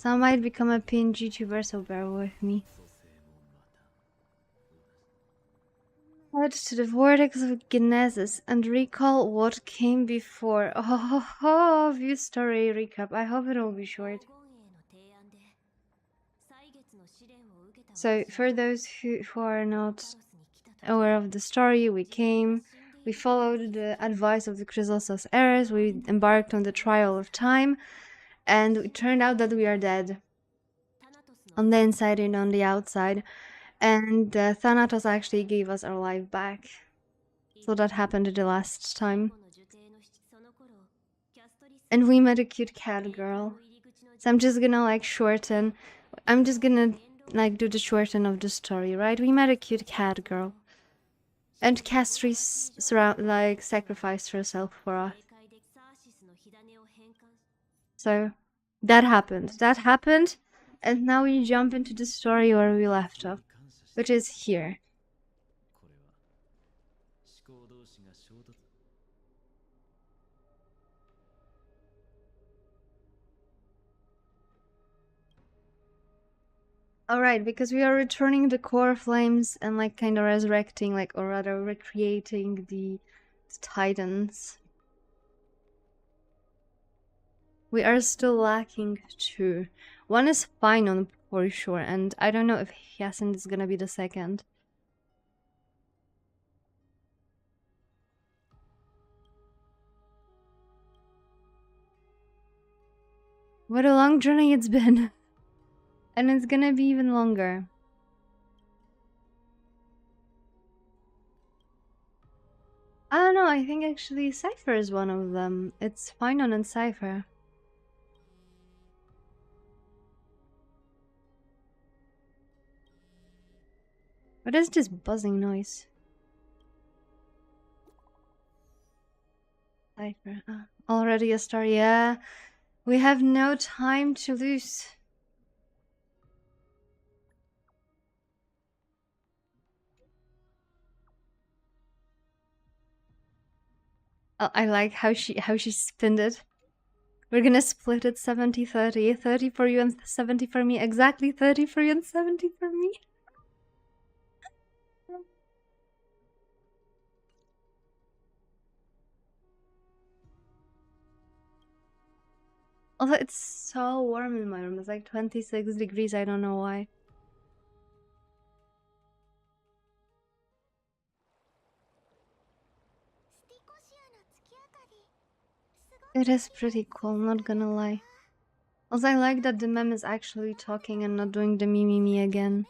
So I might become a PNG tuber, so bear with me. Head to the vortex of Genesis and recall what came before. Oh, view story recap. I hope it will be short. So, for those who are not aware of the story, we followed the advice of the Chrysosto's heirs, we embarked on the trial of time, and it turned out that we are dead. On the inside and on the outside. And Thanatos actually gave us our life back. So that happened the last time. And we met a cute cat girl. So I'm just gonna like shorten. I'm just gonna like do the shorten of the story, right? We met a cute cat girl. And Castry sacrificed herself for us. So that happened. That happened. And now we jump into the story where we left off, which is here. Alright, because we are returning the core flames and like kind of resurrecting, like, or rather recreating the titans. We are still lacking 2. One is fine on for sure, and I don't know if Hyacinth is gonna be the second. What a long journey it's been. And it's gonna be even longer. I don't know, I think actually Cypher is one of them. It's Finon and Cypher. What is this buzzing noise? Cypher. Already a star, yeah. We have no time to lose. Oh, I like how she spinned it. We're gonna split it 70-30. 30 for you and 70 for me. Exactly 30 for you and 70 for me. Although it's so warm in my room. It's like 26 degrees. I don't know why. It is pretty cool, not gonna lie. Also, I like that the meme is actually talking and not doing the me again.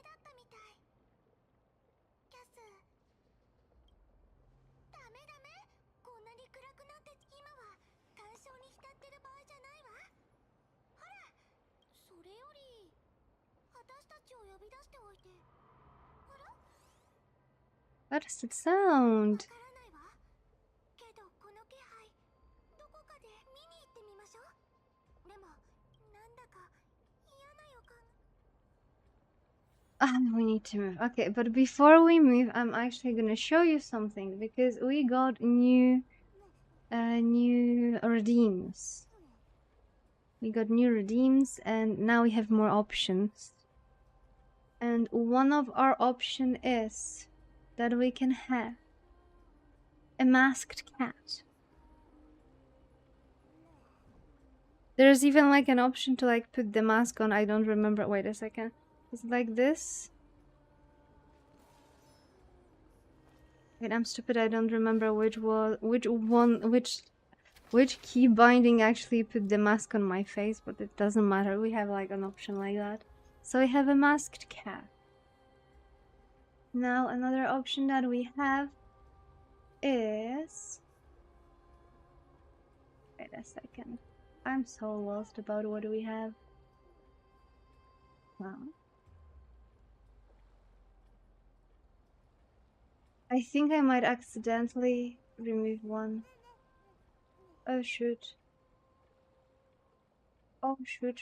What does it sound? We need to move. Okay, but before we move, I'm actually gonna show you something because we got new redeems. We got new redeems and now we have more options. And one of our option is that we can have a masked cat. There's even like an option to like put the mask on. I don't remember. Wait a second. Is it like this? Wait, I'm stupid. I don't remember which key binding actually put the mask on my face, but it doesn't matter. We have like an option like that. So we have a masked cat. Now another option that we have is... Wait a second. I'm so lost about what we have. Wow. I think I might accidentally remove one. Oh shoot. Oh shoot.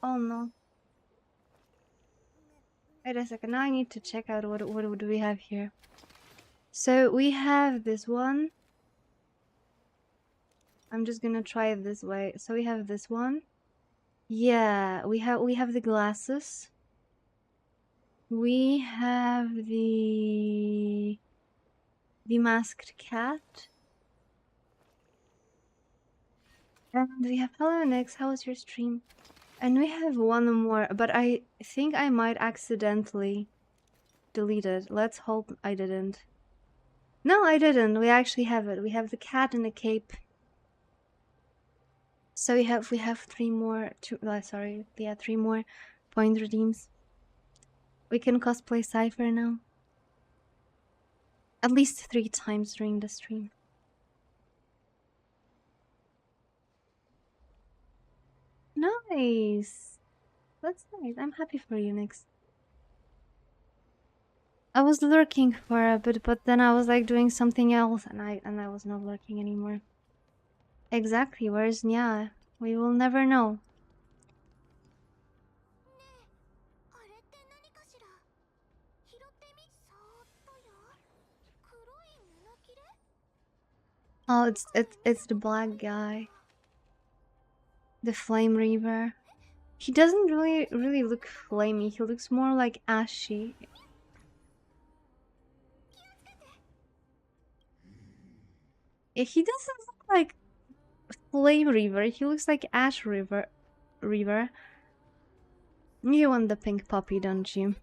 Oh no. Wait a second, now I need to check out what do we have here. So we have this one. I'm just gonna try it this way. So we have this one. Yeah, we have the glasses. We have the masked cat. And we have hello Nix, how was your stream? And we have one more, but I think I might accidentally delete it. Let's hope I didn't. No, I didn't. We actually have it. We have the cat in a cape. So we have three more three more point redeems. We can cosplay Cypher now. At least 3 times during the stream. Nice. That's nice. I'm happy for you, Nix. I was lurking for a bit, but then I was like doing something else, and I was not lurking anymore. Exactly. Where's Nyaehh? We will never know. Oh, it's the black guy, the Flame Reaver. He doesn't really look flamey. He looks more like ashy. Yeah, he doesn't look like Flame Reaver. He looks like Ash Reaver. You want the pink puppy, don't you?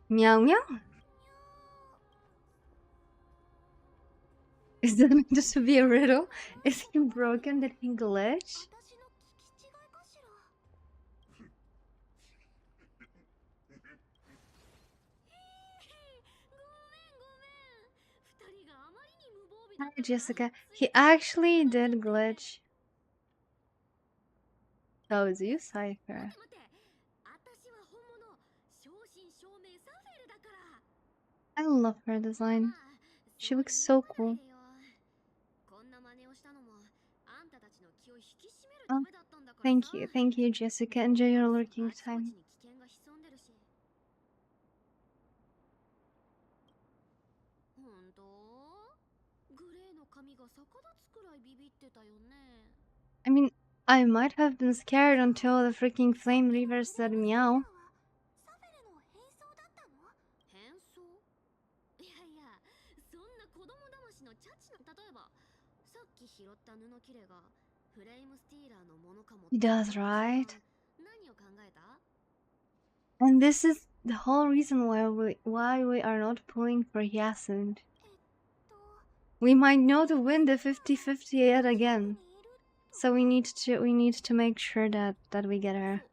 Meow meow. Is that meant to be a riddle? Is he broken? Did he glitch? Hi, Jessica. He actually did glitch. So is you, Cypher. I love her design. She looks so cool. Oh, thank you, Jessica. Enjoy your lurking time. I mean, I might have been scared until the freaking Flame Reaver said meow. He does, right? And this is the whole reason why we are not pulling for Hyacinth. We might know to win the 50-50 yet again. So we need to make sure that we get her.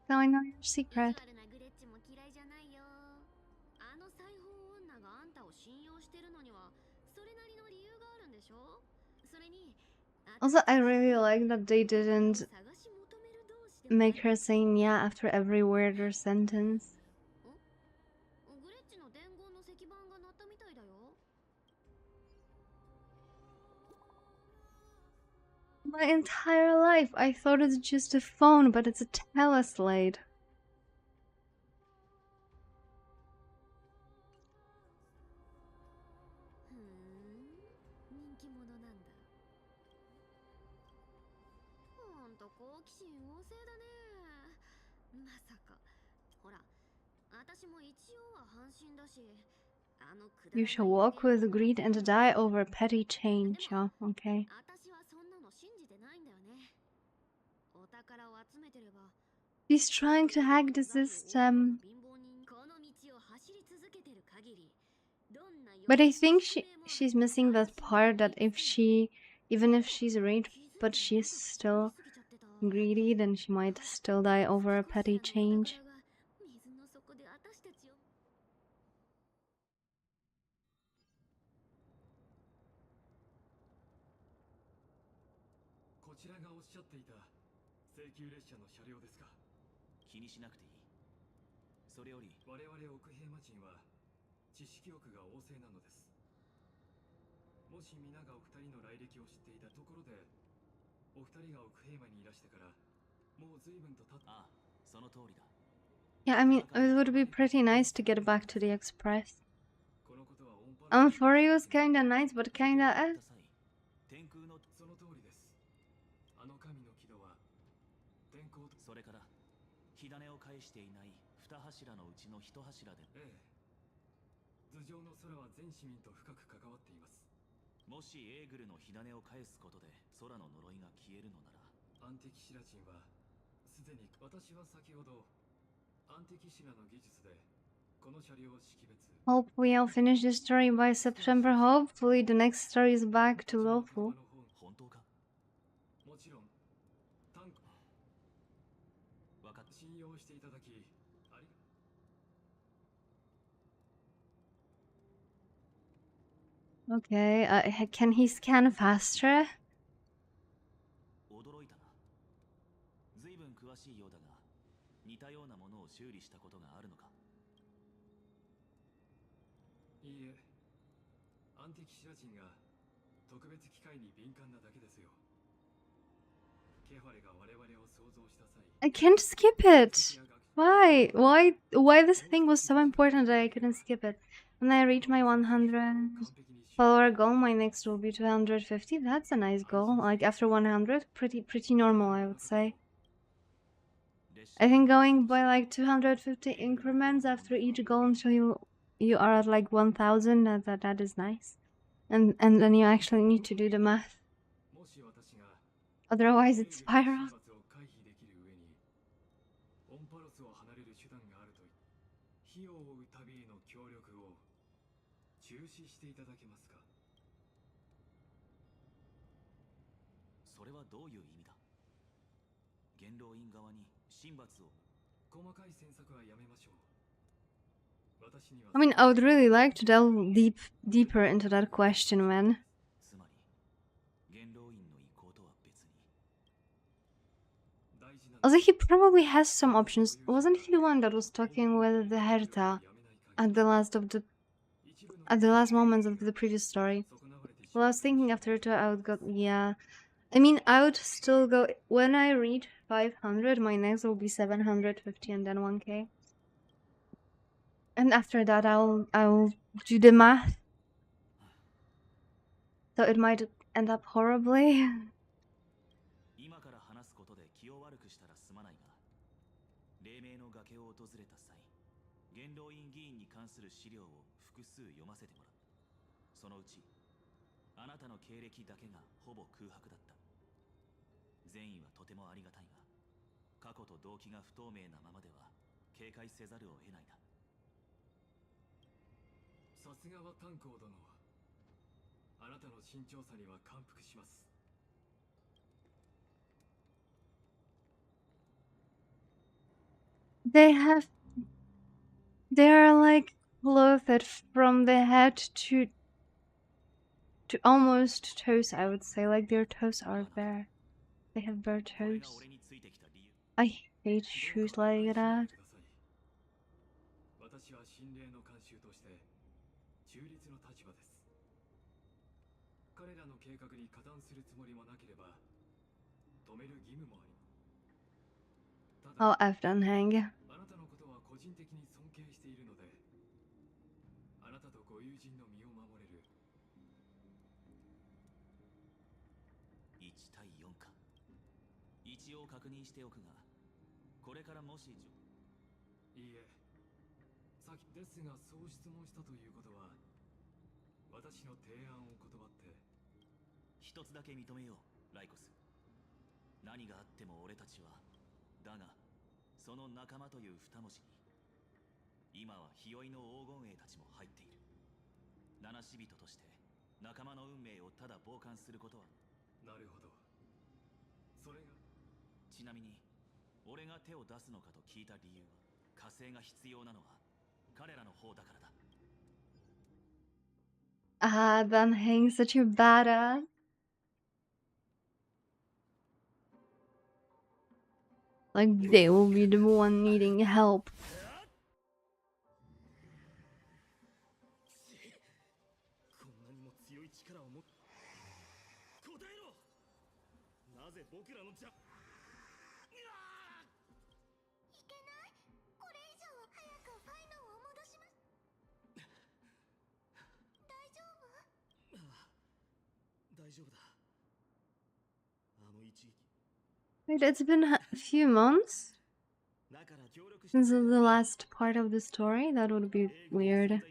Now I know your secret. Also, I really like that they didn't make her say yeah after every word or sentence. My entire life, I thought it's just a phone, but it's a teleslate. You shall walk with greed and die over petty change. Oh, okay. She's trying to hack the system. But I think she's missing that part that even if she's rich, but she's still greedy, then she might still die over a petty change. Yeah, I mean, it would be pretty nice to get back to the Express. For you was kinda nice, but kinda Hopefully I'll finish this story by September. Hopefully the next story is back to lawful. Okay, can he scan faster? I can't skip it. Why? Why this thing was so important that I couldn't skip it? When I reach my 100 follower goal, my next will be 250. That's a nice goal. Like after 100, pretty normal, I would say. I think going by like 250 increments after each goal until you are at like 1000, that is nice. And then you actually need to do the math. Otherwise it spirals. I mean, I would really like to delve deeper into that question, man. Also, he probably has some options. Wasn't he the one that was talking with the Herta at the last moments of the previous story? Well, I was thinking after it, I would go, yeah. I mean, I would still go, when I reach 500, my next will be 750 and then 1k. And after that, I'll do the math. So it might end up horribly. They're like clothed from the head to almost toes, I would say. Like their toes are bare. They have bare toes. I hate shoes like that. Oh, I've done hang. Ah, Dan Hang's such a badass. Like they will be the one needing help. Wait, it's been a few months since the last part of the story? That would be weird.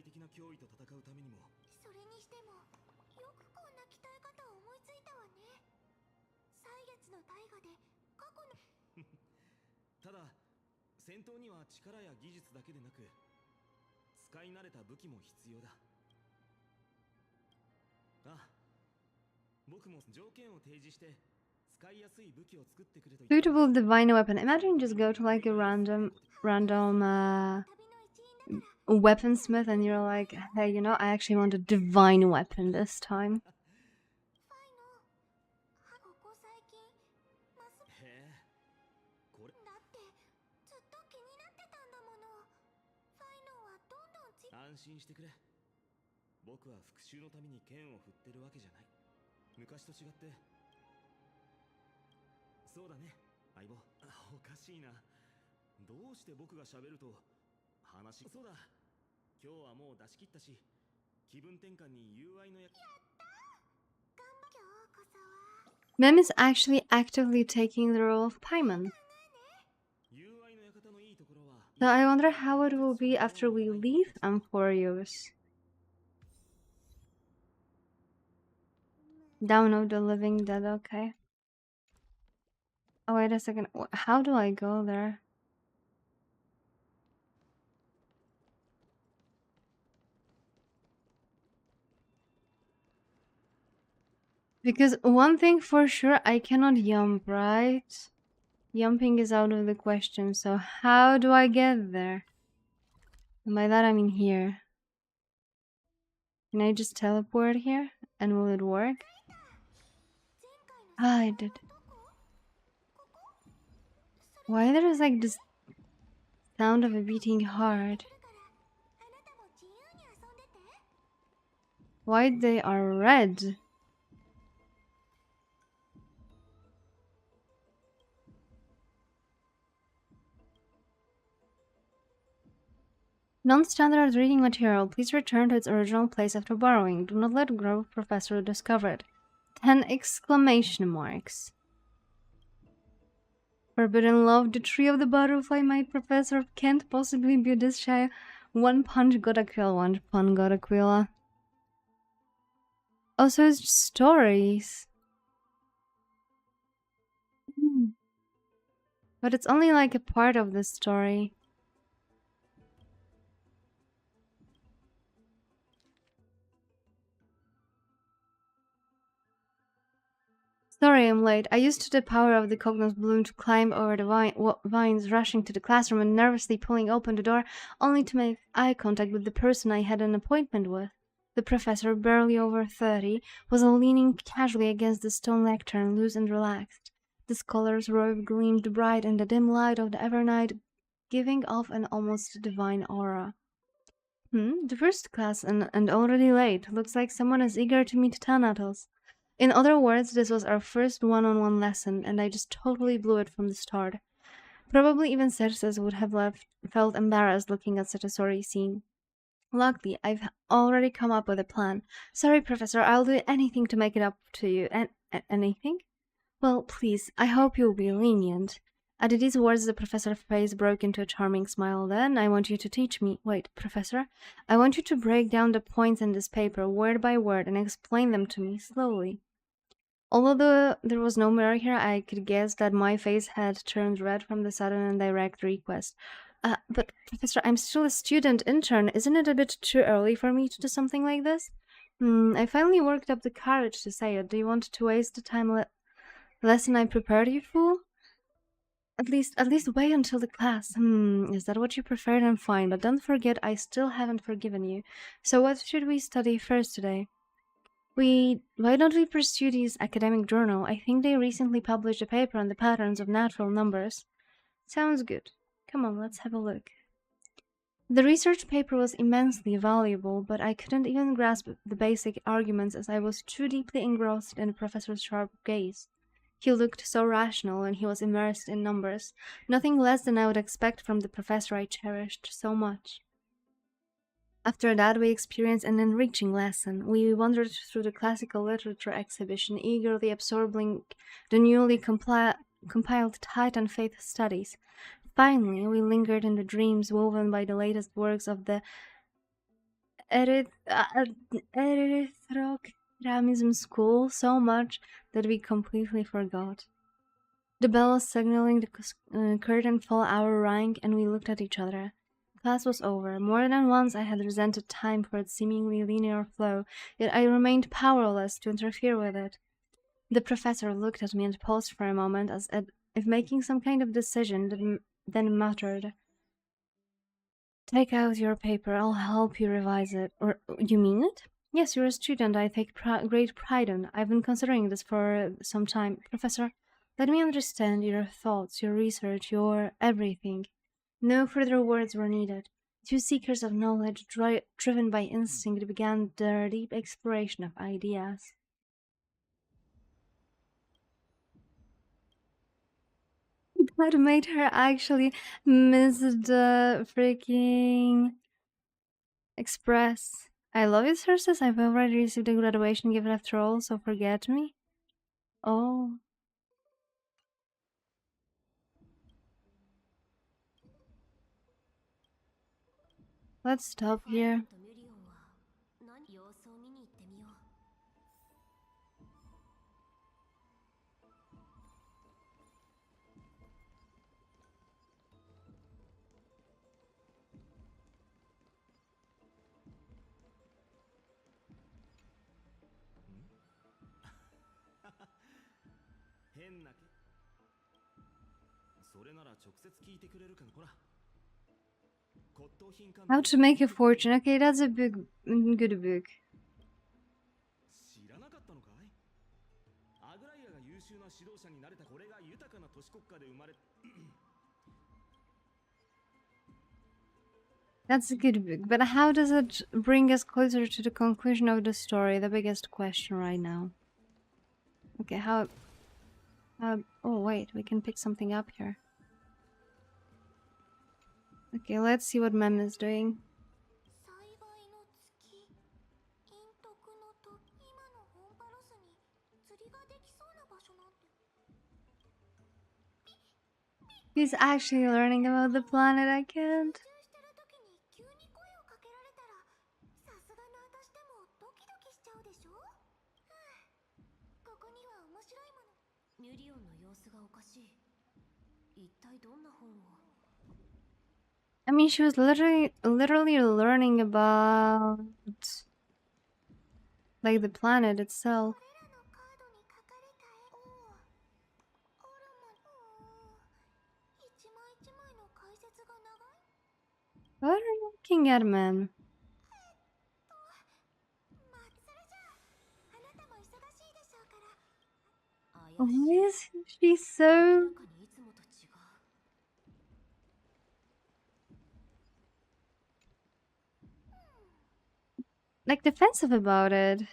Suitable divine weapon. Imagine just go to like a random weaponsmith and you're like, hey, you know, I actually want a divine weapon this time. Mem is actually actively taking the role of Paimon. So I wonder how it will be after we leave Amphorios. Download the Living Dead, okay. Oh, wait a second. How do I go there? Because one thing for sure, I cannot jump, right? Jumping is out of the question, so how do I get there? And by that I mean here. Can I just teleport here? And will it work? Ah, I did. Why there is like this sound of a beating heart? Why they are red? Non-standard reading material. Please return to its original place after borrowing. Do not let Grove Professor discover it. 10 exclamation marks. Forbidden love, the tree of the butterfly, my professor can't possibly be this shy. One punch gotta kill, one pun gotta kill. Also, it's stories. But it's only like a part of the story. Sorry I'm late. I used the power of the Cognos bloom to climb over the vines, rushing to the classroom and nervously pulling open the door, only to make eye contact with the person I had an appointment with. The professor, barely over 30, was leaning casually against the stone lectern, loose and relaxed. The scholar's robe gleamed bright in the dim light of the evernight, giving off an almost divine aura. The first class and already late. Looks like someone is eager to meet Thanatos. In other words, this was our first one-on-one lesson, and I just totally blew it from the start. Probably even Cerces would have felt embarrassed looking at such a sorry scene. Luckily, I've already come up with a plan. Sorry, Professor, I'll do anything to make it up to you. Anything? Well, please, I hope you'll be lenient. At these words, the professor's face broke into a charming smile. Then, I want you to teach me. Wait, Professor? I want you to break down the points in this paper, word by word, and explain them to me slowly. Although there was no mirror here, I could guess that my face had turned red from the sudden and direct request. But, Professor, I'm still a student intern. Isn't it a bit too early for me to do something like this? I finally worked up the courage to say it. Do you want to waste the time lesson I prepared you for? At least wait until the class. Is that what you prefer? Then fine. But don't forget, I still haven't forgiven you. So what should we study first today? Why don't we pursue this academic journal? I think they recently published a paper on the patterns of natural numbers. Sounds good. Come on, let's have a look. The research paper was immensely valuable, but I couldn't even grasp the basic arguments as I was too deeply engrossed in the professor's sharp gaze. He looked so rational when he was immersed in numbers, nothing less than I would expect from the professor I cherished so much. After that, we experienced an enriching lesson. We wandered through the classical literature exhibition, eagerly absorbing the newly compiled Titan Faith studies. Finally, we lingered in the dreams woven by the latest works of the Erythrocramism school so much that we completely forgot. The bell was signaling the curtain fall hour rang, and we looked at each other. Class was over. More than once I had resented time for its seemingly linear flow, yet I remained powerless to interfere with it. The professor looked at me and paused for a moment as if making some kind of decision, then muttered, "Take out your paper, I'll help you revise it." Or, you mean it? Yes, you're a student I take great pride in. I've been considering this for some time. Professor, let me understand your thoughts, your research, your everything. No further words were needed. Two seekers of knowledge, driven by instinct, began their deep exploration of ideas. That made her actually miss the freaking express. "I love you, sources. I've already received a graduation gift after all, so forget me." Oh, let's stop here. How to make a fortune. Okay, that's a good book. That's a good book, but how does it bring us closer to the conclusion of the story? The biggest question right now. Okay, oh wait, we can pick something up here. Okay, let's see what Mem is doing. He's actually learning about the planet. I can't. I mean, she was literally learning about like the planet itself. What are you looking at, man? Why is she so like defensive about it?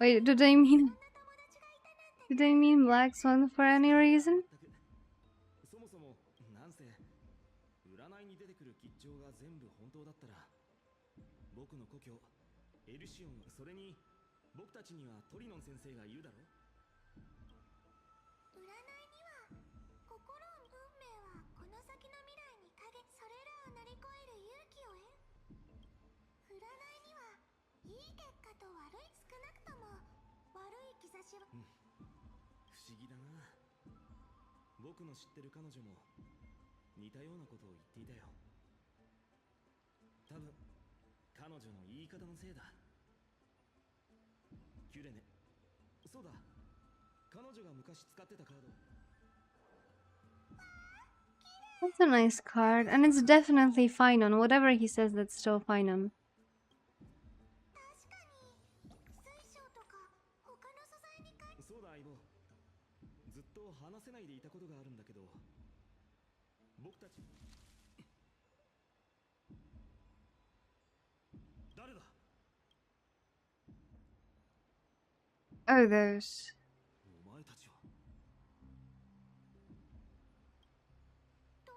Wait, do they mean Black Swan for any reason? That's a nice card, and it's definitely fine on whatever he says. That's still fine on. Oh, those.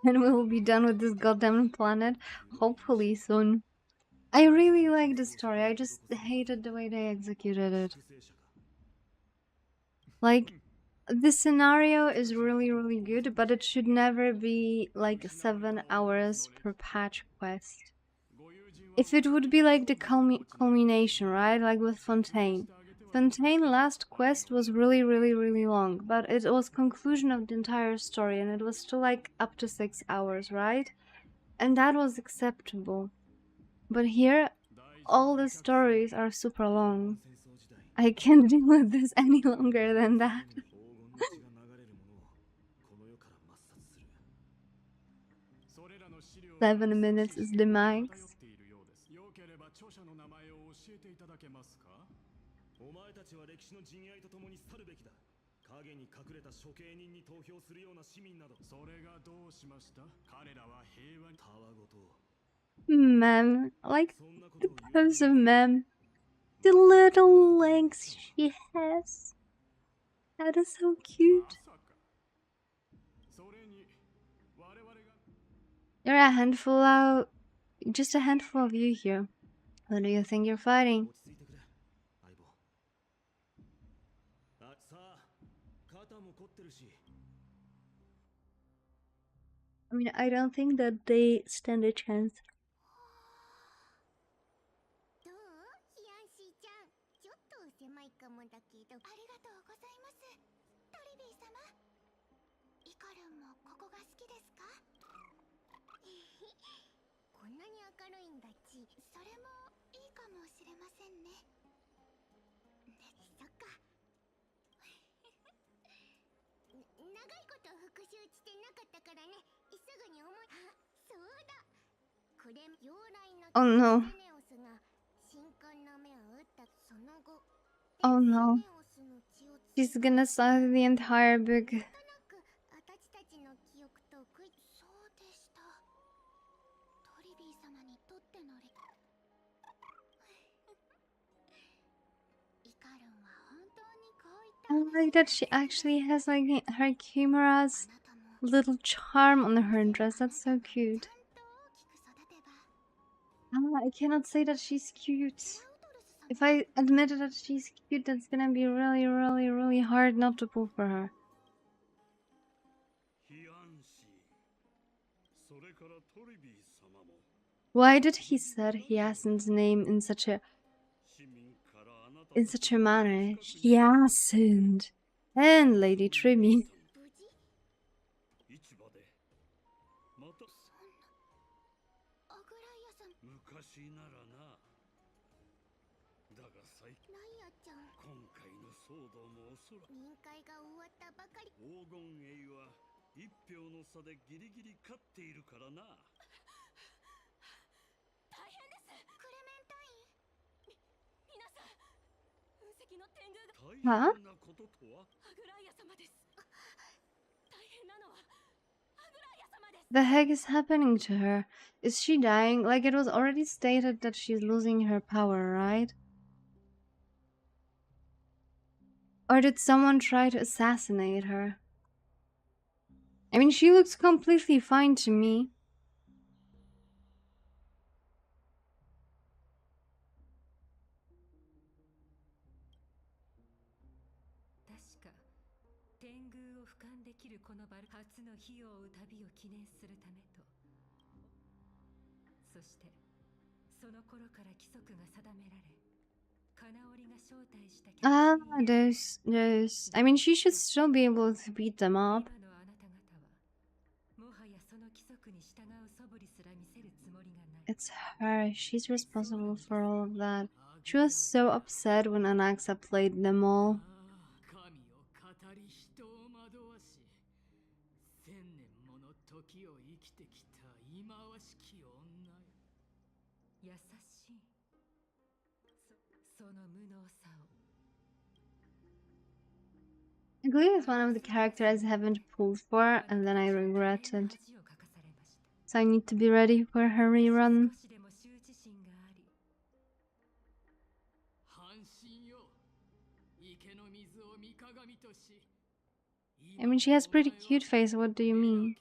And we'll be done with this goddamn planet, hopefully soon. I really like the story. I just hated the way they executed it. Like, the scenario is really, really good, but it should never be like 7 hours per patch quest. If it would be like the culmination, right? Like with Fontaine. Fontaine last quest was really, really, really long, but it was conclusion of the entire story, and it was still like up to 6 hours, right? And that was acceptable. But here, all the stories are super long. I can't deal with this any longer than that. 7 minutes is the max. Mem, like the pose of Mem, the little legs she has. That is so cute. There are a handful out, just a handful of you here. What do you think you're fighting? I mean, I don't think that they stand a chance. Oh no. Oh no. She's gonna suck the entire book. I like that she actually has like her Kimura's little charm on her dress. That's so cute. I cannot say that she's cute. If I admitted that she's cute, that's gonna be really, really, really hard not to pull for her. Why did he say Hyacinth's name in such a manner? Hyacinth and Lady Trimmy. Huh? The heck is happening to her? Is she dying? Like, it was already stated that she's losing her power, right? Or did someone try to assassinate her? I mean, she looks completely fine to me. Ah, there's. I mean, she should still be able to beat them up. It's her. She's responsible for all of that. She was so upset when Anaxa played them all. Glee is one of the characters I haven't pulled for, and then I regretted. So I need to be ready for her rerun. I mean, she has pretty cute face, what do you mean?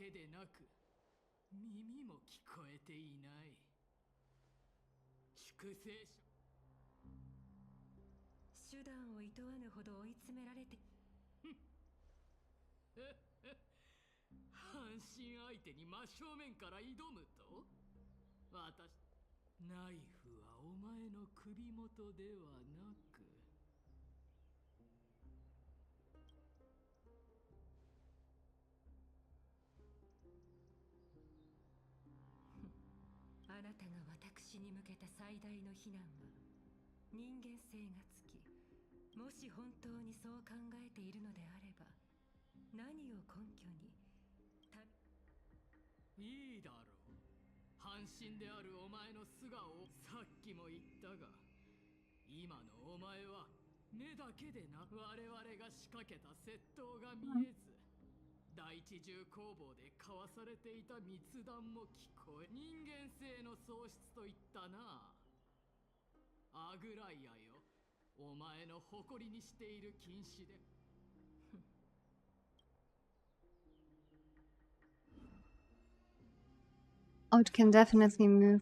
Oh, it can definitely move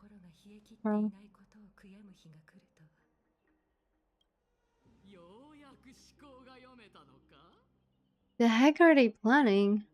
her. The heck are they planning?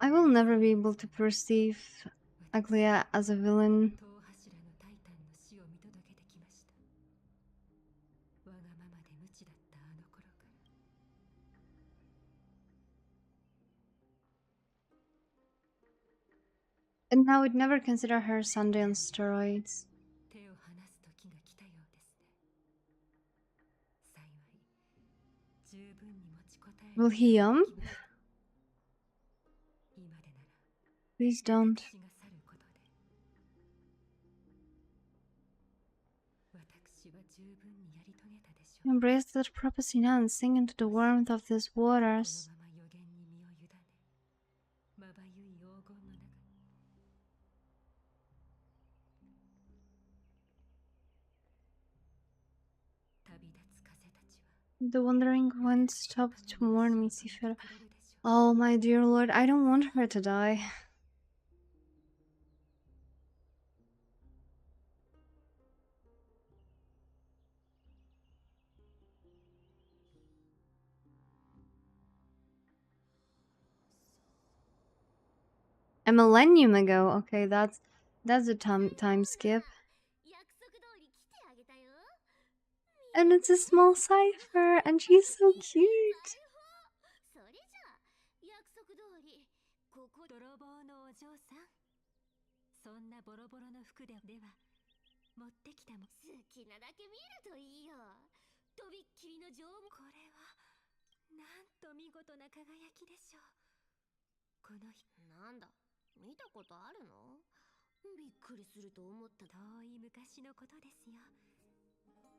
I will never be able to perceive Aglia as a villain. And I would never consider her Sunday on steroids. Will he jump? Please don't. Embrace that prophecy now and sing into the warmth of these waters. The wandering wind stopped to warn me, Sifera. Oh, my dear lord, I don't want her to die. A millennium ago. Okay, that's a time skip. And it's a small cipher, and she's so cute.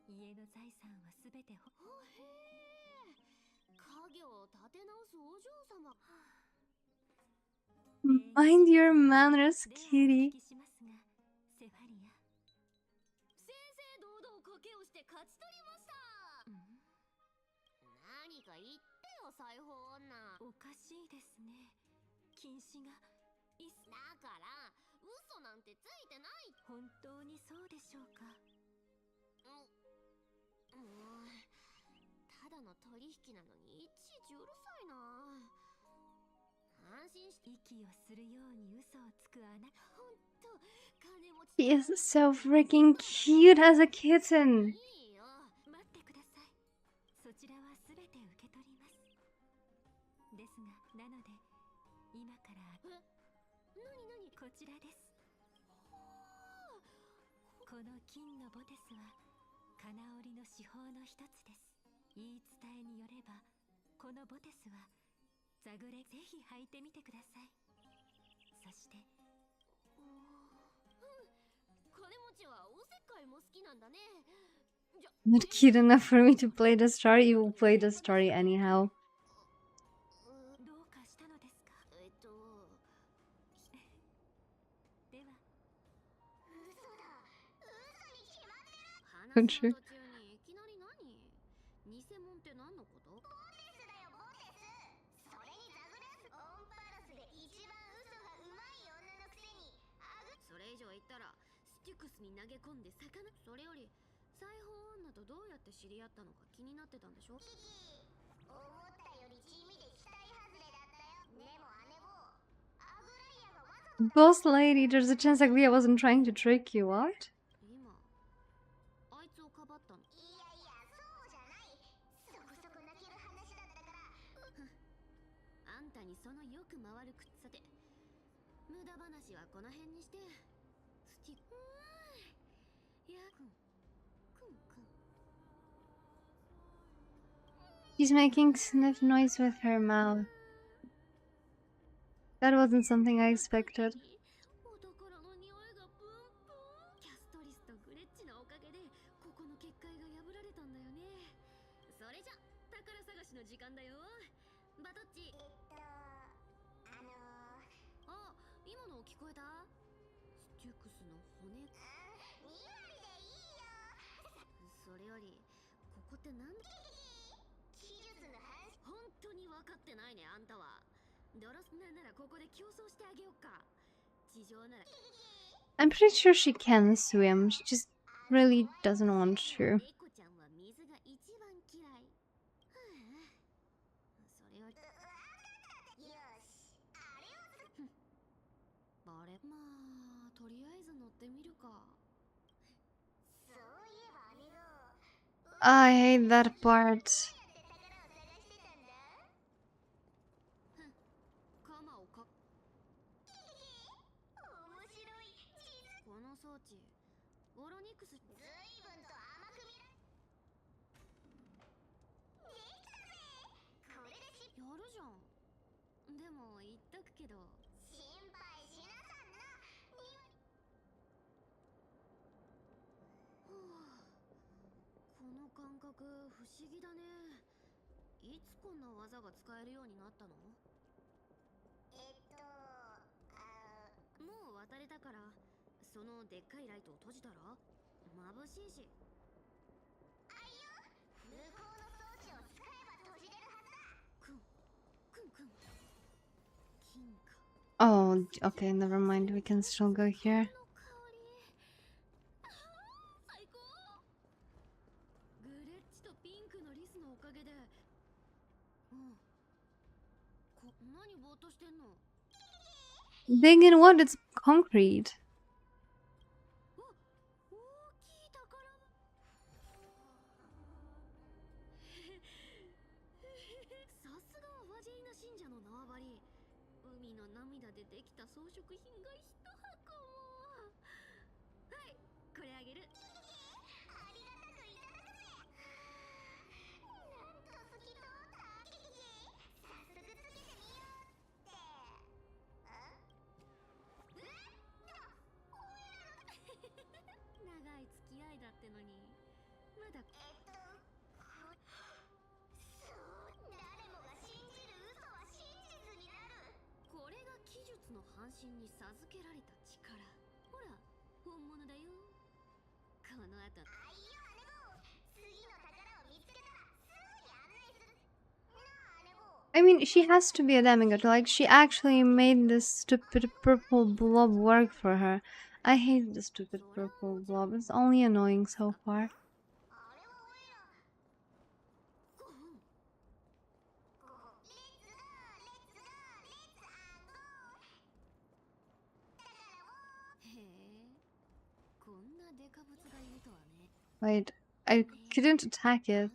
家の財産はすべてへえ、家業を立て直すお嬢様。Mind your manners, kitty. 先生堂々賭けをして勝ち取りました。何か言ってよ、裁縫女。おかしいですね。禁止がだから嘘なんてついてない。本当にそうでしょうか。ただの取引なのにいちいちうるさいな。安心して息をするように嘘をつくあなた。ほんと金持ち。He is so freaking cute as a kitten. いいよ、待ってください。そちらはすべて受け取ります。ですが、なので今から何こちらです。この金のボテスは金織りの手法の一つです。言い伝えによれば、このボテスはザグレ、ぜひ履いてみてください。そして金持ちはおせっかいも好きなんだね。Not cute enough for me to play the story. You will play the story anyhow. どうかしたのですか？では。嘘だ。嘘に決まってる。話の途中にいきなり何？偽物って何のこと？ボテスだよ、ボテス。それにザグレス。オンパラスで一番嘘がうまい女のくせにそれ以上言ったらスティクスに投げ込んで魚。それより裁縫女とどうやって知り合ったのか気になってたんでしょ？キキ、思ったより地味で期待外れだったよ。でも姉もアグライアがわざと。 Boss lady, there's a chance Aglia wasn't trying to trick you, what? 今あいつをかばったの？いやいや、そうじゃない。そこそこ泣ける話だったから。あんたにそのよく回るくっさて無駄話はこの辺にして。スティックいやくん。She's making sniff noise with her mouth. That wasn't something I expected. お宝の匂いがプンプン。キャストリスとグレッチのおかげでここの結界が破られたんだよね。それじゃ宝探しの時間だよ。バトッチ。あ、今の聞こえた？ステュクスの骨。2割でいいよ。それよりここってなんだ？技術の話。本当に分かってないね、あんたは。ドロスなんならここで競争してあげようか。地上なら。 I'm pretty sure she can swim. She just really doesn't want to. エコちゃんは水が一番嫌い。それより。よし、あれを。あれ、まあとりあえず乗ってみるか。そういえば姉が I hate that part. カマをか。面白い。この装置オロニクスずいぶんと甘く見らできたぜ。これでやるじゃん。でも言っとくけど心配しなさんな。この感覚不思議だね。いつこんな技が使えるようになったの？もう渡れたからそのでっかいライトを閉じたら眩しいし。あいよ、向こうの装置を使えば閉じれるはずだ。くん金か。 Oh, okay, never mind. We can still go here. 最高。グレッチとピンクのリスのおかげで。何ぼーっとしてんの？ Dig in what? It's concrete. 大きい宝。さすがはファジェイナ信者の縄張り。海の涙でできた装飾品が一箱も。はい、これあげる。ありがたくいただくぜ。なんと透き通った。早速つけてみようって。長い付き合いだってのにま I mean, she has to be a demigod. Like, she actually made this stupid purple blob work for her. I hate the stupid purple blob. It's only annoying so far. Wait, I couldn't attack it.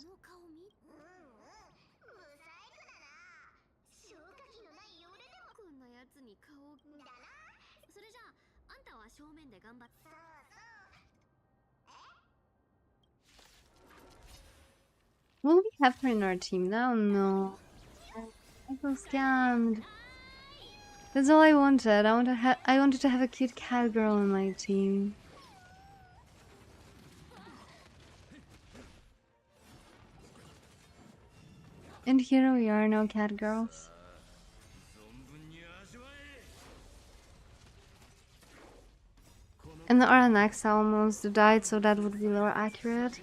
Will we have her in our team now? No. I feel scammed. That's all I wanted. I wanted to have a cute cat girl in my team. And here we are, no cat girls. And our next almost died, so that would be more accurate.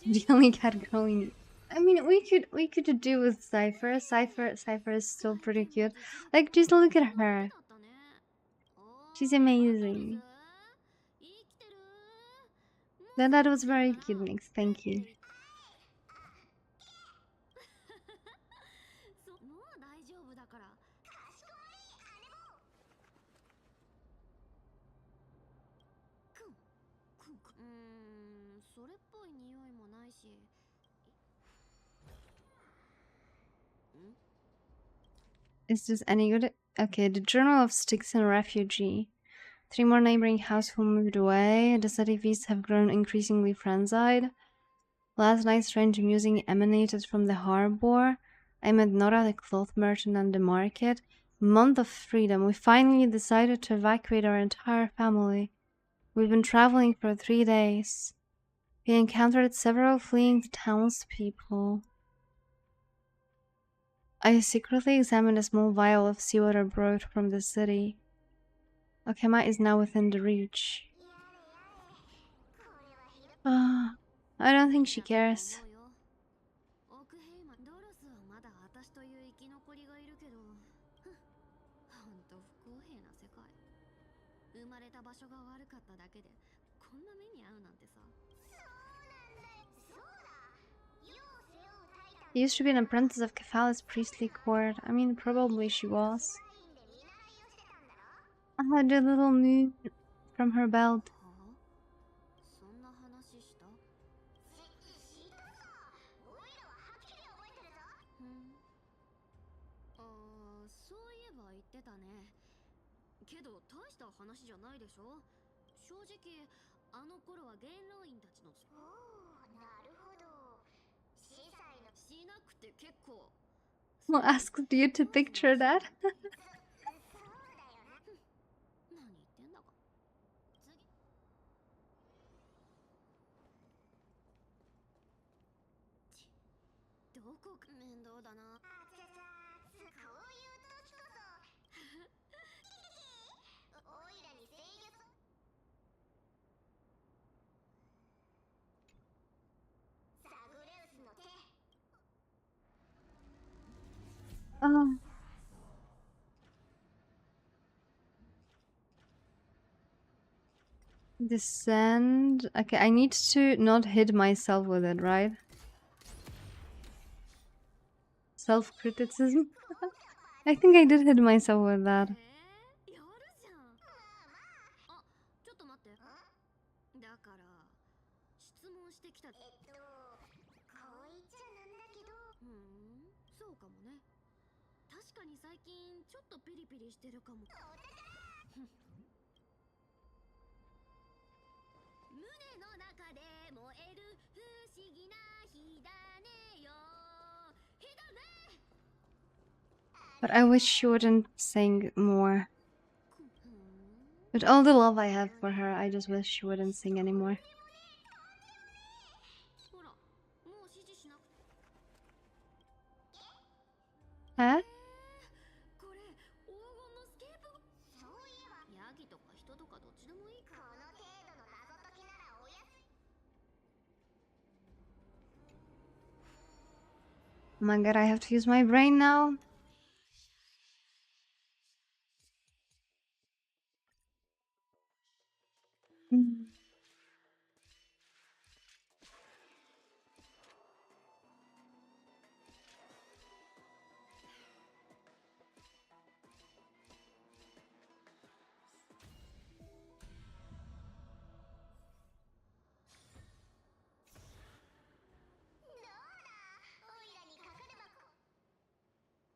The only cat girl we need. I mean, we could do with Cypher. Cypher is still pretty cute. Like, just look at her. She's amazing. Then that was very cute, Nix. Thank you. Is this any good? Okay, the Journal of Sticks and Refugee. 3 more neighboring households moved away. The city feasts have grown increasingly frenzied. Last night, strange music emanated from the harbor. I met Nora, the cloth merchant, and the market. Month of freedom. We finally decided to evacuate our entire family. We've been traveling for 3 days. We encountered several fleeing townspeople. I secretly examined a small vial of seawater brought from the city. Okema is now within the reach. I don't think she cares. He used to be an apprentice of Kephala's priestly court. I mean, probably she was. I had a little moon from her belt. Who asked you to picture that? Oh. Descend. Okay, I need to not hit myself with it, right? Self-criticism? I think I did hit myself with that. But I wish she wouldn't sing more. With all the love I have for her, I just wish she wouldn't sing anymore. Huh? Oh my god, I have to use my brain now.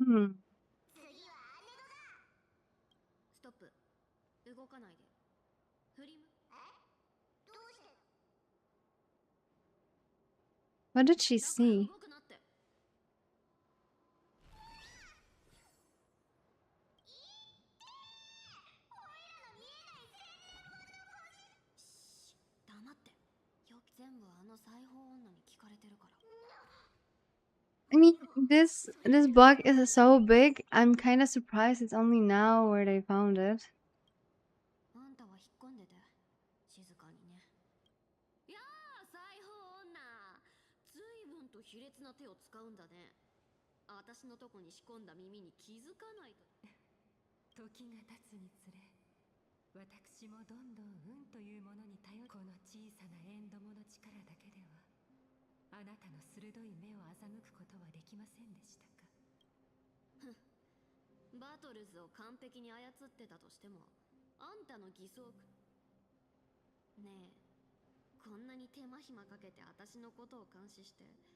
Hmm. What did she see? I mean, this bug is so big. I'm kind of surprised it's only now where they found it.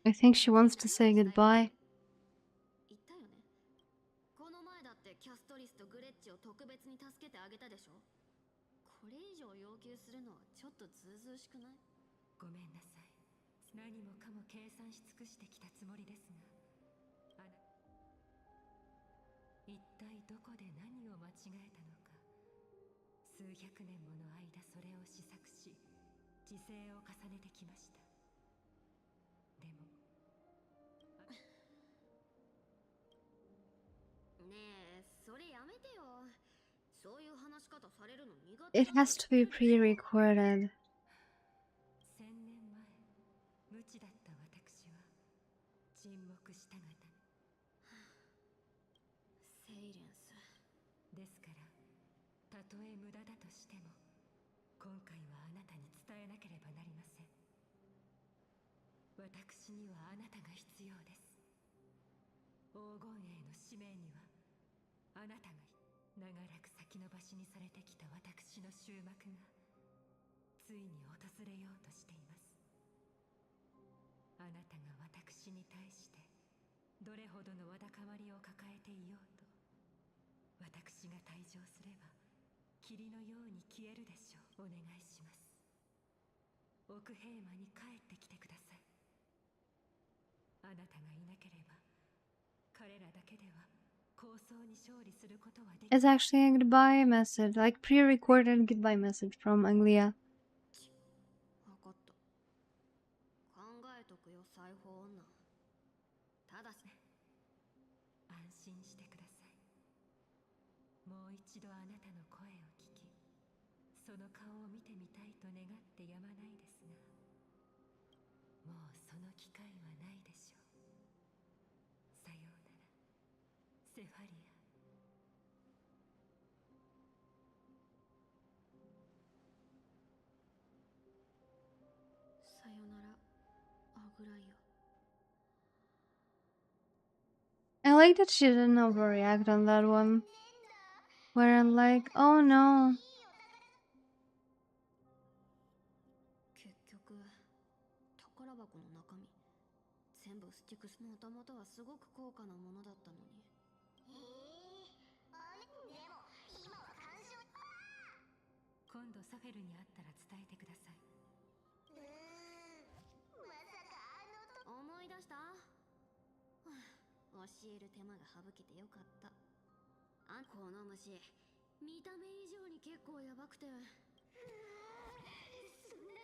I think she wants to say goodbye. It has to be pre-recorded. It's actually a goodbye message, like pre-recorded goodbye message from Anglia. I like that she didn't overreact on that one. Where I'm like, oh no. 虫見た目以上に結構やばくて、そんな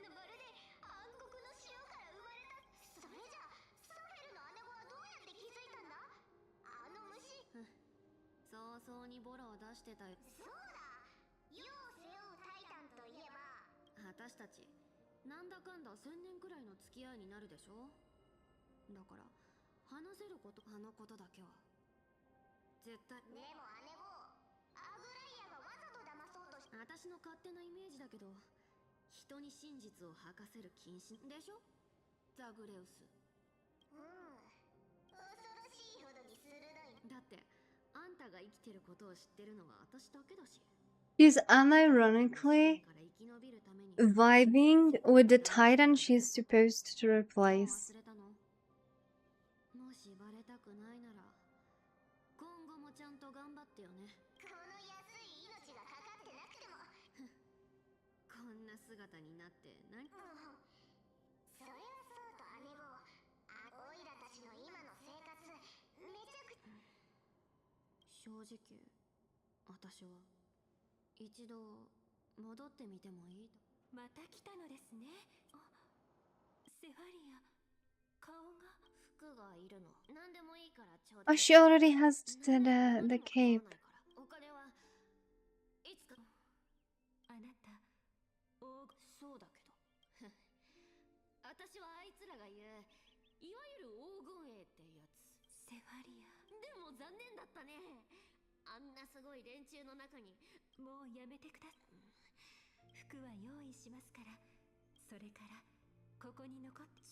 のまるで暗黒の塩から生まれた。それじゃソフェルの姉子はどうやって気づいたんだ、あの虫。早々にボラを出してたよ。そうだ、世を背負うタイタンといえば私たちなんだかんだ1000年くらいの付き合いになるでしょ。だから話せること、あのことだけは絶対。でも姉子、アグライアがわざと騙そうとし、私の勝手なイメージだけど、人に真実を吐かせる禁止でしょ、ザグレウス。恐ろしいほどに鋭い。だってあんたが生きてることを知ってるのは私だけだし。She's unironically vibing with the titan she's supposed to replace. もしバレたくないなら今後もちゃんと頑張ってよね。この安い命がかかってなくてもこんな姿になって何、それはそうと姉も、オイラたちの今の生活めちゃくちゃ。正直私は一度戻ってみてもいいと。また来たのですね。セファリア、顔が。服がいるの。何でもいいからちょうだ Oh, い。she already has the cape. お金はいつか。あなた、そうだけど私はあいつらが言ういわゆる黄金栄ってやつ。セファリア。でも残念だったね。あんなすごい連中の中に。もうやめてください。服は用意しますから。それからここに残って。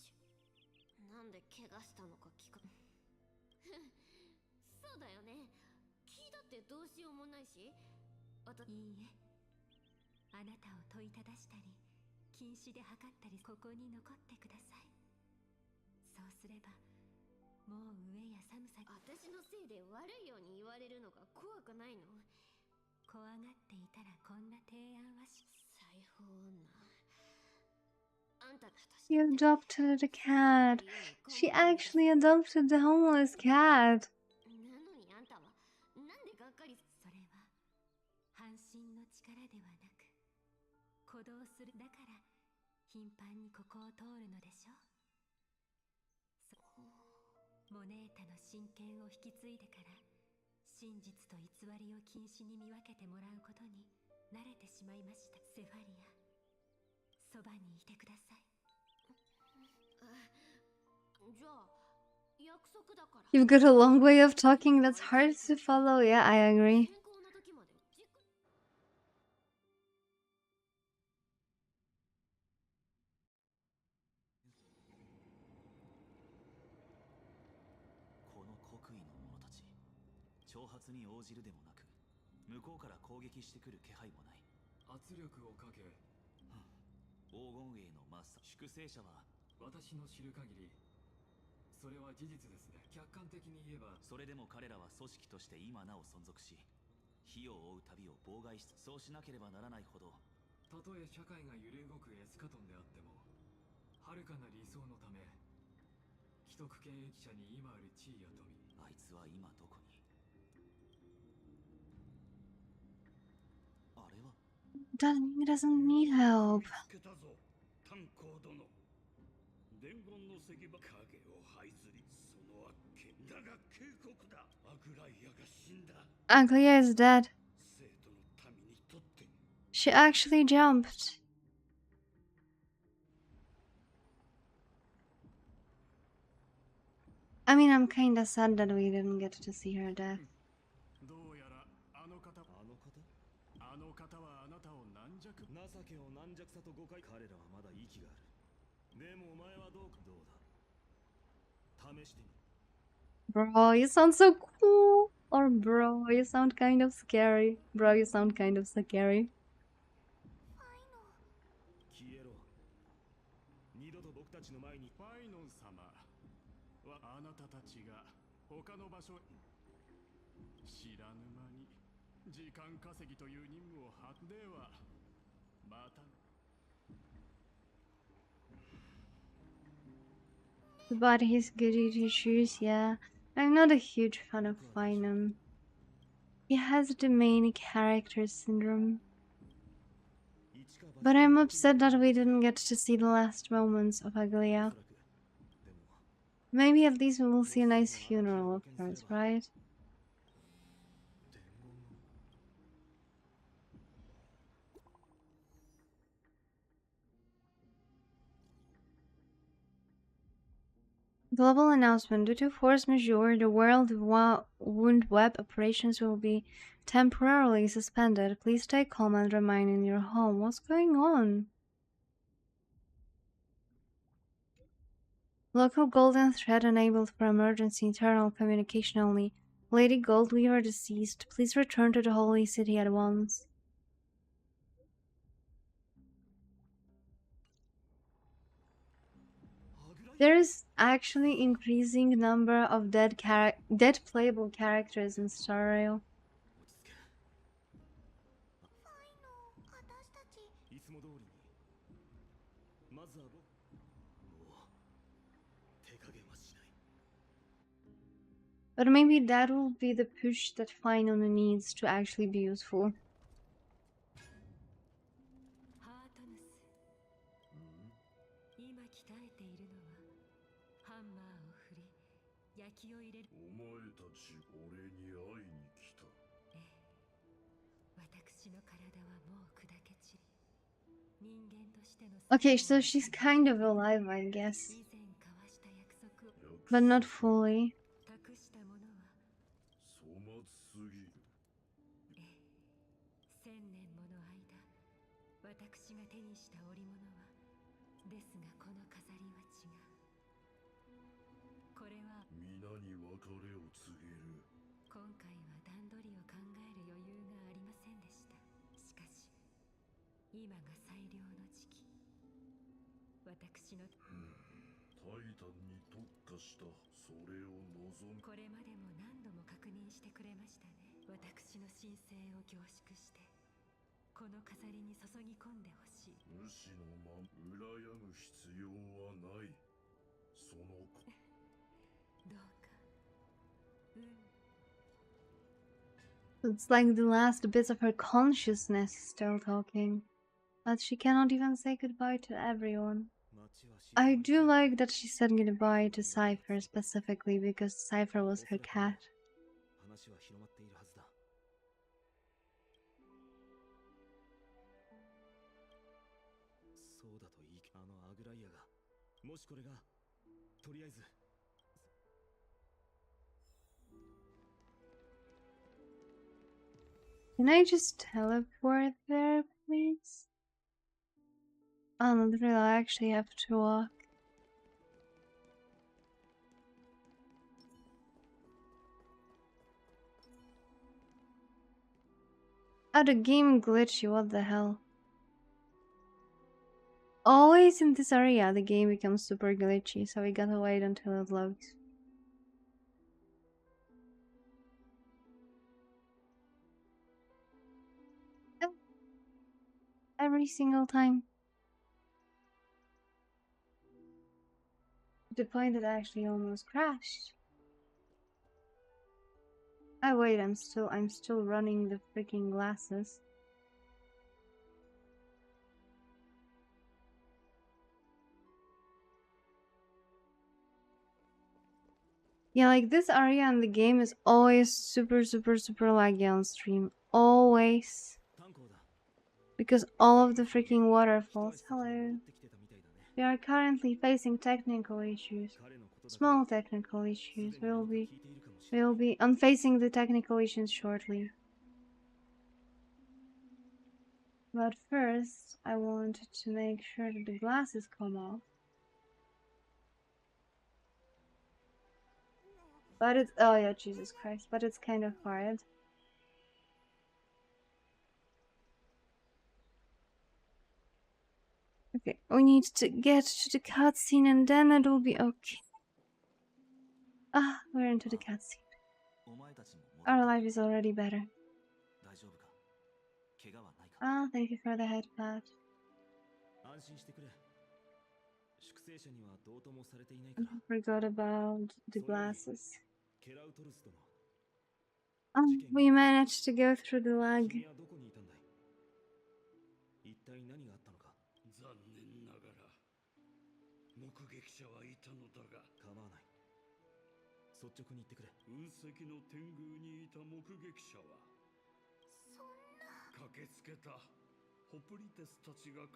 なんで怪我したのか聞かそうだよね。聞いたってどうしようもないし。いいえ、あなたを問いただしたり禁止で測ったり、ここに残ってください。そうすればもう飢えや寒さ。私のせいで悪いように言われるのが怖くないの。怖がっていたらこんな提案はし。裁縫女、あんたが私 She adopted a cat. She actually adopted the homeless cat. なのにあんたはなんでがっかり。それは半身の力ではなく鼓動する。だから頻繁にここを通るのでしょ。モネータの親権を引き継いでから真実と偽りを禁止に見分けてもらうことに慣れてしまいました。セファリア、そばにいてください。じゃあ約束だから。 You've got a long way of talking that's hard to follow. Yeah, I agree. 健康な時までじっくり。この国威の者たち、挑発に応じるでもなく向こうから攻撃してくる気配もない。圧力をかけ、黄金栄のマスター粛清者は私の知る限りそれは事実ですね。客観的に言えば。それでも彼らは組織として今なお存続し、火を追う旅を妨害し、そうしなければならないほど。たとえ社会が揺れ動くエスカトンであっても、遥かな理想のため既得権益者に今ある地位や富。あいつは今どこに。あれは He doesn't need help. 見つけたぞ、炭鉱殿。伝言の石場影を這いずり、そのあっけだが警告だ。アグライアが死んだ。 Anglia is dead. 生徒の民にとって。 She actually jumped. I mean, I'm kinda sad that we didn't get to see her death. どうやらあの方はあなたを軟弱、情けを軟弱さと誤解。彼らはまだ息がある。でもお前はどうか。どうだ、試してみ。 Bro, you sound so cool. Or bro, you sound kind of scary. Bro, you sound kind of scary. 消えろ。二度と僕たちの前に。ファイノン様はあなたたちが他の場所、知らぬ間に時間稼ぎという任務を果ではまた。 But he's goody to choose, yeah. I'm not a huge fan of Finan. He has the main character syndrome. But I'm upset that we didn't get to see the last moments of Aglia. Maybe at least we will see a nice funeral of hers, right? Global announcement. Due to force majeure, the World Wound Web operations will be temporarily suspended. Please stay calm and remain in your home. What's going on? Local golden thread enabled for emergency internal communication only. Lady Goldweaver deceased. Please return to the Holy City at once. There is actually increasing number of dead playable characters in Star Rail. いつも通りにまずは僕もう手加減はしない But maybe that will be the push that Final needs to actually be useful. ハートヌス今鍛えているのはハンマーを振り焼きを入れるお前たち俺に会いに来た。ええ私の体はもう砕け散り人間としての Okay, so she's kind of alive, I guess. 以前交わした約束を But not fully. 託したものは粗末すぎる。ええ千年もの間私が手にした織物はですがこの飾りは違うこれは皆に別れを告げる。今回は段取りを考える余裕がありませんでしたしかし今が最良の時期私のタイタンに特化したそれを望む。これまでも何度も確認してくれましたね私の神聖を凝縮してこの飾りに注ぎ込んでほしい無視のまま羨む必要はない。そのこどうかうん It's like the last bits of her consciousness still talking. But she cannot even say goodbye to everyone. I do like that she said goodbye to Cypher specifically because Cypher was her cat. 話は広まっているはずだ。そうだといい。あのアグライアがもしこれがとりあえず Can I just teleport there, please? Oh, no, really, I actually have to walk. Oh, the game glitchy, what the hell? Always in this area, the game becomes super glitchy, so we gotta wait until it loads. Every single time. To the point that I actually almost crashed. Oh wait, I'm still running the freaking glasses. Yeah, like this area in the game is always super laggy on stream. Always. Because all of the freaking waterfalls. Hello. We are currently facing technical issues. Small technical issues. We'll be unfacing the technical issues shortly. But first, I wanted to make sure that the glasses come off. But it's, oh yeah, Jesus Christ, but it's kind of hard. Okay, we need to get to the cutscene and then it'll be okay. Ah, we're into the cutscene. Our life is already better. Ah, thank you for the head pat. I forgot about the glasses. Oh, we managed to go through the lag. 君はどこにいたんだい？一体何があったのか。残念ながら目撃者はいたのだが、構わない。率直に言ってくれ。雲石の天宮にいた目撃者は、そんな。駆けつけたホプリテスたちがだ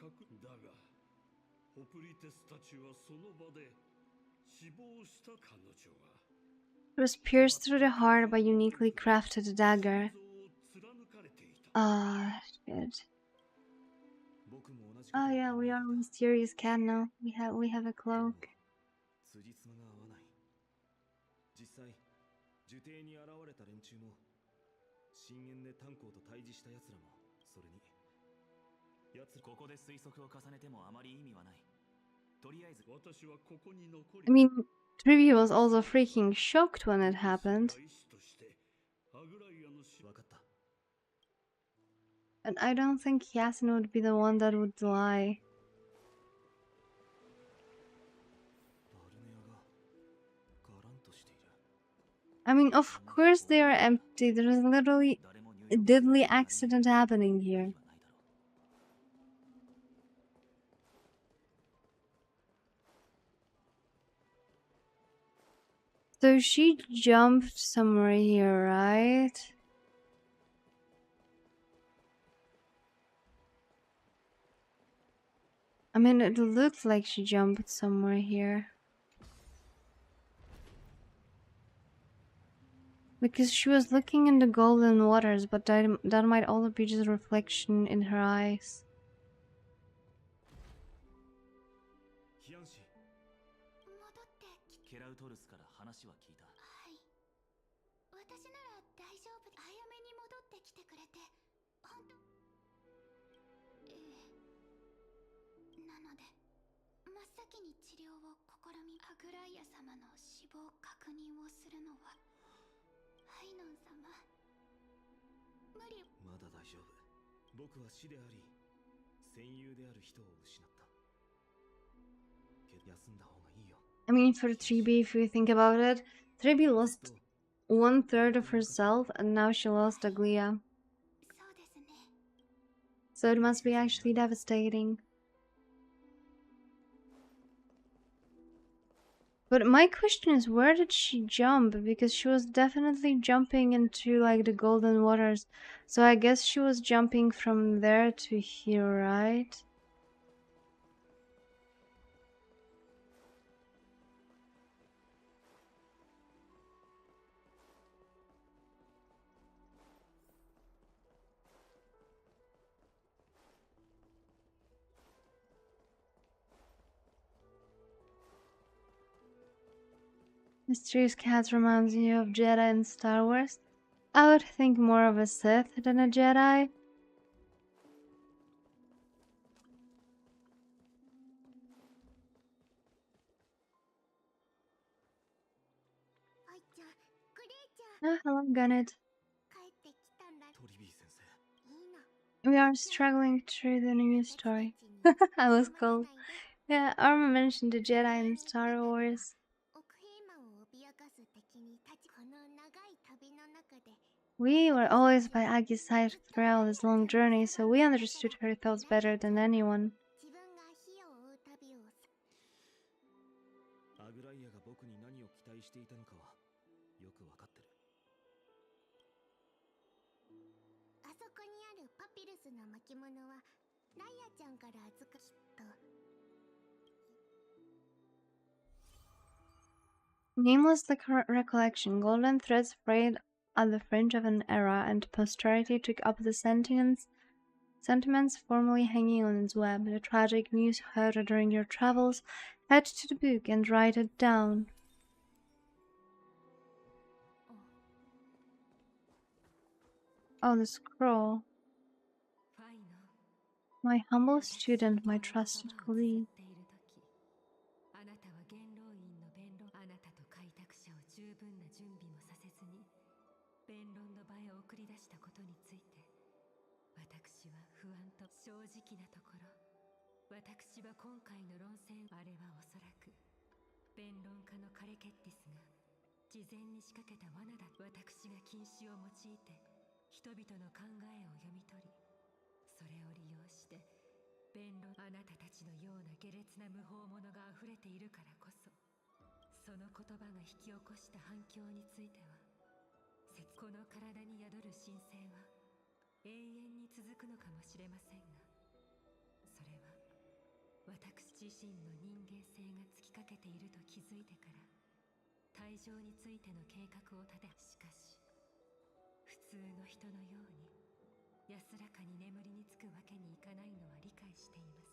が、ホプリテスたちはその場で死亡した彼女は。It was pierced through the heart by uniquely crafted dagger. Ah, shit. Oh yeah, we are a mysterious cat now. We have a cloak. 辻褄が合わない。実際、樹底に現れた連中も、深淵で炭鉱と対峙した奴らも、それに。ここで推測を重ねてもあまり意味はない。とりあえず、私はここに残り。I mean, Trivi was also freaking shocked when it happened. And I don't think Yasin would be the one that would lie. I mean, of course they are empty. There's literally a deadly accident happening here. So she jumped somewhere here, right? I mean, it looked like she jumped somewhere here. Because she was looking in the golden waters, but that might also be just a reflection in her eyes. ケラウトルスから話は聞いた。はい。私なら大丈夫。早めに戻ってきてくれて、本当。なので、真っ先に治療を試み、アグライア様の死亡確認をするのは、ハイノン様。無理。まだ大丈夫。僕は死であり、戦友である人を失った。休んだ方がいいよ。I mean, for 3B, if you think about it, 3B lost 1/3 of herself, and now she lost Aglia. So it must be actually devastating. But my question is, where did she jump? Because she was definitely jumping into, like, the golden waters. So I guess she was jumping from there to here, right? Mysterious cat reminds you of Jedi in Star Wars. I would think more of a Sith than a Jedi. Oh, hello, Gunnet. We are struggling through the news story. I was cold. Yeah, Arma mentioned the Jedi in Star Wars. We were always by Agi's side throughout this long journey, so we understood her thoughts better than anyone. アグライアが僕に何を期待していたのかはよくわかってる。あそこにあるパピルスの巻物はライアちゃんから預かきっと。Nameless recollection, golden threads frayed at the fringe of an era, and posterity took up the sentiments formerly hanging on its web. The tragic news heard during your travels, head to the book and write it down. Oh, the scroll. My humble student, my trusted colleague. 事前に仕掛けた罠だ。私が禁止を用いて人々の考えを読み取り、それを利用して弁論。あなたたちのような下劣な無法者が溢れているからこそ、その言葉が引き起こした反響については、この体に宿る神聖は永遠に続くのかもしれませんが、それは私自身の人間性が尽きかけていると気づいてから退場についての計画を立て、しかし普通の人のように安らかに眠りにつくわけにいかないのは理解しています。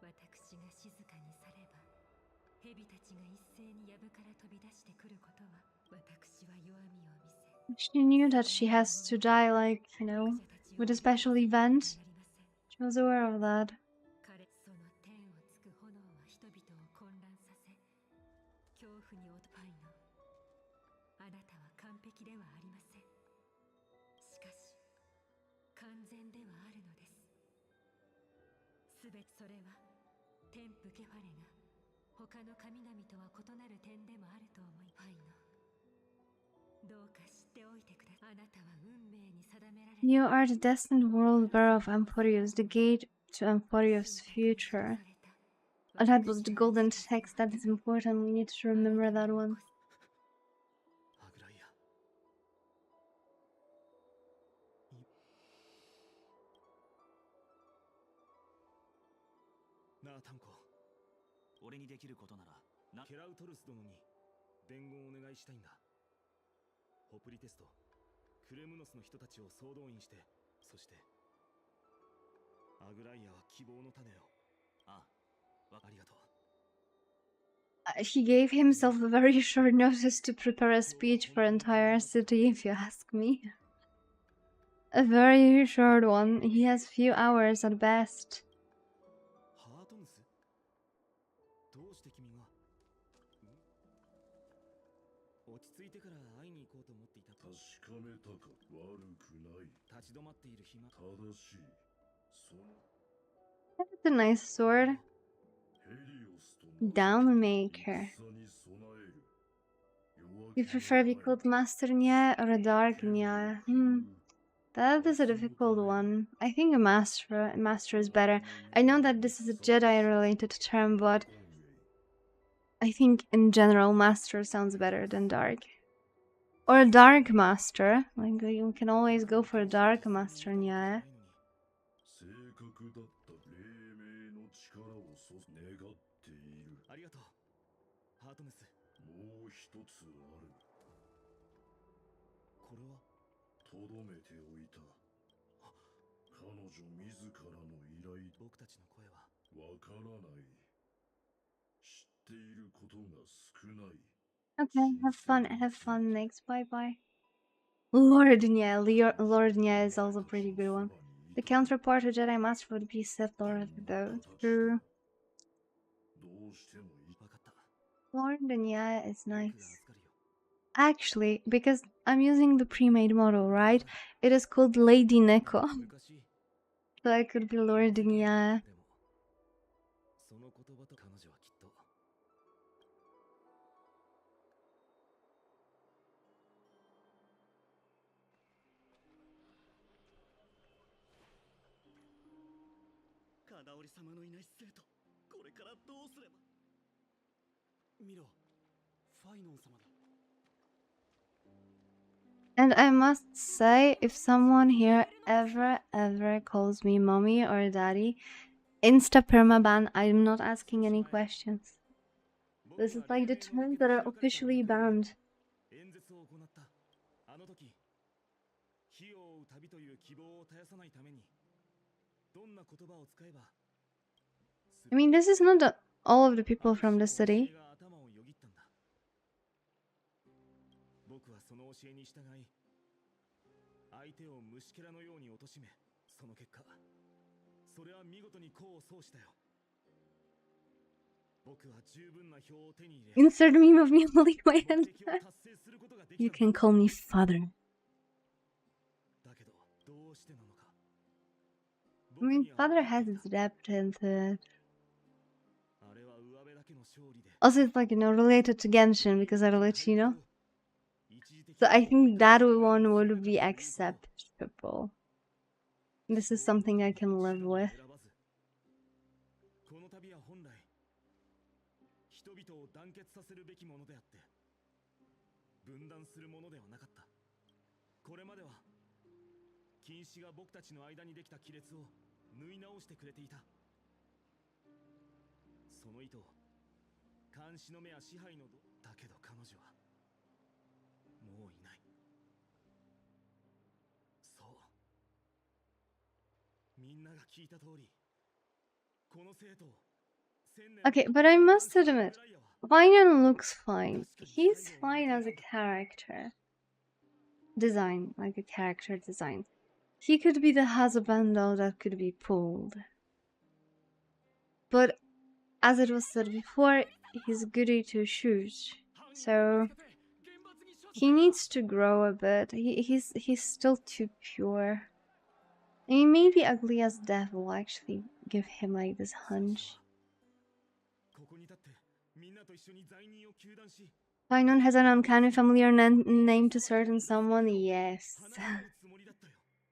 私が静かに去れば蛇たちが一斉に藪から飛び出してくることは、私は弱みを見せ、 She knew that she has to die, like, with a special event. She was aware of that. その天をつく炎は人々を混乱させ、恐怖にパイの、あなたは完璧ではありません。しかし完全ではあるのです。すべてそれは天賦ケファレが他の神々とは異なる点でもあると思い、パイの、どうか知っておいてください。あなたは運命に定められた。 You are the destined world bearer of Emporius, the gate to Emporius' future. That was the golden text. That is important. We need to remember that one. アグライア。なあタンコ、俺にできることならケラウトルス殿に伝言をお願いしたいんだ。ホプリテスト、クレムノスの人たちを総動員して、そしてアグライアは希望の種を。あありがとう。He gave himself a very short notice to prepare a speech for entire city, if you ask me. A very short one. He has few hours at best. ハートムス、どうして君が。落ち着いてから会いに行こうと思っていた。確かめたか。悪くない。立ち止まっている暇。正しい。その That's a nice sword. ヘリオスと Downmaker. 戦に備える。 You prefer to be called Master Nyaehh or a Dark Nyaehh? That is a difficult one. I think a master is better. I know that this is a Jedi-related term, but I think in general master sounds better than dark. Or a dark master. Like, you can always go for a dark master, Nyaehh. 正確だった黎明の力を願っている。ありがとう、ハートムス。もう一つある。これはとどめておいた。彼女自らの依頼。僕たちの声はわからない。知っていることが少ない。 Okay, have fun next, bye bye. Lord Nyaehh, Lord Nyaehh is also a pretty good one. The counterpart to Jedi Master would be Sith Lord, though. True. どうしてもいい。分かった。 Lord Nyaehh is 僕が nice. 預かるよ。 Actually, because I'm using the pre-made model, right? It is called Lady Neko. 昔 So I could be Lord Nyaehh. でもその言葉と彼女はきっと。カナオリ様のいない生徒、これからどうすれば。見ろ、ファイノン様だ。 And I must say, if someone here ever calls me mommy or daddy, insta permaban. I'm not asking any questions. This is like the terms that are officially banned. 演説を行った。あの時、火を追う旅という希望を絶やさないために、どんな言葉を使えば。 I mean, this is not all of the people from the city. 頭をよぎったんだ。僕はその教えに従い、相手を虫けらのように貶め、その結果、それは見事に功を奏したよ。僕は十分な票を手に入れ、 Insert meme of me holding my hand. 目的を達成することができた。 You can call me father. だけど、どうしてなのか。 I mean, father has its depth into it. あれは上辺だけの勝利で。 Also, it's like, related to Genshin because I relate to, So I think that one would be acceptable. This is something I can live with. この旅は本来人々を団結させるべきものであって分断するものではなかった。これまでは禁止が僕たちの間にできた亀裂を縫い直してくれていた。その意図を監視の目や支配のだけど彼女はもういない。そう、みんなが聞いた通りこの生徒を Okay, but I must admit, Vinan looks fine. He's fine as a character design, like a character design. He could be the husbando that could be pulled. But as it was said before, he's goody two shoes. So he needs to grow a bit. He's still too pure. I mean, maybe ugly as death will actually give him like this hunch. Finon has an uncanny familiar name to certain someone? Yes.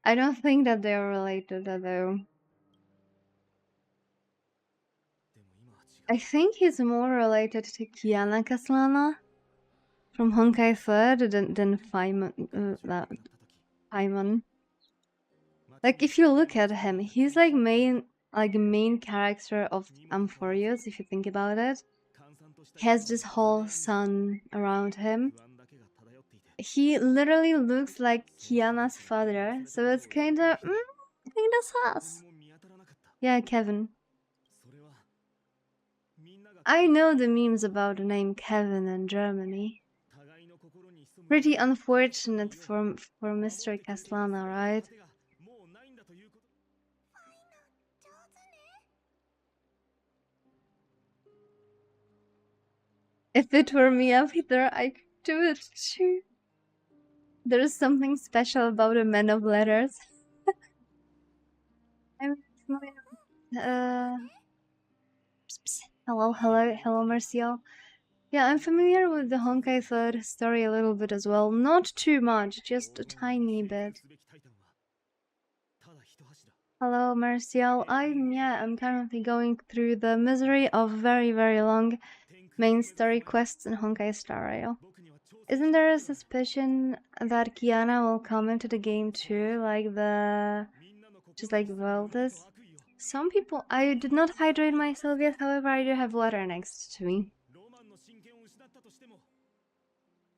I don't think that they're related though. I think he's more related to Kiana Kaslana from Honkai 3rd than Paimon. Like, if you look at him, he's like main character of Amphorius, if you think about it. He has this whole sun around him. He literally looks like Kiana's father, so it's kinda sus. Yeah, Kevin. I know the memes about the name Kevin in Germany. Pretty unfortunate for Mr. Kaslana, right? If it were me, Peter, I could do it too. There's something special about a man of letters. Hello, Marcial. Yeah, I'm familiar with the Honkai 3rd story a little bit as well. Not too much, just a tiny bit. Hello, Marcial. I'm currently going through the misery of very, very long main story quests in Honkai Star Rail. Isn't there a suspicion that Kiana will come into the game too, just like Veldas? Some people... I did not hydrate myself yet, however I do have water next to me.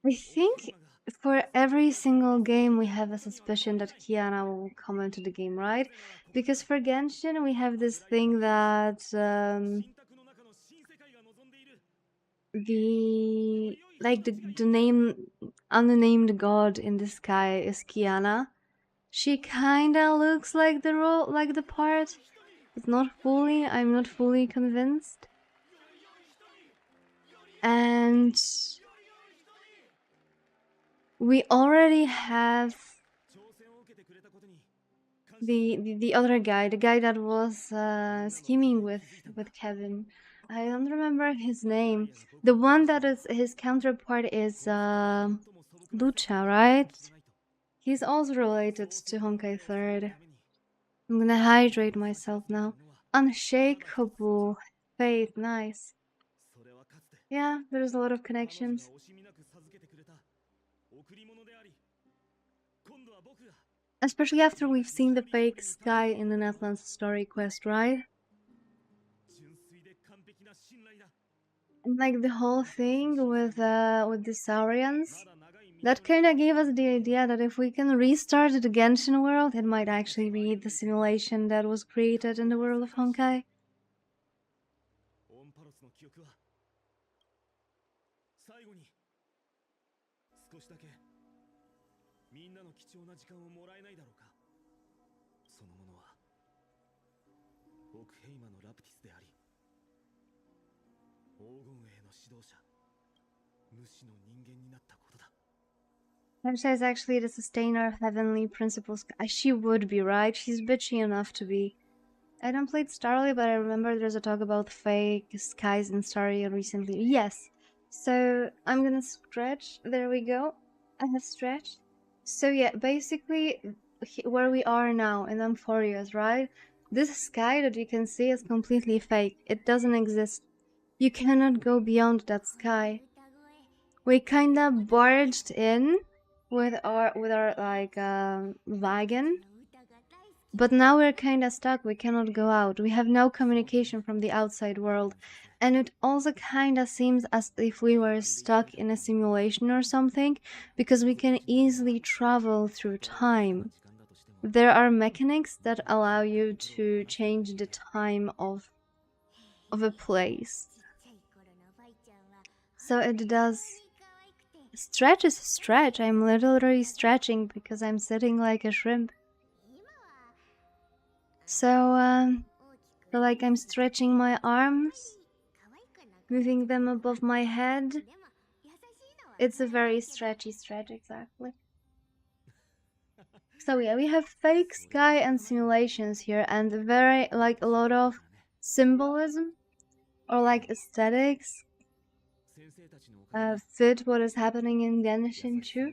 I think for every single game we have a suspicion that Kiana will come into the game, right? Because for Genshin we have this thing that the name unnamed god in the sky is Kiana. She kinda looks like the part, but not fully. I'm not fully convinced. And we already have the other guy, the guy that was scheming with Kevin. I don't remember his name. The one that is his counterpart is Lucha, right? He's also related to Honkai 3rd. I'm gonna hydrate myself now. Unshakable faith, nice. Yeah, there's a lot of connections. Especially after we've seen the fake sky in the Netlands story quest, right? And like the whole thing with the Saurians, that kinda gave us the idea that if we can restart the Genshin world, it might actually be the simulation that was created in the world of Honkai. Hansha is actually the sustainer of heavenly principles. She would be, right? She's bitchy enough to be. I don't play Starly, but I remember there's a talk about fake skies in Starly recently. Yes. So I'm gonna stretch. There we go. I have stretched. So yeah, basically, where we are now in Amphorius, right? This sky that you can see is completely fake. It doesn't exist. You cannot go beyond that sky. We kinda barged in with our like wagon, but now we're kinda stuck. We cannot go out. We have no communication from the outside world, and it also kinda seems as if we were stuck in a simulation or something, because we can easily travel through time. There are mechanics that allow you to change the time of a place. So it does. Stretch is a stretch. I'm literally stretching because I'm sitting like a shrimp. So like I'm stretching my arms, moving them above my head. It's a very stretchy stretch, exactly. So yeah, we have fake sky and simulations here, and very like a lot of symbolism or like aesthetics fit what is happening in Genshin too.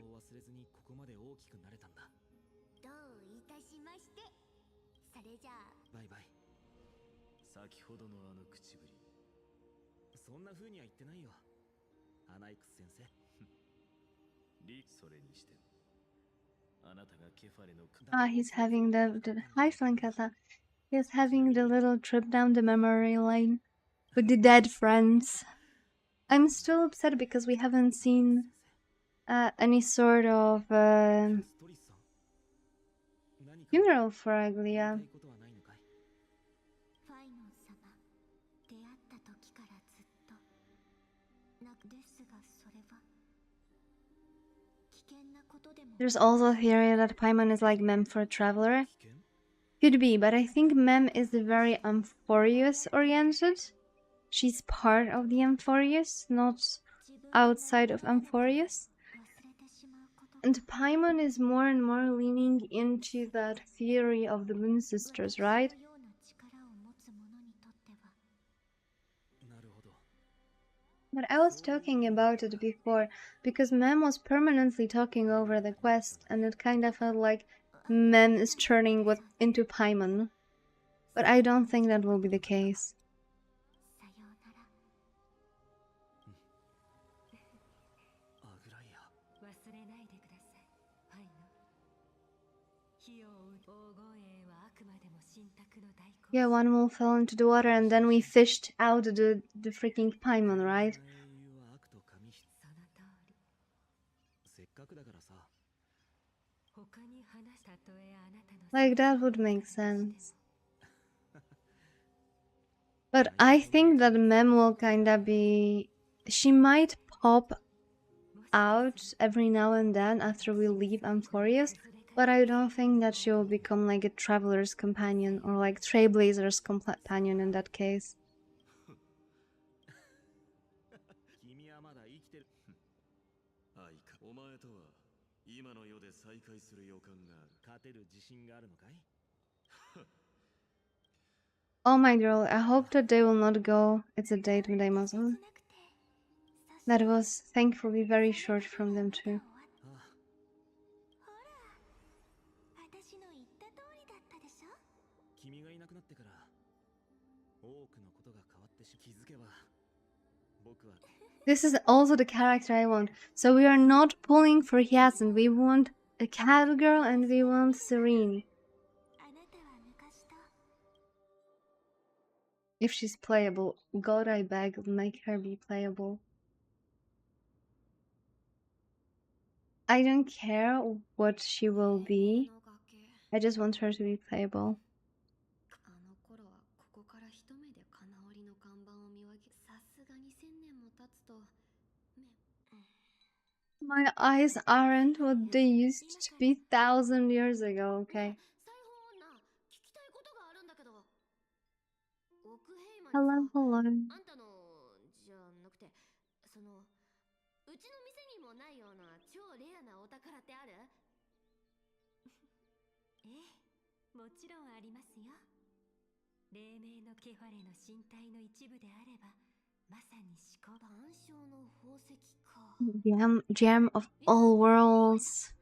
He's having the hi Flankata. He's having the little trip down the memory lane with the dead friends. I'm still upset because we haven't seen any sort of funeral for Aglia. There's also a theory that Paimon is like Mem for a traveler. Could be, but I think Mem is very Amphorius oriented. She's part of the Amphorius, not outside of Amphorius. And Paimon is more and more leaning into that theory of the Moon Sisters, right? But I was talking about it before, because Mem was permanently talking over the quest, and it kind of felt like Mem is turning into Paimon. But I don't think that will be the case. Yeah, one will fell into the water and then we fished out the freaking Paimon, right? Like, that would make sense. But I think that Mem will kinda be... She might pop out every now and then after we leave Amphorius, but I don't think that she will become like a traveler's companion or like Trailblazer's companion in that case. Oh my girl, I hope that they will not go It's a Date with Amazon. That was thankfully very short from them too. This is also the character I want. So we are not pulling for Hyacinth. We want a cat girl and we want Serene. If she's playable, God I beg, make her be playable. I don't care what she will be. I just want her to be playable. My eyes aren't what they used to be 1,000 years ago, okay? Hello, hello. うちの店にもないような超レアなお宝ってある？ええ、もちろんありますよ。黎明のケファレの身体の一部であればまさに思考万象の宝石か。 Gem of all worlds.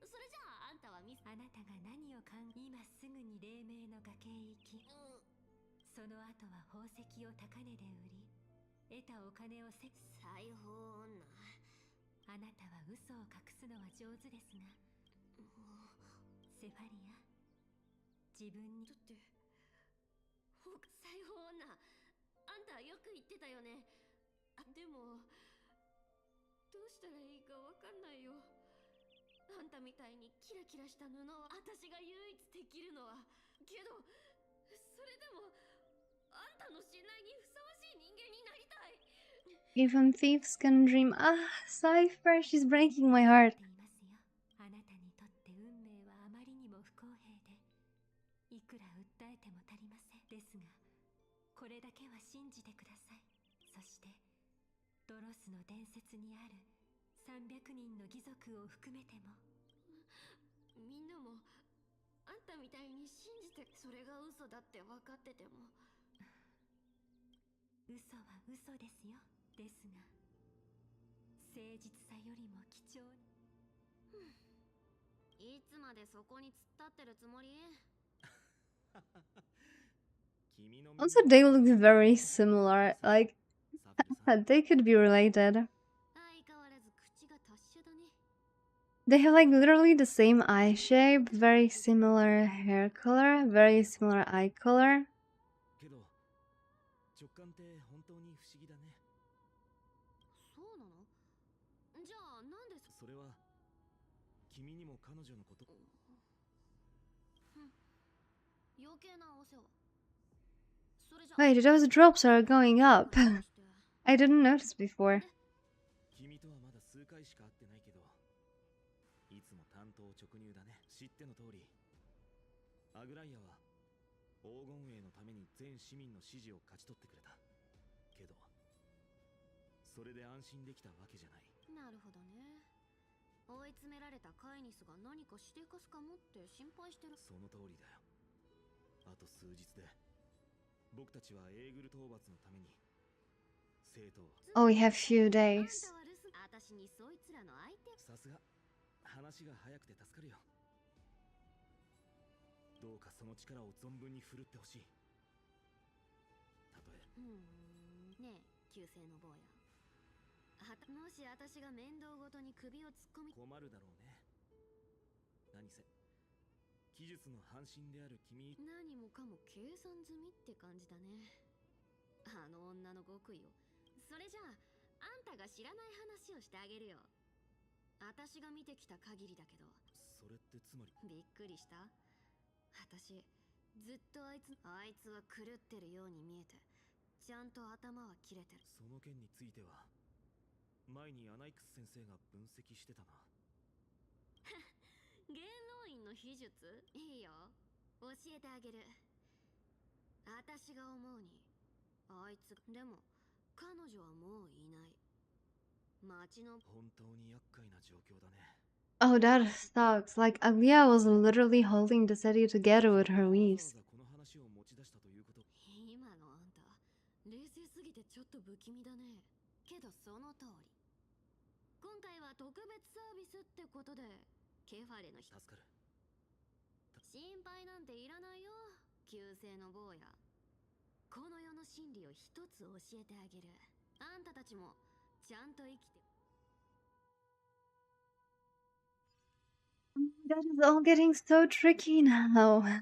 それじゃああんたはあなたが何を今すぐに黎明の崖へ行き、その後は宝石を高値で売り得たお金を裁縫女。あなたは嘘を隠すのは上手ですが、セファリア、自分にだって裁縫女、あんたよく言ってたよね。でもどうしたらいいかわかんないよ。あんたみたいにキラキラした布は私が唯一できるのは。けどそれでもあんたの信頼にふさわしい人間になりたい。 Even thieves can dream. Ah, Cypher, she's breaking my heart. あなたにとって運命はあまりにも不公平で、いくら訴えても足りません。ですがこれだけは信じてください。そしてドロスの伝説にある300人の義族を含めても。みんなもあんたみたいに信じて、それが嘘だって分かってても。嘘は嘘ですよ。ですが誠実さよりも貴重に。いつまでそこに突っ立ってるつもり？ Also, they look very similar. Like, they could be related. They have like literally the same eye shape, very similar hair color, very similar eye color. けど直感って本当に不思議だね。そうなの？じゃあなんでそれは君にも彼女のこと。余計なお世話。それじゃ Wait, those drops are going up. I didn't notice before. 君とはまだ数回しか会ってないけど、いつも担当直入だね。知っての通り、アグライアは黄金栄のために全市民の支持を勝ち取ってくれた。けどそれで安心できたわけじゃない。なるほどね。追い詰められたカイニスが何かしでかすかもって心配してる。その通りだよ。あと数日で僕たちはエーグル討伐のために生徒を。 Oh, we have few days. 私にそいつらの相手。さすが話が早くて助かるよ。どうかその力を存分に振るってほしい。たとえねえ旧姓の坊や、もし私が面倒ごとに首を突っ込み。困るだろうね。何せ技術の半身である君。何もかも計算済みって感じだね。あの女の極意を。それじゃああんたが知らない話をしてあげるよ。私が見てきた限りだけど。それってつまり。びっくりした？私ずっとあいつは狂ってるように見えて、ちゃんと頭は切れてる。その件については前にアナイクス先生が分析してたな。元老院の秘術？いいよ、教えてあげる。私が思うにあいつでも彼女はもういない。町の本当に厄介な状況だね。 Oh, that sucks. Like, Alia was literally holding the city together with her weaves. この話を持ち出したということ。今のあんた冷静すぎてちょっと不気味だね。けどその通り、今回は特別サービスってことでケファレの人。助かる。心配なんていらないよ、旧姓の坊や。この世の真理を一つ教えてあげる。あんたたちもちゃんと生きて。 That is all getting so tricky now. ただ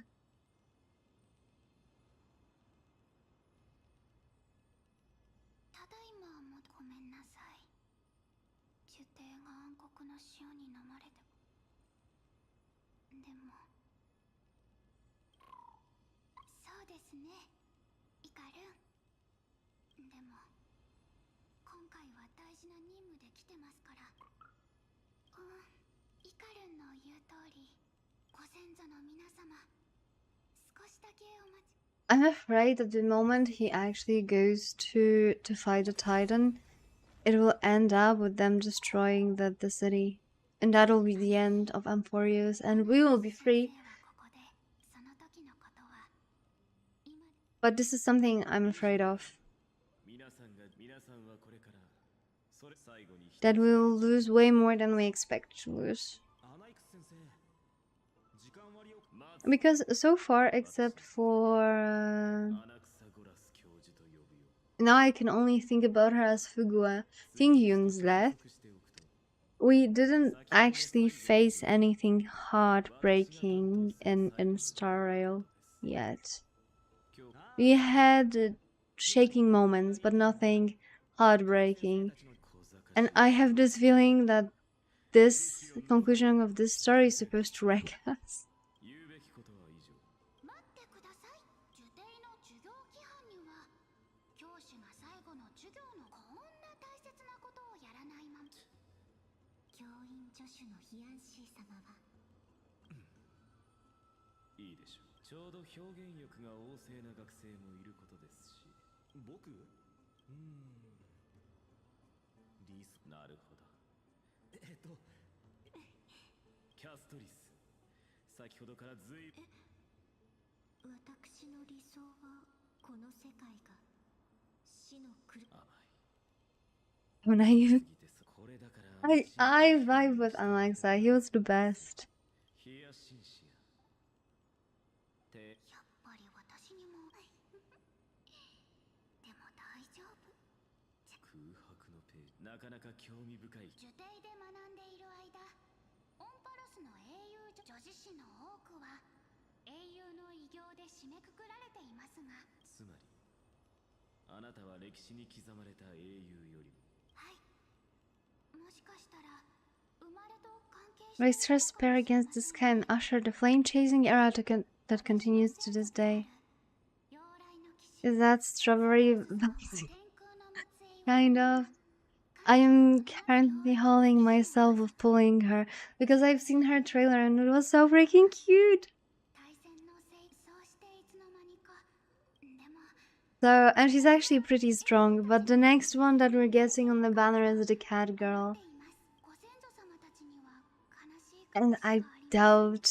いまもごめんなさい。呪帝が暗黒の潮に飲まれて。でもそうですね、イカルン。でも今回は大事な任務で来てますから。イカルンの言う通り、ご先祖の皆様、少しだけお待ち。 I'm afraid that the moment he actually goes to fight the Titan, it will end up with them destroying the city. And that will be the end of Amphorios, and we will be free. But this is something I'm afraid of. 皆さんが that we'll lose way more than we expect to lose. Because so far, except for now I can only think about her as Fugua, Tingyun's death. We didn't actually face anything heartbreaking in Star Rail yet. We had shaking moments, but nothing heartbreaking. And I have this feeling that this conclusion of this story is supposed to wreck us. 待ってください。受定の授業規範には教師が最後の授業のこんな大切なことをやらないまま教員助手のヒアンシー様はいいでしょう。ちょうど表現欲が旺盛な学生もいることですし。僕リスなるほど。キャストリス。先ほどからずい私の理想はこの世界が死の苦When I vibe with Alexa, he was the best. やっぱり私にもでも大丈夫空白のページなかなか興味深い。受定で学んでいる間オンパロスの英雄女子誌の多くは英雄の偉業で締めくくられていますがつまりあなたは歴史に刻まれた英雄よりもはいもしかしたら生まれと関係して Raised her spear against the sky and ushered the flame-chasing era that continues to this day. Is that strawberry vaccine? Kind of. I am currently hauling myself of pulling her because I've seen her trailer and it was so freaking cute. So, and she's actually pretty strong, but the next one that we're getting on the banner is the cat girl. And I doubt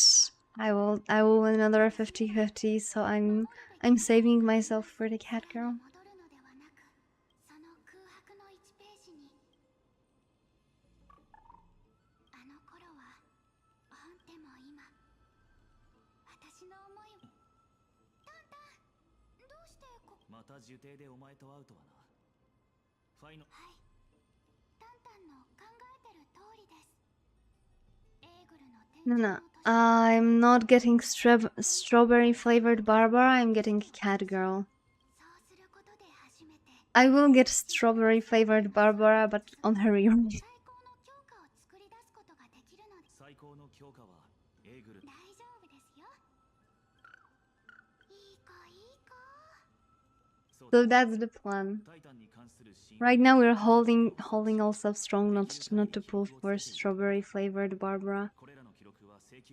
I will win another 50-50, so I'm saving myself for the cat girl. No, I'm not getting strawberry flavored Barbara, I'm getting cat girl. I will get strawberry flavored Barbara, but on her own. So that's the plan. Right now we're holding ourselves strong not to pull for strawberry flavored Barbara.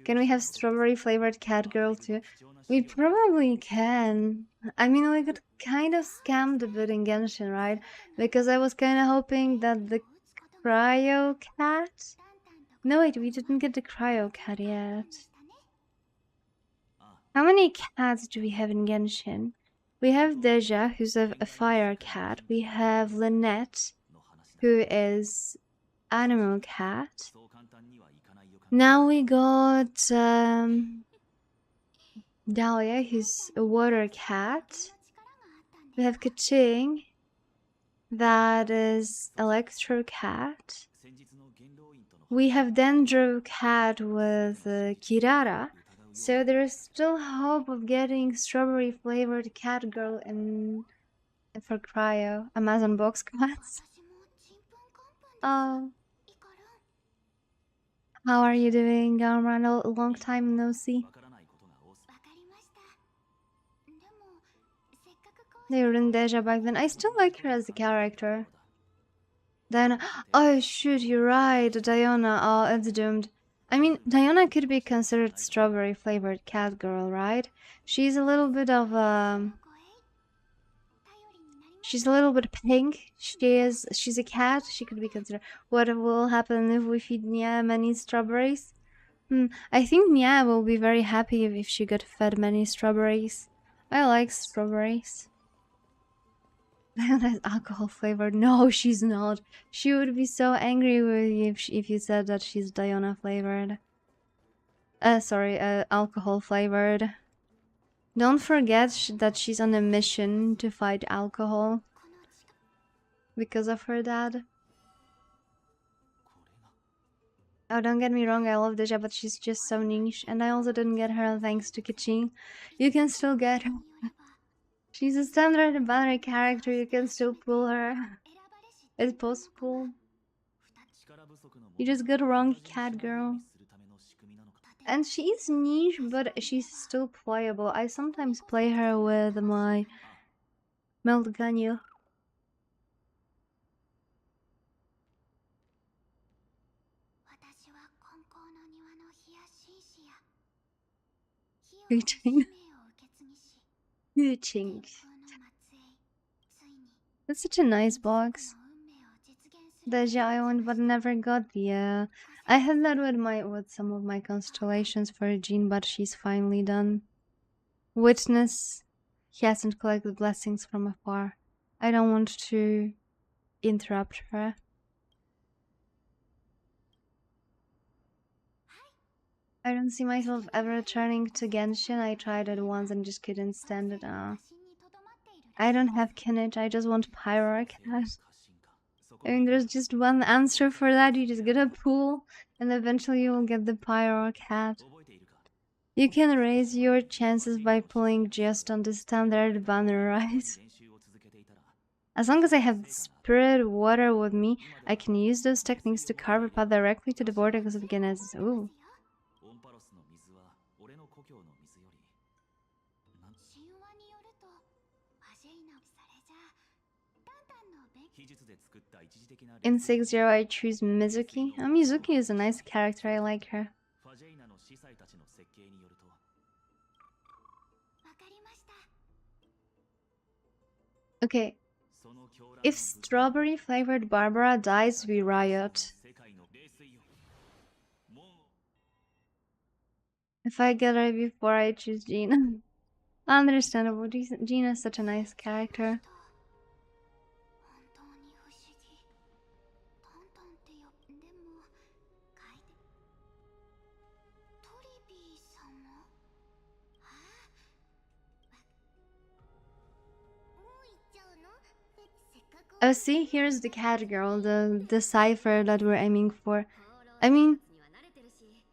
Can we have strawberry flavored cat girl too? We probably can. I mean, we could kind of scam the bit in Genshin, right? Because I was kind of hoping that the cryo cat... No, wait, we didn't get the cryo cat yet. How many cats do we have in Genshin? We have Deja, who's a fire cat. We have Lynette, who is animal cat. Now we got Dahlia, who's a water cat. We have Kaching, that is electro cat. We have Dendro cat with Kirara. So there's still hope of getting strawberry flavored cat girl in for cryo Amazon box cats. Oh, how are you doing, Garman? A long time no see. They were in Deja back then. I still like her as a character. Then, oh shoot, you're right, Diana. Oh, it's doomed. I mean, Diana could be considered strawberry flavored cat girl, right? She's a little bit of she's a little bit pink. She's a cat. She could be considered. What will happen if we feed Nyaehh many strawberries? I think Nyaehh will be very happy if she got fed many strawberries. I like strawberries. Mayonnaise alcohol flavored. No, she's not. She would be so angry with you if you said that she's Diona flavored. Sorry, alcohol flavored. Don't forget that she's on a mission to fight alcohol because of her dad. Oh, don't get me wrong, I love Deja, but she's just so niche. And I also didn't get her thanks to Kichi. You can still get her. She's a standard banner character, you can still pull her. It's possible. You just got wrong, cat girl. And she is niche, but she's still playable. I sometimes play her with my Melt Ganyu. Yuching. Yuching. That's such a nice box. Deja Island, but never got the. I had that with some of my constellations for Jean, but she's finally done. Witness. He hasn't collected blessings from afar. I don't want to interrupt her. I don't see myself ever returning to Genshin. I tried it once and just couldn't stand it. I don't have Kinich, I just want Pyro Cat. I mean, there's just one answer for that. You just get a pool, and eventually you will get the Pyro Cat. You can raise your chances by pulling just on the standard banner, right? As long as I have Spirit Water with me, I can use those techniques to carve a path directly to the vortex of Genesis. Ooh. In 6-0, I choose Mizuki. Mizuki is a nice character, I like her. Okay. If strawberry flavored Barbara dies, we riot. If I get her before I choose Gina. Understandable, Gina is such a nice character. Oh, see, here's the cat girl, the cipher that we're aiming for. I mean,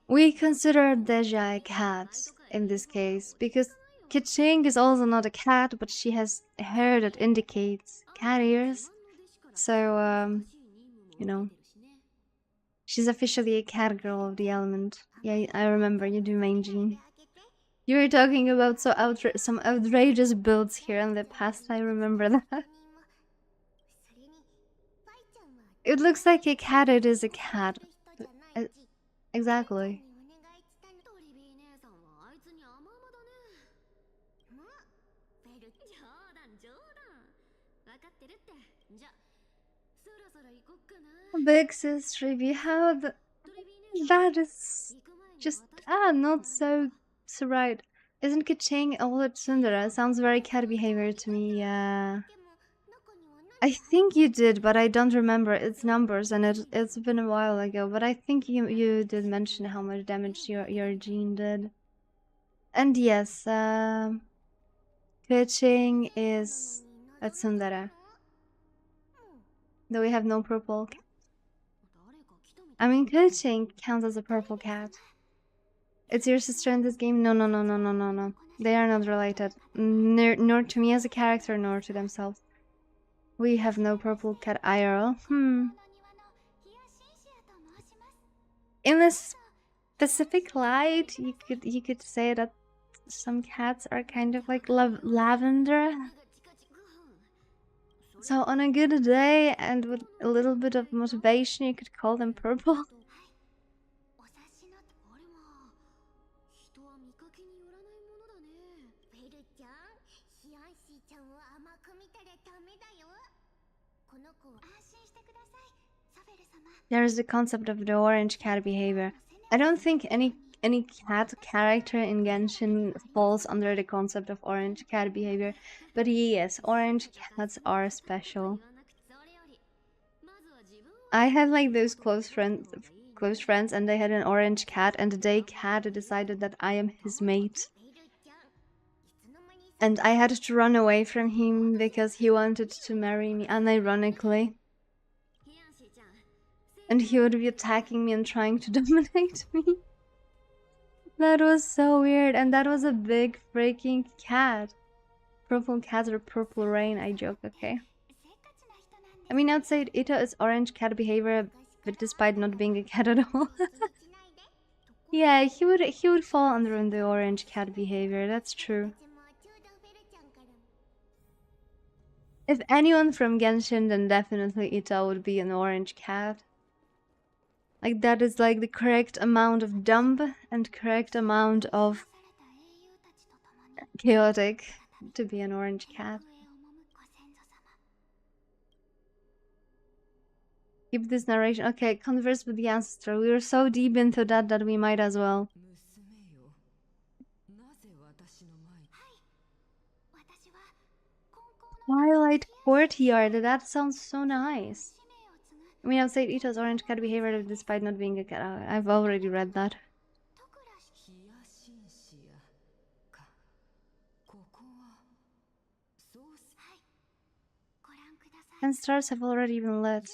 we consider Deja a cat in this case, because Kiching is also not a cat, but she has hair that indicates cat ears. So, you know, she's officially a cat girl of the element. Yeah, I remember you do main Jean. You were talking about some outrageous builds here in the past, I remember that. It looks like a cat, it is a cat. Exactly. Big sis Trivi, how that is just not so right. Isn't Kiching all at Sundara? Sounds very cat behavior to me. Yeah. I think you did, but I don't remember its numbers, and it's been a while ago. But I think you did mention how much damage your Jean did. And yes, Kiching is at Sundara. Though we have no purple cat. I mean, Kiching counts as a purple cat. It's your sister in this game? No. They are not related. Nor to me as a character, nor to themselves. We have no purple cat IRL. In a specific light, you could say that some cats are kind of like lavender. So on a good day and with a little bit of motivation, you could call them purple. There is the concept of the orange cat behavior. I don't think any any cat character in Genshin falls under the concept of orange cat behavior, but yes, orange cats are special. I had like those close friends, and they had an orange cat, and the cat decided that I am his mate. And I had to run away from him because he wanted to marry me, unironically. And he would be attacking me and trying to dominate me. That was so weird, and that was a big freaking cat. Purple cat or purple rain, I joke, okay? I mean, I'd say Ito is orange cat behavior, but despite not being a cat at all. Yeah, he would fall under the orange cat behavior, that's true. If anyone from Genshin, then definitely Ito would be an orange cat. Like, that is like the correct amount of dumb and correct amount of chaotic to be an orange cat. Keep this narration. Okay, converse with the ancestor. We were so deep into that we might as well. Twilight Courtyard. That sounds so nice. I mean, I'd say Ito's orange cat behavior despite not being a cat. I've already read that. And stars have already been lit.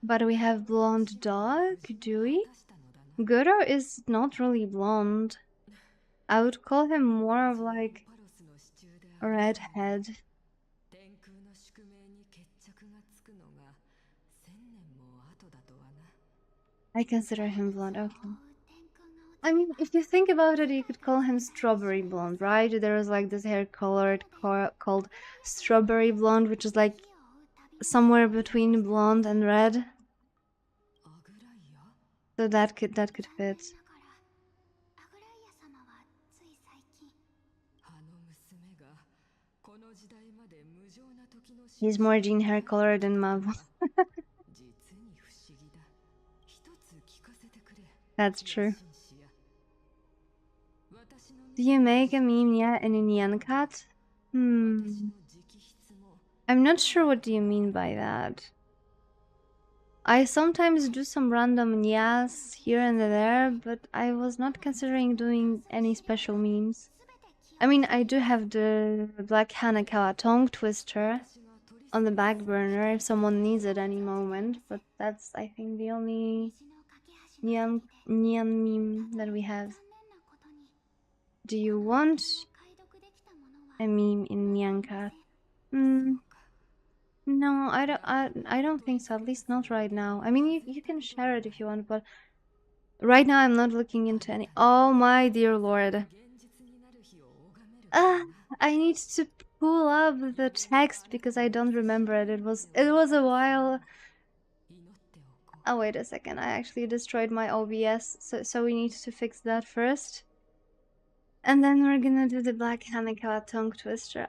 But we have blonde dog, do we? Goro is not really blonde. I would call him more of like a redhead. I consider him blonde, okay. I mean, if you think about it, you could call him strawberry blonde, right? There is like this hair color called strawberry blonde, which is like somewhere between blonde and red. So that could fit. He's more jean hair color than Mavu. That's true. Do you make a meme yet in a Nyan cat? I'm not sure what do you mean by that. I sometimes do some random Nyaehs here and there, but I was not considering doing any special memes. I mean, I do have the Black Hanakawa tongue twister on the back burner if someone needs it any moment, but that's, I think, the only Nyan meme that we have. Do you want a meme in Nyan cat? No, I don't think so. At least not right now. I mean, you can share it if you want, but right now I'm not looking into any. Oh my dear lord! I need to pull up the text because I don't remember it. It was a while. Oh wait a second! I actually destroyed my OBS, so we need to fix that first, and then we're gonna do the Black Hanakawa tongue twister.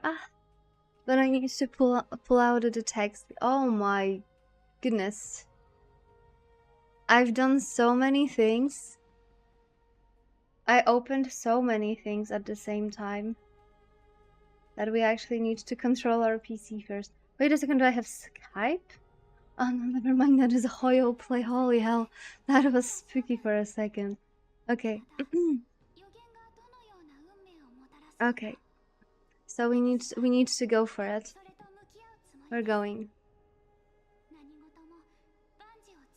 But I need to pull out the text. Oh my goodness. I've done so many things. I opened so many things at the same time that we actually need to control our PC first. Wait a second, do I have Skype? Oh no, never mind, that is a Hoyo play. Holy hell, that was spooky for a second. Okay. Okay. So we need to go for it. We're going.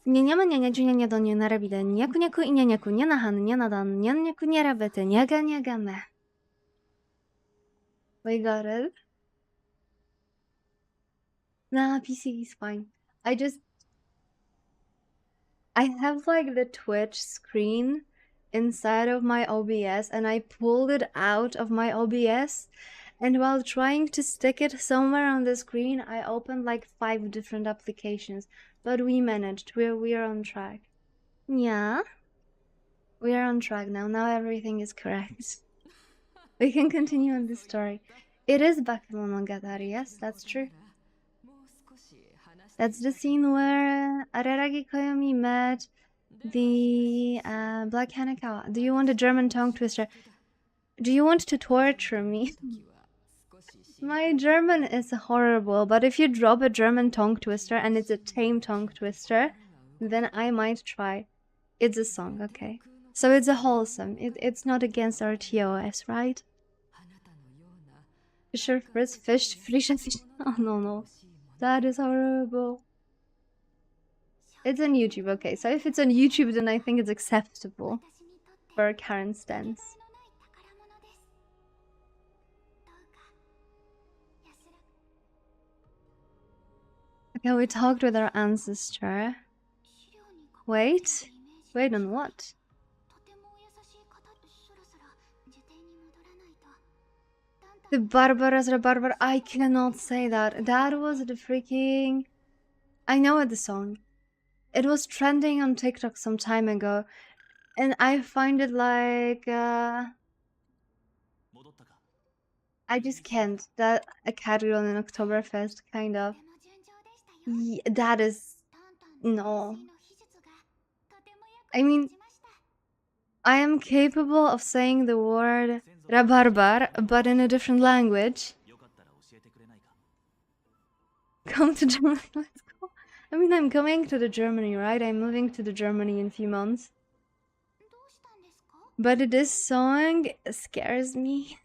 Nieniama niania junia do nie narabide niaku niaku i nianiaku nianahan nianadan nianiaku niarabete niaga niagame. We got it. Nah, PC is fine. I have like the Twitch screen inside of my OBS and I pulled it out of my OBS, and while trying to stick it somewhere on the screen I opened like 5 different applications, but we managed. We are on track. Yeah, we are on track now. Now everything is correct. We can continue on this story. It is Bakemonogatari, yes, that's true. That's the scene where Araragi Koyomi met the Black Hanekawa. Do you want a German tongue twister? Do you want to torture me? My German is horrible, but if you drop a German tongue twister and it's a tame tongue twister, then I might try. It's a song, okay? So it's a wholesome. It's not against our TOS, right? Fisher Fritz fish, fish. Oh no. That is horrible. It's on YouTube, okay. So if it's on YouTube, then I think it's acceptable for a current stance. Okay, we talked with our ancestor. Wait on what? The Barbaras Rabarbar. I cannot say that. That was the freaking. I know it, the song. It was trending on TikTok some time ago, and I find it like I just can't. That a category on an Oktoberfest kind of. Yeah, that is no. I mean, I am capable of saying the word rabarbar, but in a different language. Come to Germany, let's go. I mean, I'm coming to the Germany, right? I'm moving to the Germany in a few months. But this song scares me.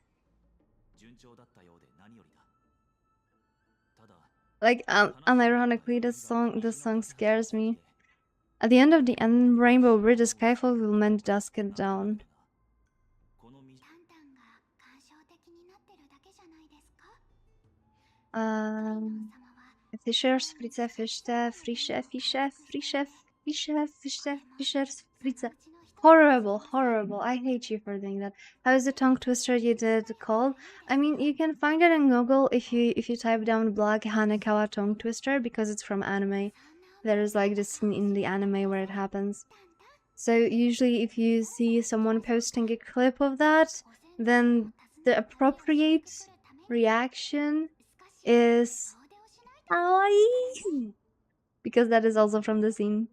Like, unironically, this song scares me. At the end of the end rainbow bridge, the skyfall will mend dusk and dawn. Fischer, Spritze, Fischte, Frische, Fische, Frische, Fische, Fischte, Fischer, Spritze. Horrible. I hate you for doing that. How is the tongue twister you did called? I mean, you can find it in Google if you type down Black Hanekawa tongue twister, because it's from anime. There is like this scene in the anime where it happens. So usually if you see someone posting a clip of that, then the appropriate reaction is kawaii, because that is also from the scene.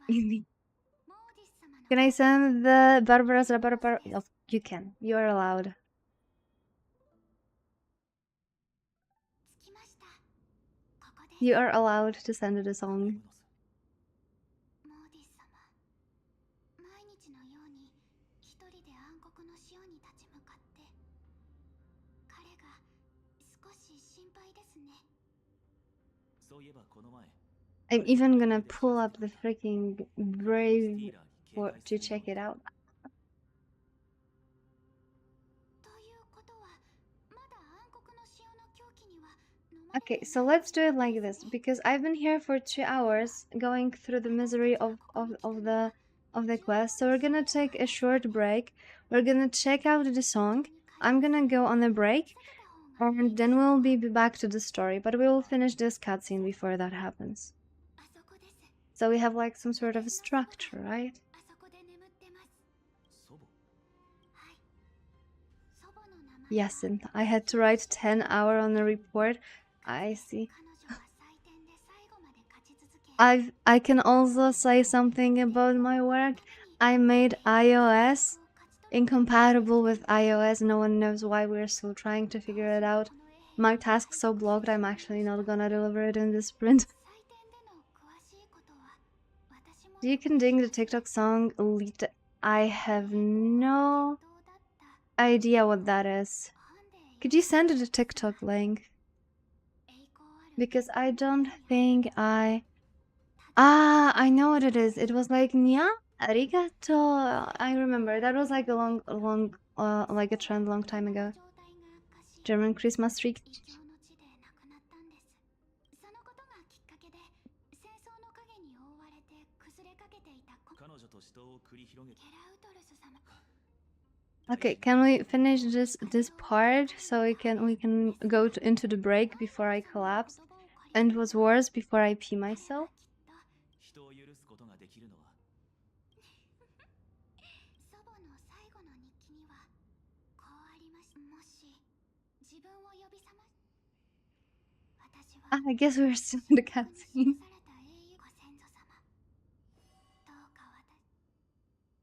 Can I send the Barbara's Barbara? Oh, you can. You are allowed. You are allowed to send it a song. I'm even gonna pull up the freaking Brave to check it out. Okay, so let's do it like this, because I've been here for 2 hours going through the misery of the quest. So we're gonna take a short break. We're gonna check out the song. I'm gonna go on a break, and then we'll be back to the story. But we will finish this cutscene before that happens. So we have like some sort of a structure, right? Yes, and I had to write 10 hours on the report. I see. I can also say something about my work. I made iOS incompatible with iOS. No one knows why. We're still trying to figure it out. My task's so blocked, I'm actually not gonna deliver it in this sprint. You can ding the TikTok song Elite. I have no idea what that is. Could you send it a TikTok link? Because I don't think I know what it is. It was like Nyaehh, arigato. I remember that was like a long like a trend long time ago. German Christmas tree. Okay, can we finish this part so we can go into the break before I collapse? And what's worse, before I pee myself? I guess we're still in the cutscene.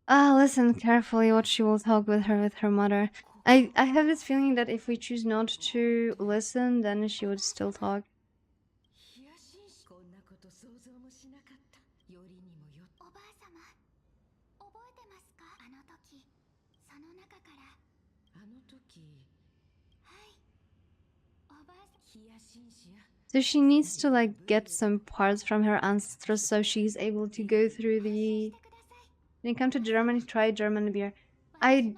Listen carefully what she will talk with her mother. I have this feeling that if we choose not to listen, then she would still talk. ヒヤシンシこんなこと想像もしなかったよりにもよおばあさま覚えてますかあの時その中からあの時はいおばあさんヒヤシンシや So she needs to like get some parts from her ancestors so she's able to go through the. When you come to Germany, try German beer. I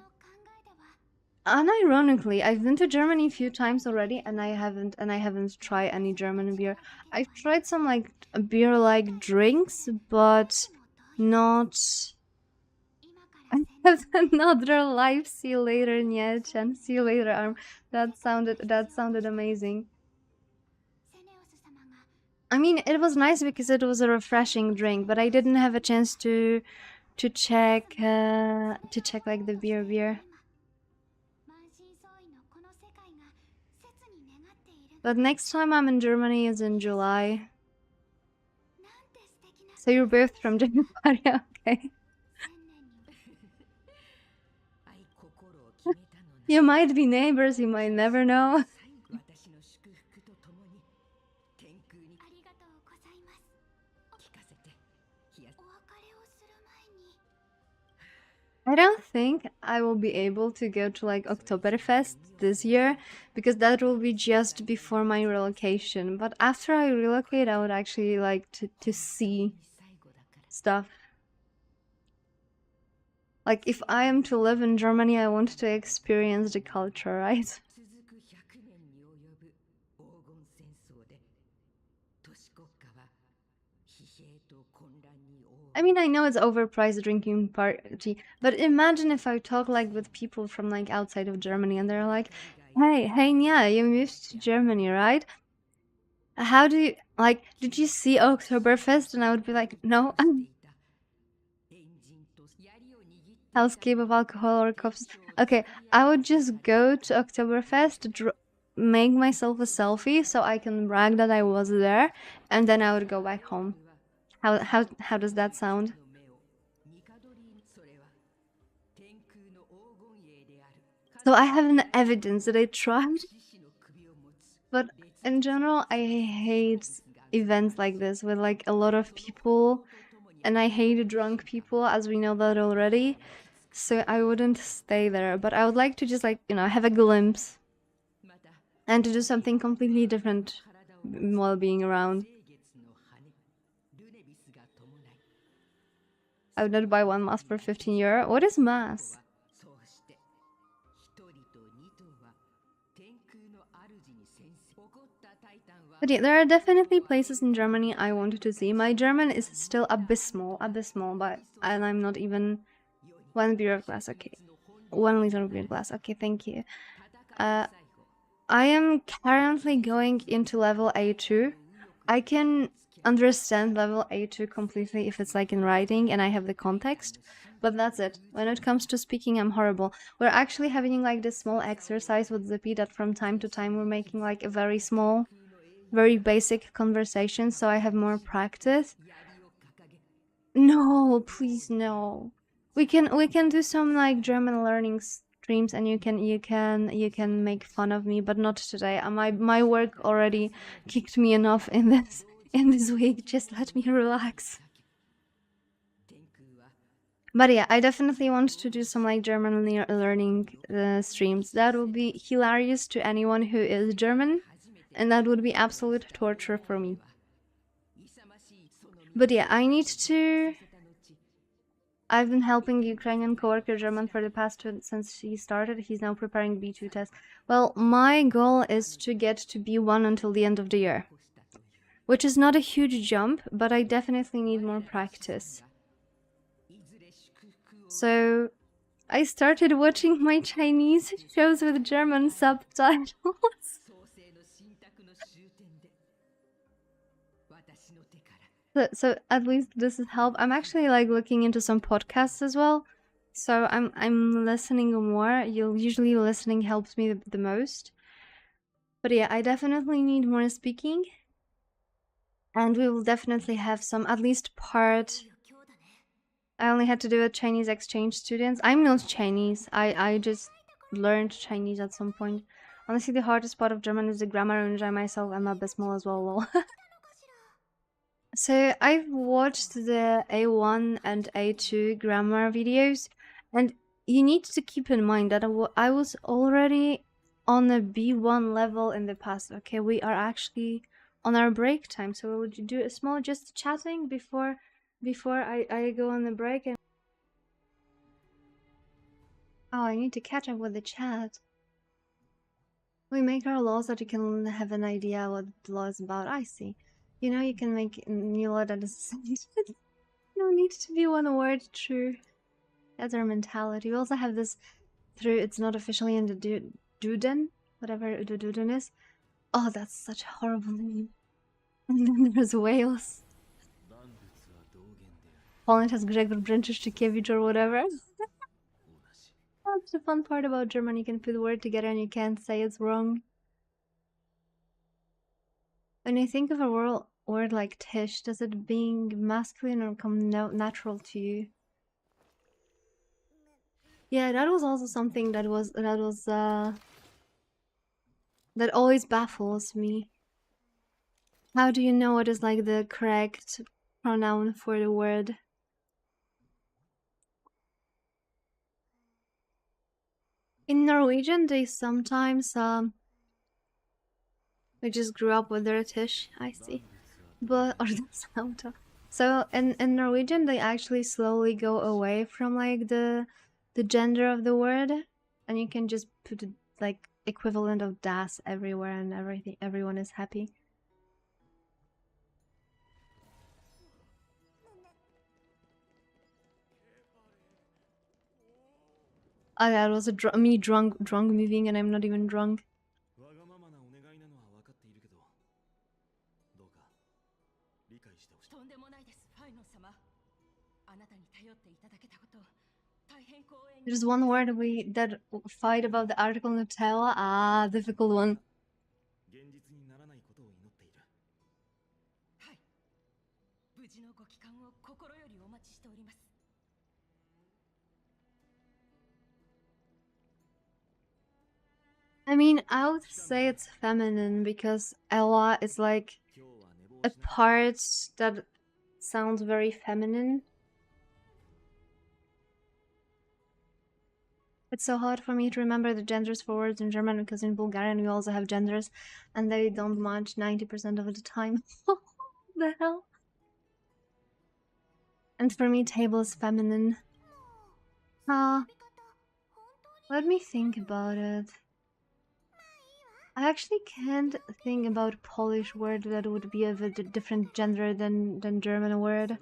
unironically, I've been to Germany a few times already, and I haven't tried any German beer. I've tried some like beer-like drinks, but not. I have another life. See you later, Nyaehh, and see you later, Arm. That sounded amazing. I mean, it was nice because it was a refreshing drink, but I didn't have a chance to check like the beer. But next time I'm in Germany is in July. So you're both from January, okay? You might be neighbors, you might never know. I don't think I will be able to go to like Oktoberfest this year because that will be just before my relocation. But after I relocate, I would actually like to see stuff. Like if I am to live in Germany, I want to experience the culture, right? I mean, I know it's overpriced drinking party, but imagine if I talk like with people from like outside of Germany and they're like, hey, Nyaehh, you moved to Germany, right? How do you, like, did you see Oktoberfest? And I would be like, no. Housecape of alcohol or cups. Okay, I would just go to Oktoberfest, make myself a selfie so I can brag that I was there, and then I would go back home. How does that sound? So I have an evidence that I tried, but in general, I hate events like this with like a lot of people, and I hate drunk people, as we know that already. So I wouldn't stay there, but I would like to just like, have a glimpse and to do something completely different while being around. I would not buy one mask for 15 euro. What is mask? But yeah, there are definitely places in Germany I wanted to see. My German is still abysmal, but I'm not even 1 beer glass. Okay, 1 liter beer glass. Okay, thank you. I am currently going into level A2. I can understand level A2 completely if it's like in writing and I have the context, but that's it. When it comes to speaking, I'm horrible. We're actually having like this small exercise with Zippy that from time to time we're making like a very small, very basic conversation, so I have more practice. No, please no. We can do some like German learning streams, and you can make fun of me, but not today. My work already kicked me enough in this week. Just let me relax. But yeah, I definitely want to do some like German learning streams. That would be hilarious to anyone who is German, and that would be absolute torture for me. But yeah, I've been helping Ukrainian coworker German for the past since he started. He's now preparing B2 test. Well, my goal is to get to B1 until the end of the year, which is not a huge jump, but I definitely need more practice. So I started watching my Chinese shows with German subtitles. So at least this has helped. I'm actually like looking into some podcasts as well. So I'm listening more. Usually listening helps me the most. But yeah, I definitely need more speaking. And we will definitely have some, at least part. I only had to do with Chinese exchange students. I'm not Chinese. I just learned Chinese at some point. Honestly, the hardest part of German is the grammar, and I myself am abysmal as well, lol. So I've watched the A1 and A2 grammar videos, and you need to keep in mind that I was already on a B1 level in the past. Okay, we are actually on our break time, so would you do a small just chatting before I go on the break? And oh, I need to catch up with the chat. We make our laws that you can have an idea what the law is about. I see. You know, you can make a new law that is no need to be one word true. That's our mentality. We also have this through, it's not officially in the Duden, whatever the Duden is. Oh, that's such a horrible name. And then there's Wales. Poland has Gregor Bręczyszczykiewicz or whatever. That's the fun part about German. You can put the word together and you can't say it's wrong. When you think of a word like Tish, does it being masculine or come natural to you? Yeah, that was also something that always baffles me. How do you know what is like the correct pronoun for the word? In Norwegian, they sometimes we just grew up with their Tish, I see. But or the so in Norwegian, they actually slowly go away from like the gender of the word, and you can just put it like equivalent of das everywhere, and everyone is happy. Oh, that was me drunk moving, and I'm not even drunk. There's one word that fight about the article Nutella. Ah, difficult one. I mean, I would say it's feminine because Ella is like a part that sounds very feminine. It's so hard for me to remember the genders for words in German because in Bulgarian we also have genders and they don't match 90% of the time. What the hell? And for me, table is feminine. Let me think about it. I actually can't think about Polish word that would be of a different gender than German word.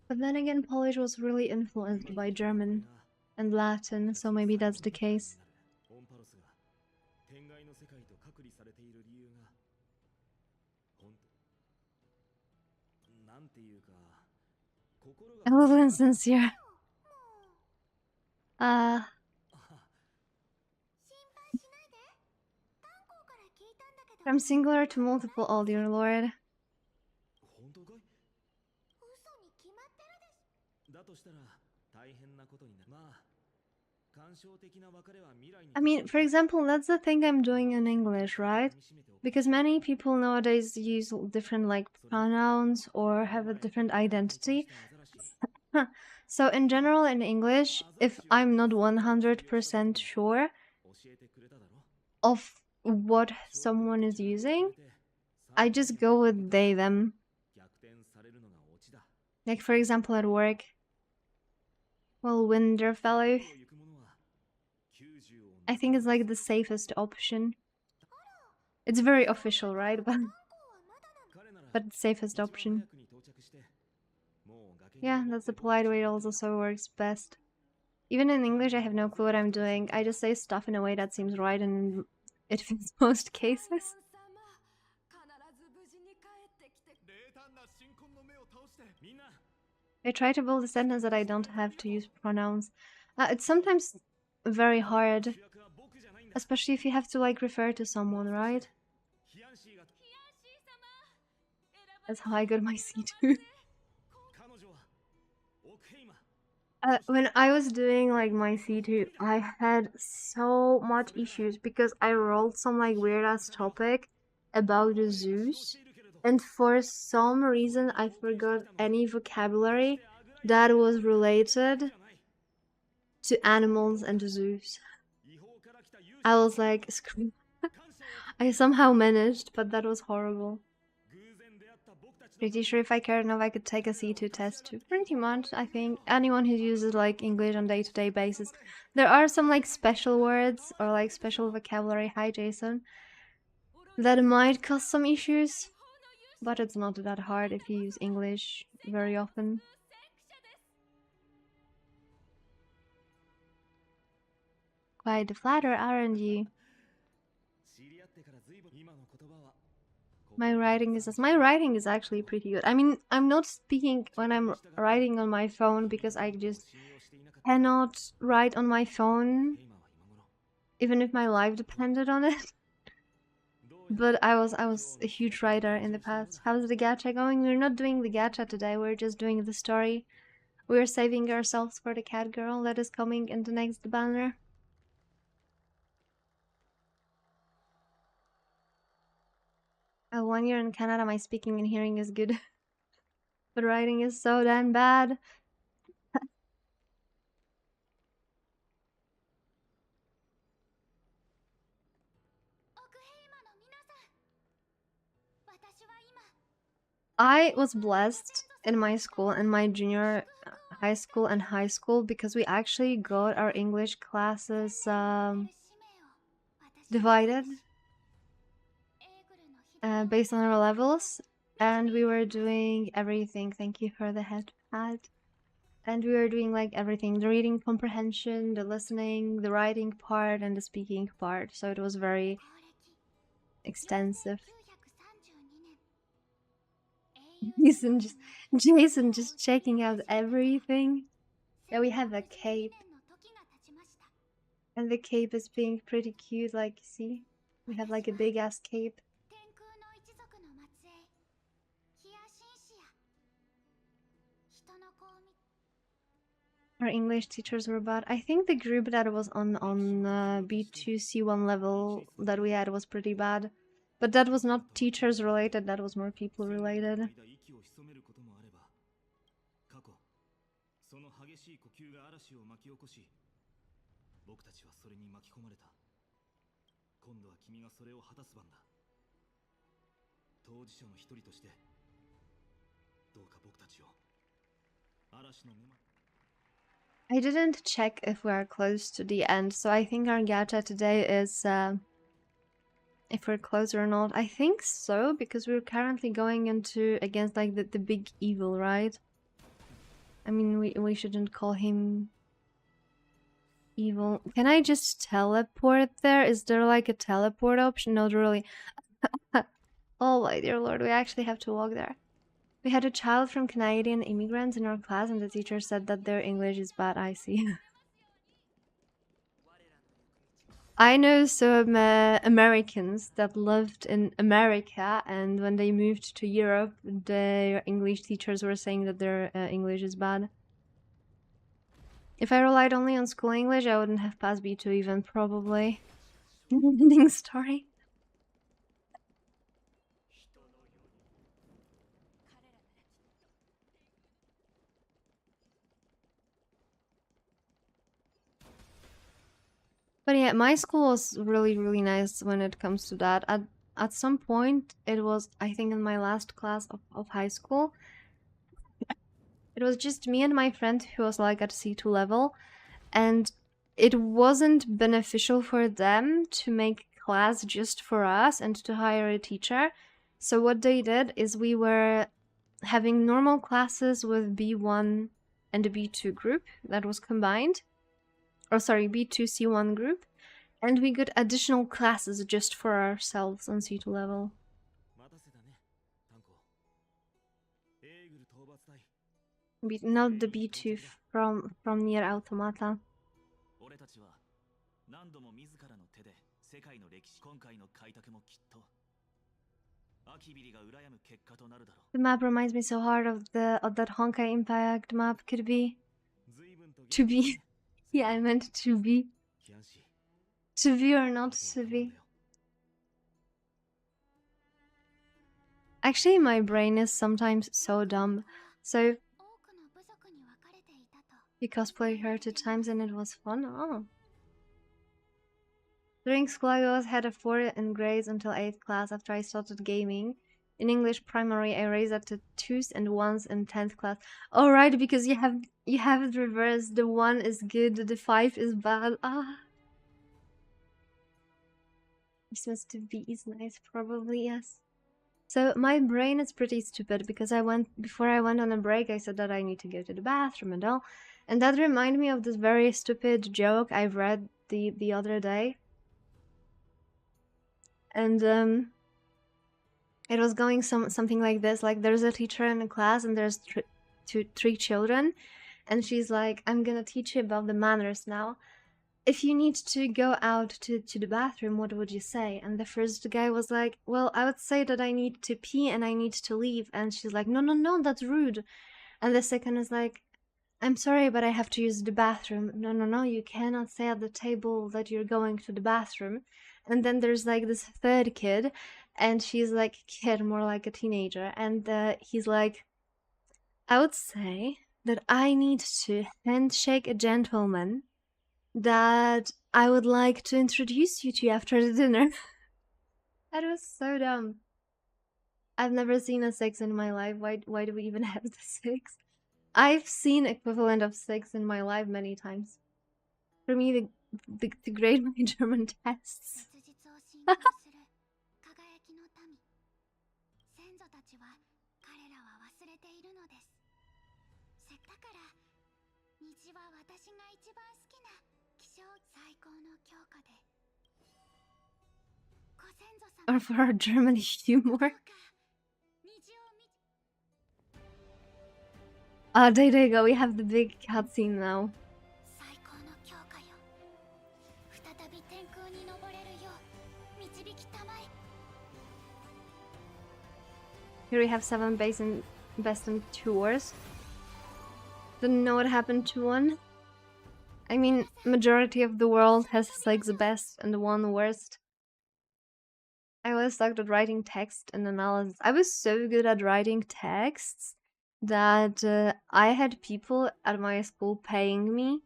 But then again, Polish was really influenced by German and Latin, so maybe that's the case. A little insincere. From singular to multiple, oh dear lord. I mean, for example, that's the thing I'm doing in English, right? Because many people nowadays use different like pronouns or have a different identity. So in general in English, if I'm not 100% sure of what someone is using, I just go with they, them. Like for example at work, well, Winterfellow, I think it's like the safest option. It's very official, right? But the safest option. Yeah, that's the polite way. It also works best. Even in English, I have no clue what I'm doing. I just say stuff in a way that seems right and it fits most cases. I try to build a sentence that I don't have to use pronouns. It's sometimes very hard, especially if you have to like refer to someone, right? That's how I got my C2. 彼女はオクヘイマ When I was doing like my C2, I had so much issues because I rolled some like weird ass topic about the zoos, and for some reason I forgot any vocabulary that was related to animals and zoos. I was like, screw. I somehow managed, but that was horrible. Pretty sure if I cared enough, I could take a C2 test too. Pretty much, I think. Anyone who uses like English on day-to-day basis. There are some like special words or like special vocabulary, hi Jason, that might cause some issues, but it's not that hard if you use English very often. Quite the flatter, aren't you? My writing is actually pretty good. I mean, I'm not speaking when I'm writing on my phone because I just cannot write on my phone even if my life depended on it. But I was a huge writer in the past. How's the gacha going? We're not doing the gacha today, we're just doing the story. We're saving ourselves for the cat girl that is coming in the next banner. 1 year in Canada, my speaking and hearing is good. But writing is so damn bad. I was blessed in my school, in my junior high school and high school, because we actually got our English classes divided based on our levels, and we were doing everything. Thank you for the headpad. And we were doing like everything: the reading comprehension, the listening, the writing part, and the speaking part. So it was very extensive. Jason just checking out everything. Yeah, we have a cape. And the cape is being pretty cute, like, see? We have like a big ass cape. Our English teachers were bad. I think the group that was on B2 C1 level that we had was pretty bad. But that was not teachers related, that was more people related. I didn't check if we are close to the end, so I think our gacha today is if we're close or not. I think so, because we're currently going into against like the big evil, right? I mean, we shouldn't call him evil. Can I just teleport there? Is there like a teleport option? Not really. Oh my dear lord, we actually have to walk there. We had a child from Canadian immigrants in our class, and the teacher said that their English is bad. I see. I know some Americans that lived in America, and when they moved to Europe, their English teachers were saying that their English is bad. If I relied only on school English, I wouldn't have passed B2 even, probably. Ending story. But yeah, my school was really, really nice when it comes to that. At some point, it was, I think in my last class of high school, it was just me and my friend who was like at C2 level, and it wasn't beneficial for them to make class just for us and to hire a teacher. So what they did is we were having normal classes with B1 and the B2 group that was combined. Or sorry, B2 C1 group. And we got additional classes just for ourselves on C2 level. Not the B2 from Nier Automata. The map reminds me so hard of that Honkai Impact map. Could be to be. Yeah, I meant to be. To be or not to be. Actually, my brain is sometimes so dumb. So you cosplayed her 2 times and it was fun. Oh. During school, I always had a 4 in grades until 8th class after I started gaming. In English primary, I raised it to 2s and 1s in 10th class. Oh, right, because you have it reversed. The 1 is good, the 5 is bad. Ah. Christmas to be is nice, probably, yes. So my brain is pretty stupid because before I went on a break, I said that I need to go to the bathroom and all. And that reminded me of this very stupid joke I read the other day. And it was going something like this: like, there's a teacher in a class and there's three children, and she's like, I'm gonna teach you about the manners now. If you need to go out to the bathroom, what would you say? And the first guy was like, well, I would say that I need to pee and I need to leave. And she's like, no, no, no, that's rude. And the second is like, I'm sorry, but I have to use the bathroom. No, no, no, you cannot say at the table that you're going to the bathroom. And then there's like this third kid, and she's like kid, more like a teenager. And he's like, I would say that I need to handshake a gentleman that I would like to introduce you to after the dinner. That was so dumb. I've never seen a 6 in my life. Why do we even have the 6? I've seen equivalent of 6 in my life many times. For me, to grade my German tests. Or for our German humor. Ah, there you go, we have the big cutscene now. Here we have 7 best in 2 wars. Didn't know what happened to 1. I mean, majority of the world has 6 best and 1 worst. I was stuck at writing text and analysis. I was so good at writing texts that I had people at my school paying me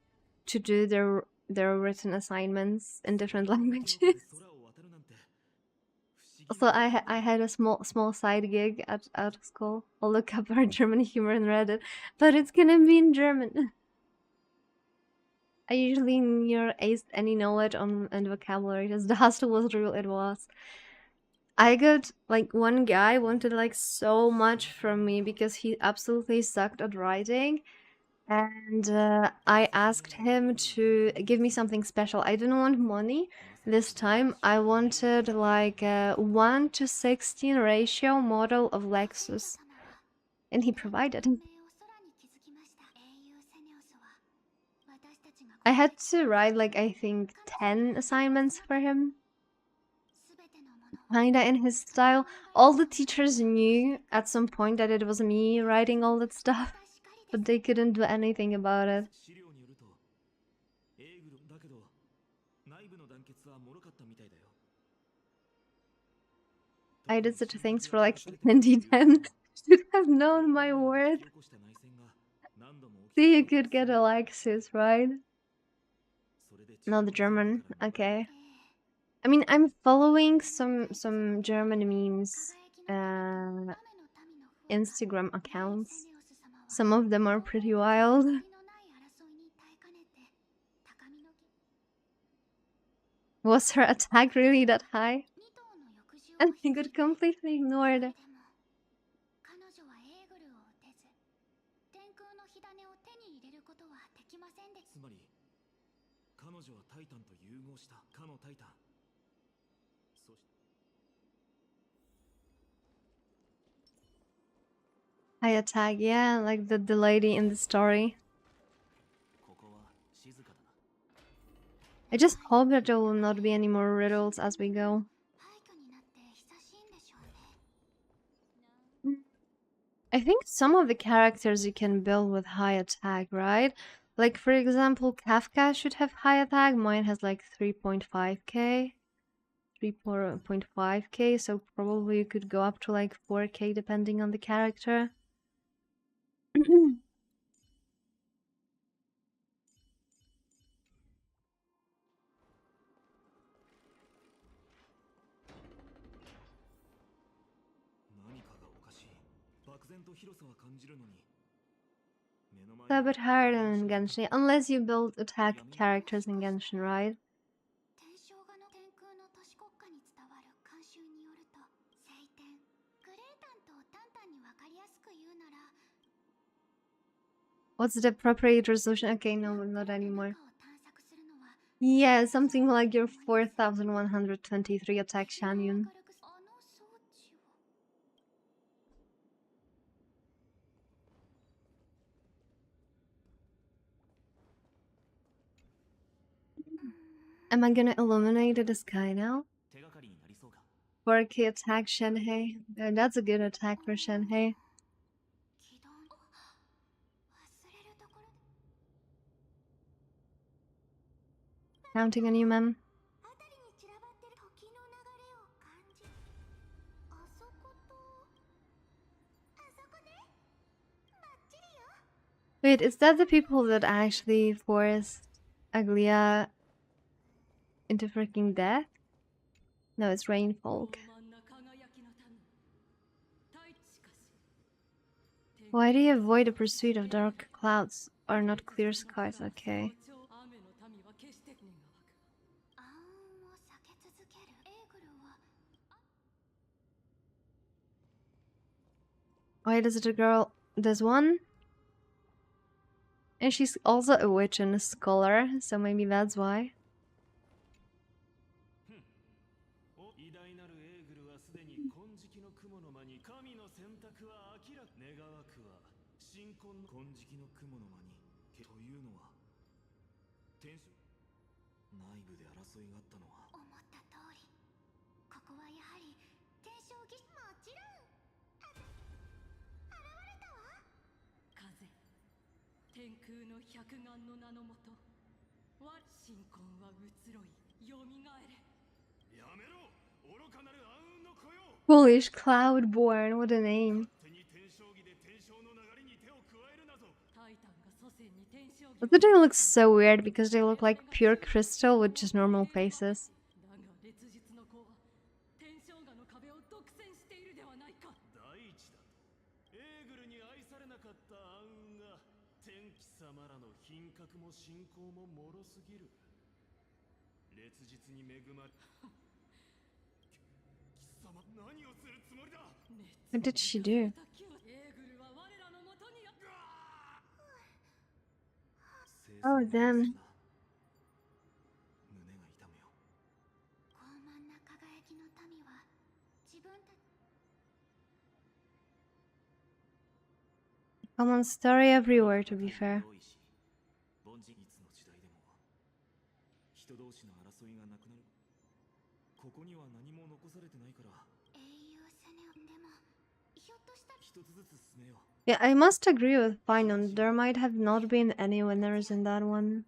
to do their written assignments in different languages. So I had a small side gig at school. I'll look up our German humor in Reddit, but it's gonna be in German. I usually near aced any knowledge on and vocabulary. The hustle was real. It was. I got like one guy wanted like so much from me because he absolutely sucked at writing, and I asked him to give me something special. I didn't want money this time. I wanted like a 1:16 ratio model of Lexus, and he provided. I had to write like, I think 10 assignments for him, kinda in his style. All the teachers knew at some point that it was me writing all that stuff, but they couldn't do anything about it. I did such things for like 2010. Should have known my worth. See, you could get a Lexus, right? No, the German. Okay. I mean, I'm following some German memes, Instagram accounts. Some of them are pretty wild. Was her attack really that high? And I got completely ignored. I attack, yeah, like the lady in the story. I just hope that there will not be any more riddles as we go. I think some of the characters you can build with high attack, right? Like, for example, Kafka should have high attack. Mine has like 3.5k. 3.5k, so probably you could go up to like 4k depending on the character. It's a bit harder in Genshin, unless you build attack characters in Genshin, right? What's the appropriate resolution? Okay, no, not anymore. Yeah, something like your 4123 attack Shanyun. Am I gonna illuminate the sky now? 4k attack Shenhei. That's a good attack for Shenhei. Counting on you, ma'am. Wait, is that the people that actually forced Aglia into freaking death? No, it's Rainfolk. Why do you avoid the pursuit of dark clouds or not clear skies? Okay. Why does it a girl? There's one? And she's also a witch and a scholar, so maybe that's why. Foolish Cloudborn, what a name. Doesn't it look so weird because they look like pure crystal with just normal faces? What did she do? Oh, damn. Common story everywhere, to be fair. Yeah, I must agree with Finon. There might have not been any winners in that one.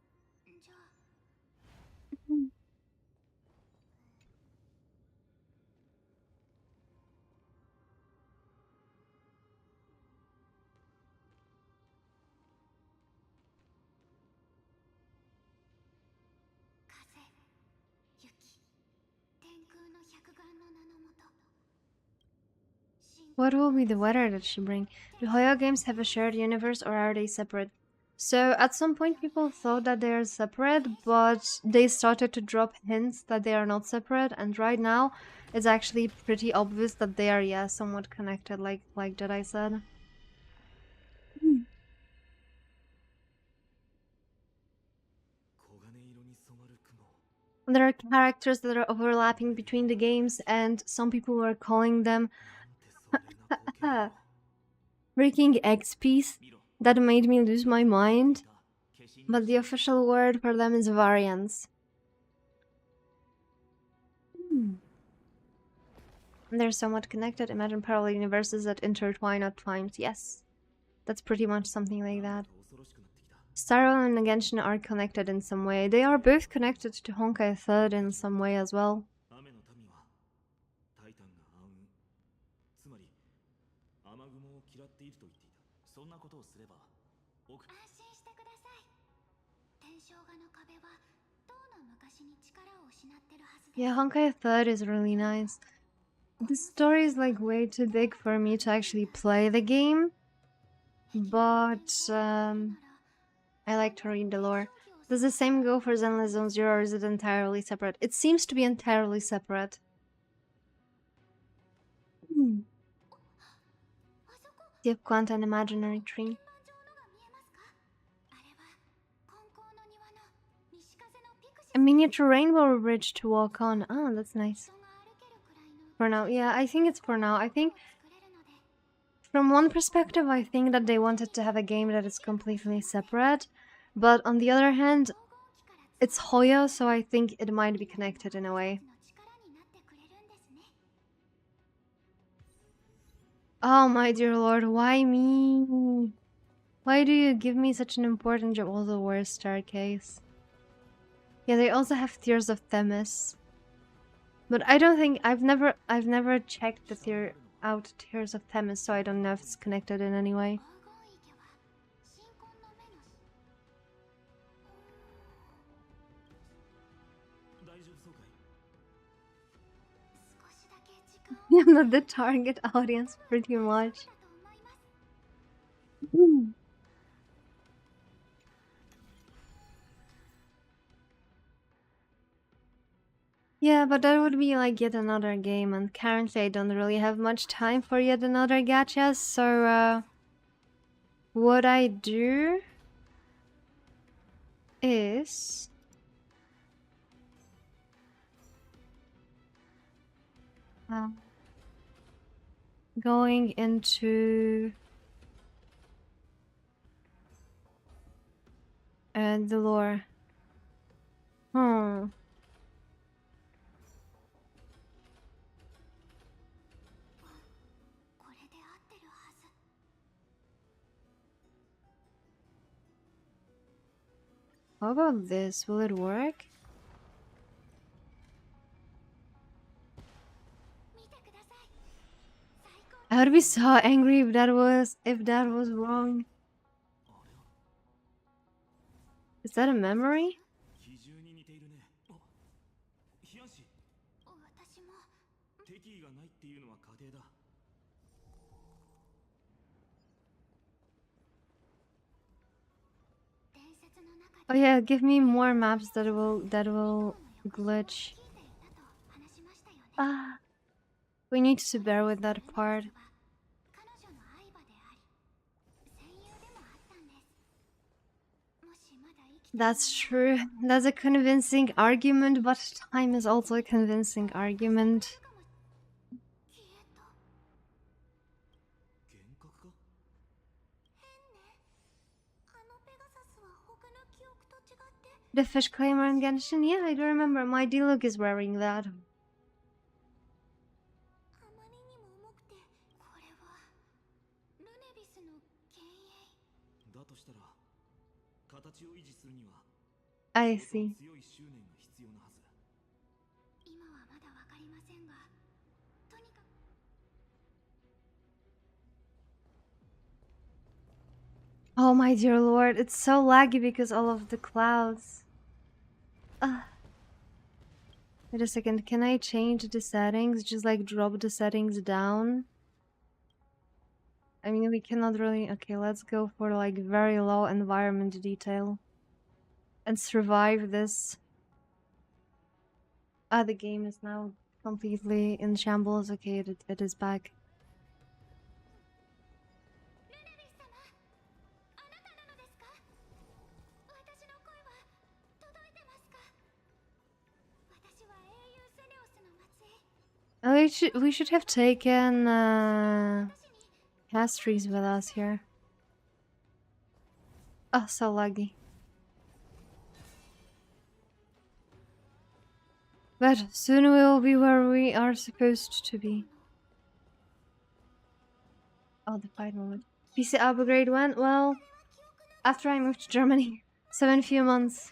What will be the weather that she bring? Do Hoyo games have a shared universe or are they separate? So at some point people thought that they are separate, but they started to drop hints that they are not separate, and right now it's actually pretty obvious that they are, yeah, somewhat connected, like Jedi said. There are characters that are overlapping between the games, and some people were calling them freaking XPs. That made me lose my mind. But the official word for them is variants. They're somewhat connected. Imagine parallel universes that intertwine at times. Yes, that's pretty much something like that. 恐ろしくなってきた Starro and Genshin are connected in some way. They are both connected to Honkai 3rd in some way as well. 雨の民はタイタンが暗雲つまり雨雲を嫌っていると言っていたそんなことをすれば僕安心してください。天正画の壁はとうの昔に力を失ってるはずです。 Yeah, Honkai 3rd is really nice. The story is like way too big for me to actually play the game, but I like to read the lore. Does the same go for Zenless Zone Zero, or is it entirely separate? It seems to be entirely separate. Deep Quanta and Imaginary Tree. A miniature rainbow bridge to walk on. Oh, that's nice. For now, yeah, I think it's for now. I think, from one perspective, I think that they wanted to have a game that is completely separate. But on the other hand, it's Hoya, so I think it might be connected in a way. Oh my dear lord, why me? Why do you give me such an important job? Also, where's Staircase? Yeah, they also have Tears of Themis. But I don't think I've never checked the Tears of Themis, so I don't know if it's connected in any way. I'm not the target audience pretty much. Yeah, but that would be like yet another game, and currently I don't really have much time for yet another gacha, so what I do is going into the lore. How about this? Will it work? I would be so angry if that was wrong. Is that a memory? Oh yeah, give me more maps that will glitch. Ah, we need to bear with that part. That's true. That's a convincing argument, but time is also a convincing argument. The fish claimer in Genshin? Yeah, I do remember. My D-Look is wearing that. I see. Oh my dear lord, it's so laggy because all of the clouds. Wait a second, can I change the settings? Just like drop the settings down? I mean, we cannot really... Okay, let's go for like very low environment detail. And survive this. Ah, the game is now completely in shambles. Okay, it is back. Oh, we should have taken Castries with us here. Oh, so laggy. But soon we will be where we are supposed to be. Oh, the final one. PC upgrade when? Well, after I moved to Germany. 7 few months.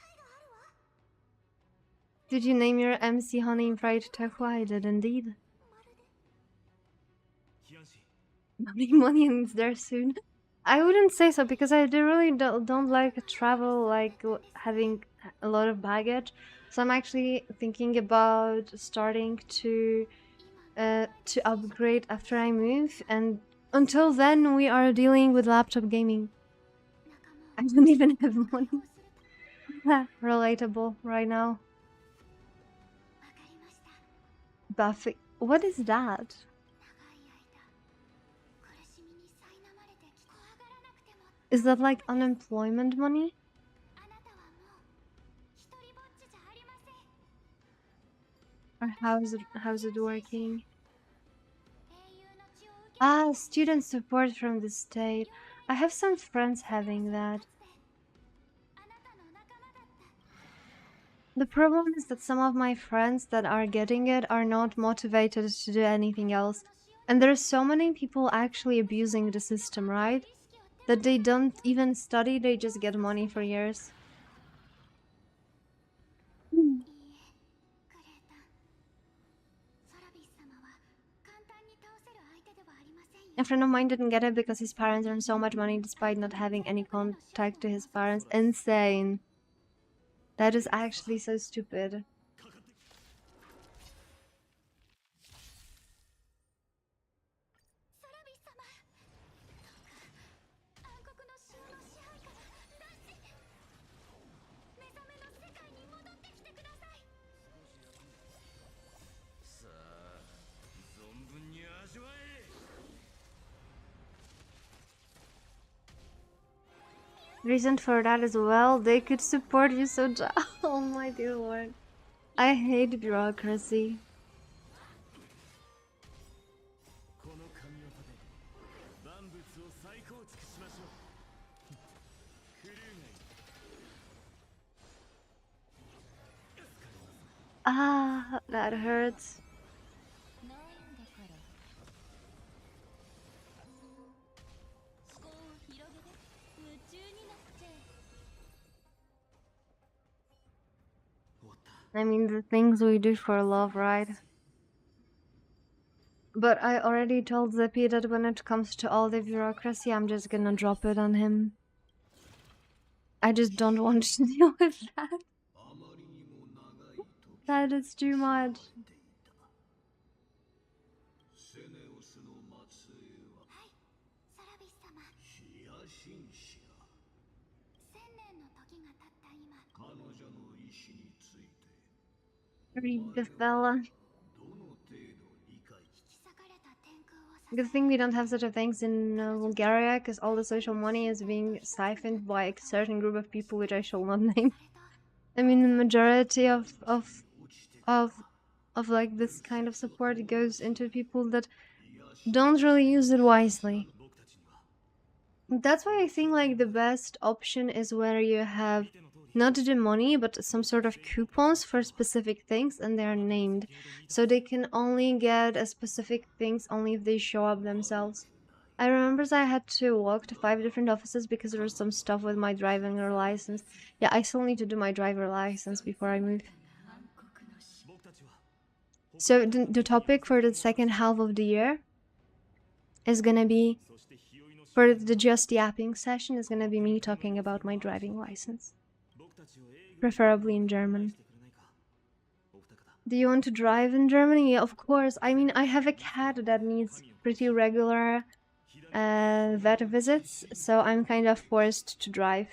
Did you name your MC Honey and Fried Tofu? I did indeed. Money, money, and it's there soon. I wouldn't say so because I really don't like travel, like having a lot of baggage. So I'm actually thinking about starting to upgrade after I move, and until then we are dealing with laptop gaming. I don't even have money. Relatable right now. Buffy, what is that? Is that like unemployment money? Or how's it working? Ah, student support from the state. I have some friends having that. The problem is that some of my friends that are getting it are not motivated to do anything else. And there's so many people actually abusing the system, right? That they don't even study, they just get money for years. A friend of mine didn't get it because his parents earned so much money despite not having any contact to his parents. Insane. That is actually so stupid. Reason for that as well, they could support you so oh my dear lord. I hate bureaucracy. Ah, that hurts. I mean, the things we do for love, right? But I already told Zippy that when it comes to all the bureaucracy, I'm just gonna drop it on him. I just don't want to deal with that. That is too much. Read the fella. Good thing we don't have such a things in Bulgaria, because all the social money is being siphoned by a certain group of people, which I shall not name. I mean, the majority of like this kind of support goes into people that don't really use it wisely. That's why I think like the best option is where you have not the money but some sort of coupons for specific things, and they are named, so they can only get a specific things only if they show up themselves. I remember I had to walk to 5 different offices because there was some stuff with my driving license. Yeah, I still need to do my driver license before I move. So the topic for the second half of the year is gonna be, for the just yapping session, is gonna be me talking about my driving license. Preferably in German. Do you want to drive in Germany? Yeah, of course. I mean, I have a cat that needs pretty regular vet visits, so I'm kind of forced to drive.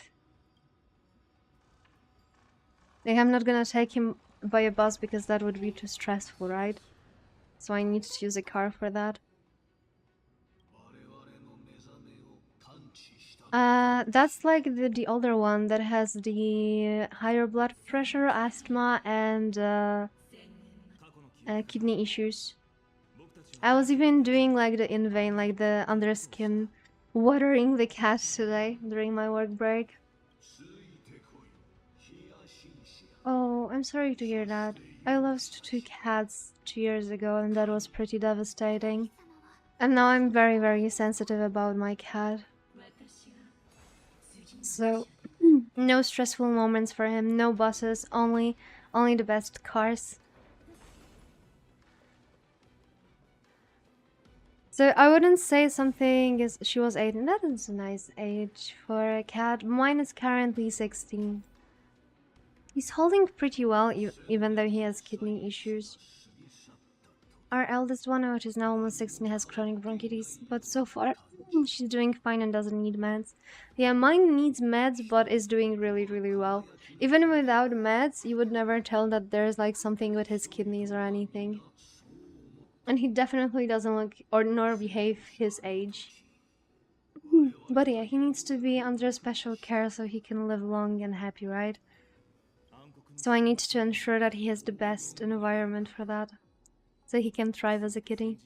Like, I'm not gonna take him by a bus because that would be too stressful, right? So I need to use a car for that. That's like the older one that has the higher blood pressure, asthma, and kidney issues. I was even doing like the in vein, like the under skin, watering the cat today during my work break. Oh, I'm sorry to hear that. I lost 2 cats 2 years ago, and that was pretty devastating. And now I'm very, very sensitive about my cat. So, no stressful moments for him, no buses, only the best cars. So I wouldn't say something is she was 8, and that is a nice age for a cat. Mine is currently 16. He's holding pretty well, even though he has kidney issues. Our eldest one, which is now almost 16, has chronic bronchitis, but so far she's doing fine and doesn't need meds. Yeah, mine needs meds, but is doing really, really well. Even without meds, you would never tell that there's like something with his kidneys or anything. And he definitely doesn't look or nor behave his age. But yeah, he needs to be under special care so he can live long and happy, right? So I need to ensure that he has the best environment for that, so he can thrive as a kitty.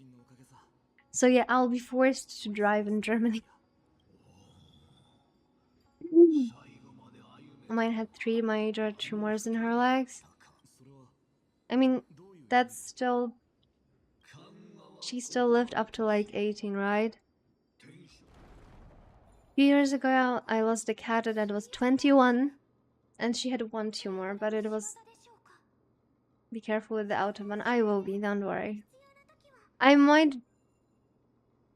So yeah, I'll be forced to drive in Germany. Mine had 3 major tumors in her legs. I mean, that's still... She still lived up to like 18, right? A few years ago, I lost a cat that was 21, and she had 1 tumor, but it was... Be careful with the autobahn. I will be, don't worry. I might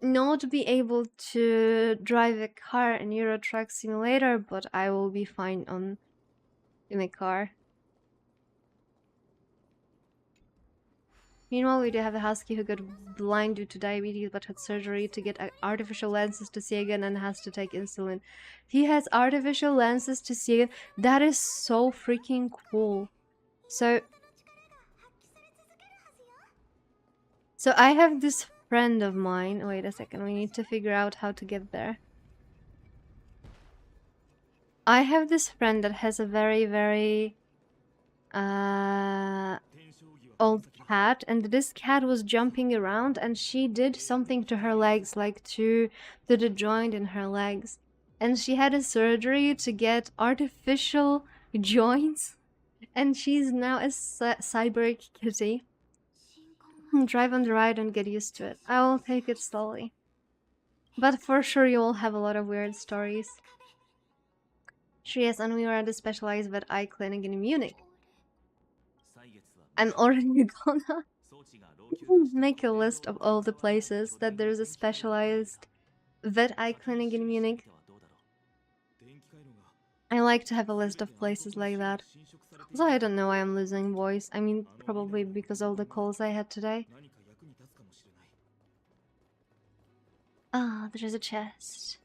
not be able to drive a car in Euro Truck Simulator, but I will be fine in a car. Meanwhile, we do have a husky who got blind due to diabetes but had surgery to get artificial lenses to see again and has to take insulin. He has artificial lenses to see again. That is so freaking cool. So I have this friend of mine. Wait a second, we need to figure out how to get there. I have this friend that has a very, very old cat, and this cat was jumping around and she did something to her legs, like to the joint in her legs, and she had a surgery to get artificial joints, and she's now a cyborg kitty. Drive on the ride and get used to it. I will take it slowly, but for sure you will have a lot of weird stories. Yes, and we were at a specialized vet eye clinic in Munich. I'm already gonna make a list of all the places that there's a specialized vet eye clinic in Munich. I like to have a list of places like that. Also, I don't know why I'm losing voice. I mean, probably because of all the calls I had today. Ah, there's a chest.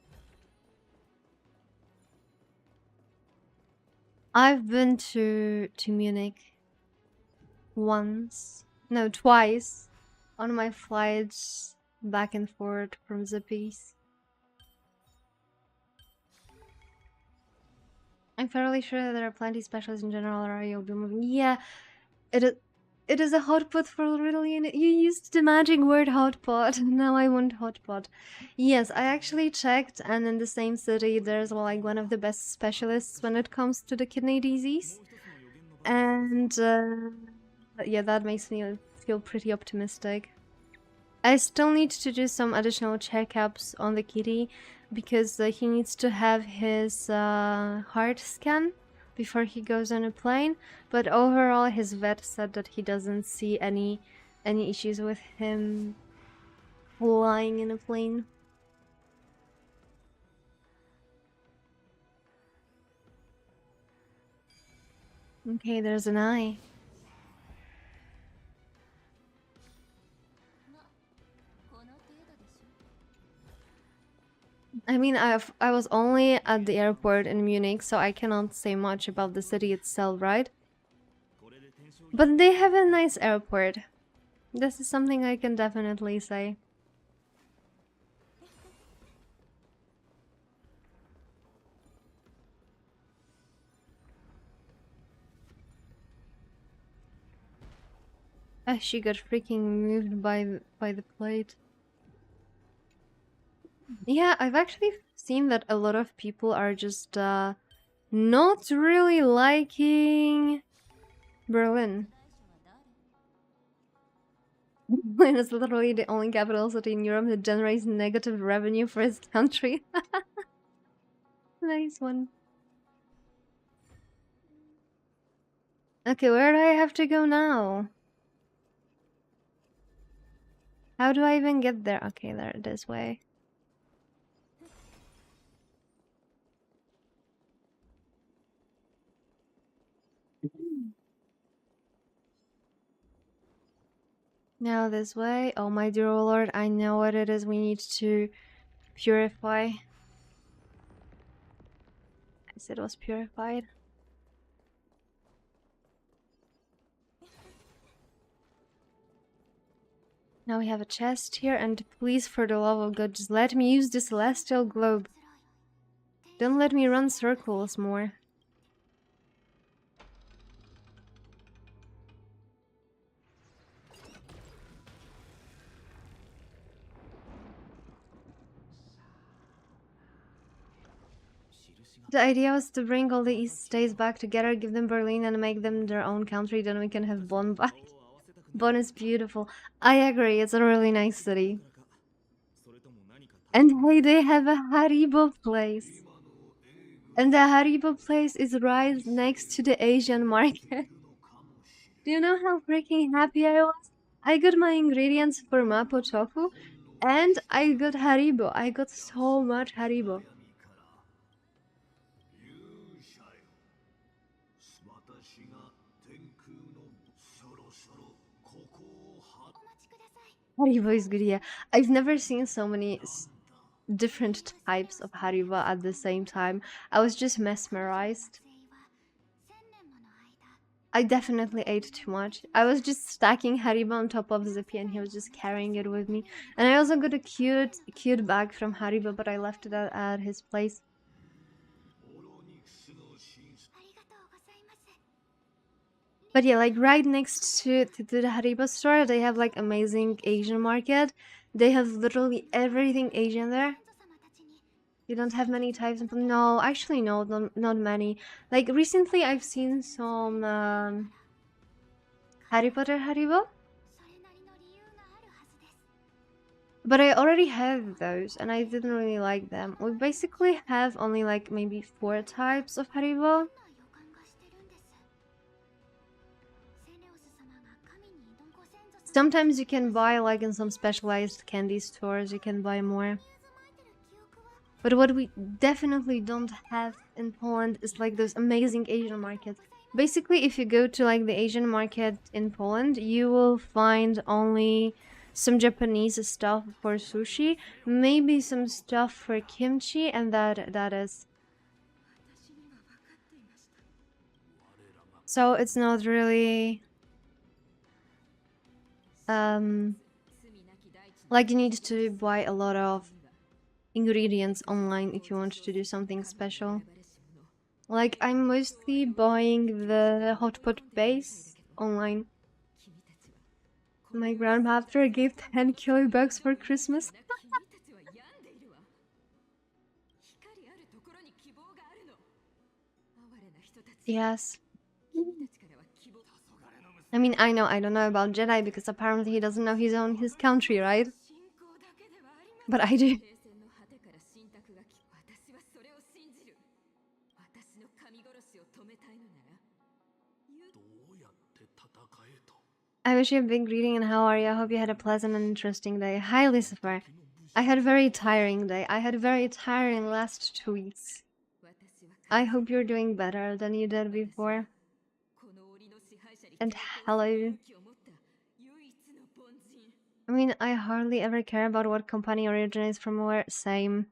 I've been to Munich once, no, twice, on my flights back and forth from Zippies. I'm fairly sure that there are plenty specialists in general or you'll be moving. Yeah, it is a hotpot for really. You used the magic word hotpot. Now I want hotpot. Yes, I actually checked, and in the same city there's like one of the best specialists when it comes to the kidney disease. And yeah, that makes me feel pretty optimistic. I still need to do some additional checkups on the kitty because he needs to have his heart scan before he goes on a plane. But overall, his vet said that he doesn't see any issues with him flying in a plane. Okay, there's an eye. I mean, I was only at the airport in Munich, so I cannot say much about the city itself, right? But they have a nice airport. This is something I can definitely say. She got freaking moved by the plate. Yeah, I've actually seen that a lot of people are just not really liking Berlin. Berlin is literally the only capital city in Europe that generates negative revenue for its country. Nice one. Okay, where do I have to go now? How do I even get there? Okay, there, this way. Now this way. Oh my dear lord, I know what it is we need to purify. I said it was purified. Now we have a chest here, and please, for the love of God, just let me use the celestial globe. Don't let me run circles more. The idea was to bring all the East states back together, give them Berlin, and make them their own country. Then we can have Bonn back. Bonn is beautiful. I agree, it's a really nice city. And hey, they have a Haribo place. And the Haribo place is right next to the Asian market. Do you know how freaking happy I was? I got my ingredients for Mapo tofu, and I got Haribo. I got so much Haribo. Haribo is good, yeah. I've never seen so many different types of Haribo at the same time. I was just mesmerized. I definitely ate too much. I was just stacking Haribo on top of Zippy and he was just carrying it with me. And I also got a cute bag from Haribo, but I left it at his place. But yeah, like right next to the Haribo store, they have like amazing Asian market. They have literally everything Asian there. You don't have many types of... No, actually no, not many. Like recently I've seen some Harry Potter Haribo. But I already have those and I didn't really like them. We basically have only like maybe 4 types of Haribo. Sometimes you can buy like in some specialized candy stores, you can buy more. But what we definitely don't have in Poland is like those amazing Asian markets. Basically, if you go to like the Asian market in Poland, you will find only some Japanese stuff for sushi, maybe some stuff for kimchi, and that is. So it's not really like you need to buy a lot of ingredients online if you want to do something special. Like I'm mostly buying the hot pot base online. My grandmother gave 10 kilobucks for Christmas. Yes. I mean, I don't know about Jedi because apparently he doesn't know his country, right? But I do. I wish you a big greeting and how are you? I hope you had a pleasant and interesting day. Hi, Lucifer. I had a very tiring day. I had a very tiring last 2 weeks. I hope you're doing better than you did before. And hello. I mean, I hardly ever care about what company originates from where. Same.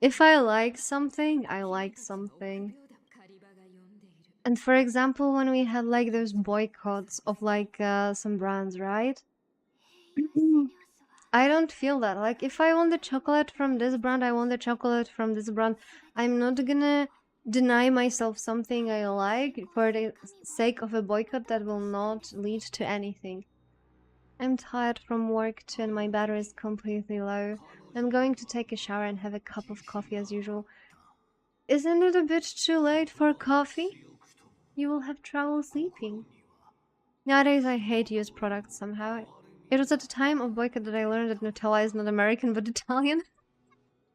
If I like something, I like something. And for example, when we had like those boycotts of like some brands, right? I don't feel that. Like if I want the chocolate from this brand, I want the chocolate from this brand. I'm not gonna deny myself something I like for the sake of a boycott that will not lead to anything. I'm tired from work too and my battery is completely low. I'm going to take a shower and have a cup of coffee as usual. Isn't it a bit too late for coffee? You will have trouble sleeping. Nowadays I hate used products somehow. It was at the time of boycott that I learned that Nutella is not American but Italian.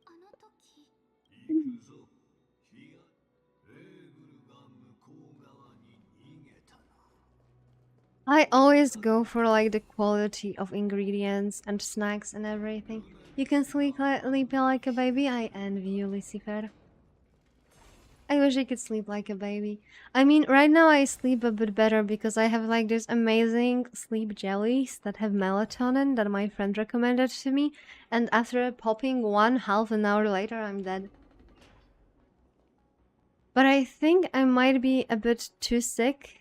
あの時行くぞフィアレーブルが向こう側に逃げたな I always go for like the quality of ingredients and snacks and everything. You can sleep like a baby. I envy you, Lucifer. I wish I could sleep like a baby. I mean, right now I sleep a bit better because I have like these amazing sleep jellies that have melatonin that my friend recommended to me, and after popping one half an hour later, I'm dead. But I think I might be a bit too sick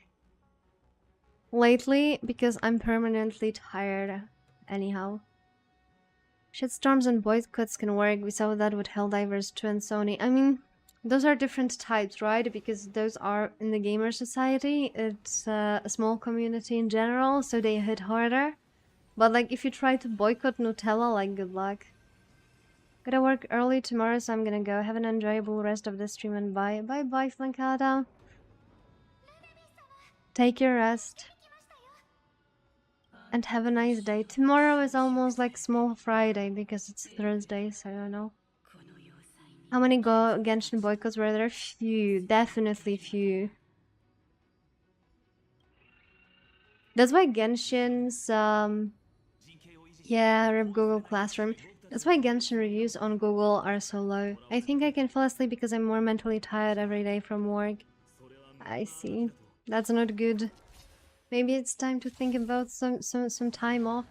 lately because I'm permanently tired anyhow. Shitstorms and boycotts can work. We saw that with Helldivers 2 and Sony. I mean, those are different types, right? Because those are in the gamer society. It's a small community in general, so they hit harder. But like, if you try to boycott Nutella, like, good luck. Gotta work early tomorrow, so I'm gonna go. Have an enjoyable rest of the stream and bye. Bye bye, Flankata. Take your rest. And have a nice day. Tomorrow is almost like small Friday because it's Thursday, so I don't know. How many Genshin boycotts were there? Few. Definitely few. That's why Genshin's, yeah, rip Google Classroom. That's why Genshin reviews on Google are so low. I think I can fall asleep because I'm more mentally tired every day from work. I see. That's not good. Maybe it's time to think about some time off.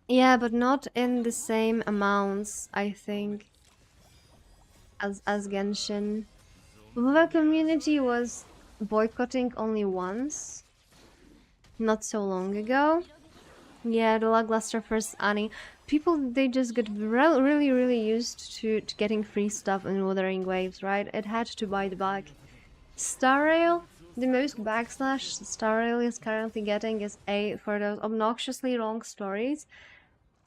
Yeah, but not in the same amounts, I think, as Genshin. The community was boycotting only once, not so long ago. Yeah, the lackluster first Annie. People, they just get really used to getting free stuff in Wuthering Waves, right? It had to bite back. Star Rail, the most backslash Star Rail is currently getting is A for those obnoxiously long stories.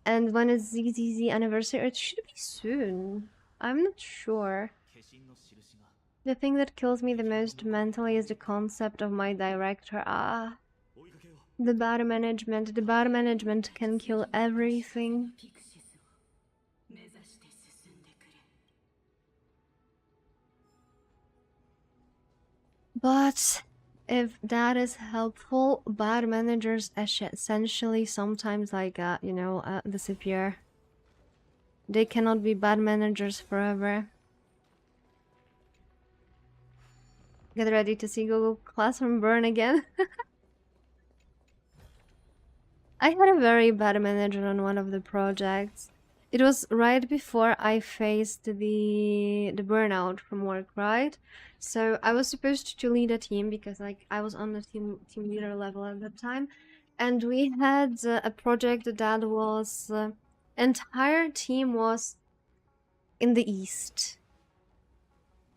And when is ZZZ anniversary? It should be soon. I'm not sure. The thing that kills me the most mentally is the concept of my director. The bad management. The bad management can kill everything. But if that is helpful, bad managers essentially sometimes like disappear. They cannot be bad managers forever. Get ready to see Google Classroom burn again. I had a very bad manager on one of the projects. It was right before I faced the burnout from work, right? So I was supposed to lead a team because like I was on the team leader level at that time, and we had a project that was entire team was in the east,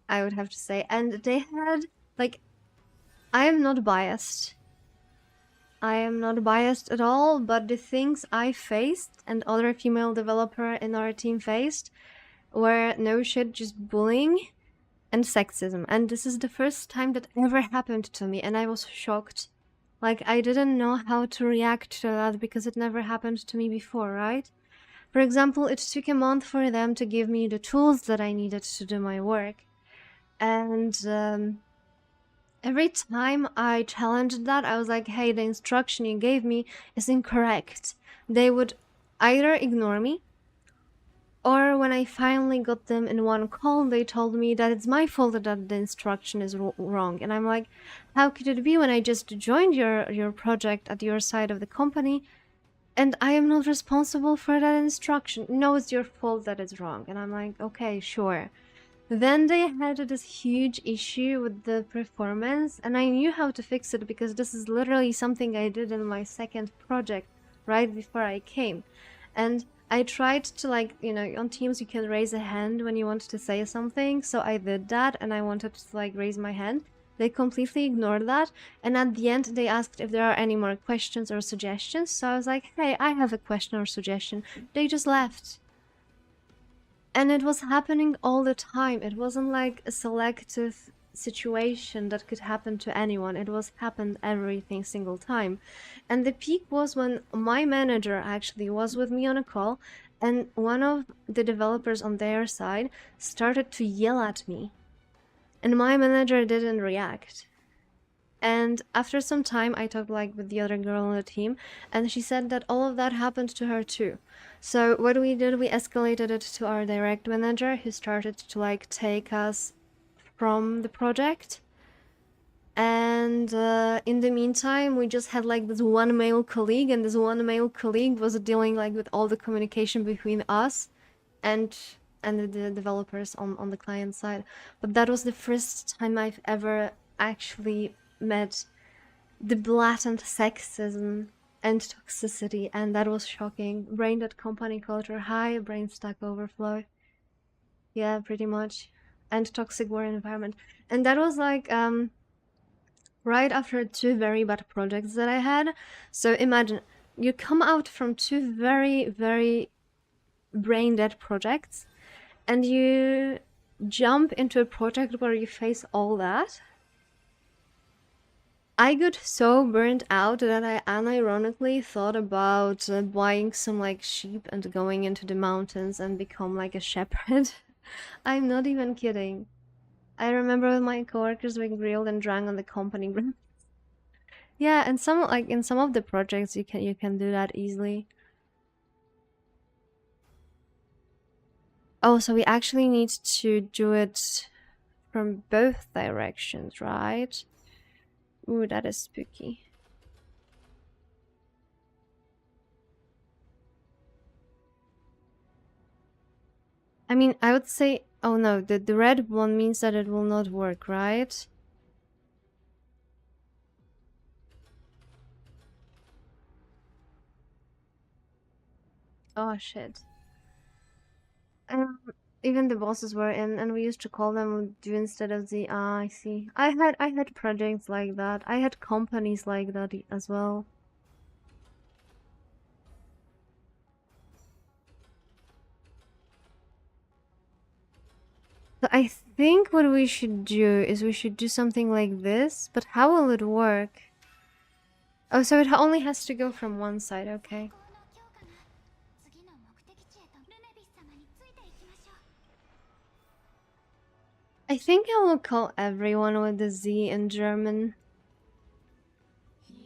I would have to say, and they had like, I am not biased. I am not biased at all, but the things I faced and other female developer in our team faced were no shit, just bullying and sexism. And this is the first time that ever happened to me, and I was shocked. Like, I didn't know how to react to that because it never happened to me before, right? For example, it took a month for them to give me the tools that I needed to do my work. And every time I challenged that, I was like, hey, the instruction you gave me is incorrect. They would either ignore me, or when I finally got them in one call, they told me that it's my fault that the instruction is wrong. And I'm like, how could it be when I just joined your project at your side of the company, and I am not responsible for that instruction? No, it's your fault that it's wrong. And I'm like, okay, sure. Then they had this huge issue with the performance, and I knew how to fix it because this is literally something I did in my second project right before I came. And I tried to, like, you know, on Teams you can raise a hand when you want to say something, so I did that and I wanted to like raise my hand. They completely ignored that, and at the end they asked if there are any more questions or suggestions, so I was like, hey, I have a question or suggestion. They just left. And it was happening all the time. It wasn't like a selective situation that could happen to anyone. It was happened every single time. And the peak was when my manager actually was with me on a call, and one of the developers on their side started to yell at me, and my manager didn't react. And after some time, I talked like with the other girl on the team, and she said that all of that happened to her too. So what we did, we escalated it to our direct manager, who started to like take us from the project. And in the meantime, we just had like this one male colleague, and this one male colleague was dealing like with all the communication between us and the developers on the client side. But that was the first time I've ever actually met the blatant sexism and toxicity, and that was shocking. Brain dead company culture, high brain stack overflow. Yeah, pretty much. And toxic work environment. And that was like right after two very bad projects that I had. So imagine you come out from two very brain dead projects, and you jump into a project where you face all that. I got so burnt out that I unironically thought about buying some like sheep and going into the mountains and become like a shepherd. I'm not even kidding. I remember my coworkers being grilled and drunk on the company ground. Yeah, and some like in some of the projects you can do that easily. Oh, so we actually need to do it from both directions, right? Ooh, that is spooky. I mean, I would say, oh no, the red one means that it will not work, right? Oh shit. Even the bosses were in, and we used to call them do instead of the. Ah, I see. I had projects like that. I had companies like that as well. So I think what we should do is we should do something like this, but how will it work? Oh, so it only has to go from one side, okay. I think I will call everyone with the Z in German.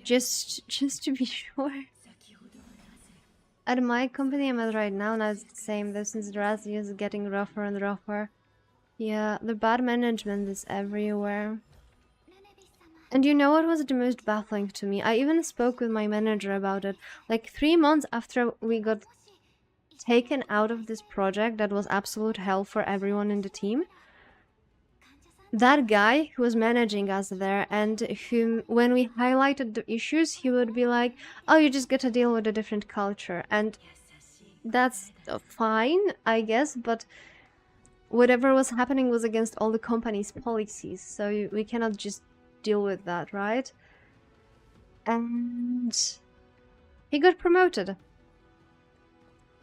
Just to be sure. At my company I'm at right now, it's the same, though, since the last year is getting rougher and rougher. Yeah, the bad management is everywhere. And you know what was the most baffling to me? I even spoke with my manager about it. Like 3 months after we got taken out of this project that was absolute hell for everyone in the team, that guy who was managing us there, and whom, when we highlighted the issues, he would be like, oh, you just gotta deal with a different culture. And that's fine, I guess, but whatever was happening was against all the company's policies, so we cannot just deal with that, right? And he got promoted.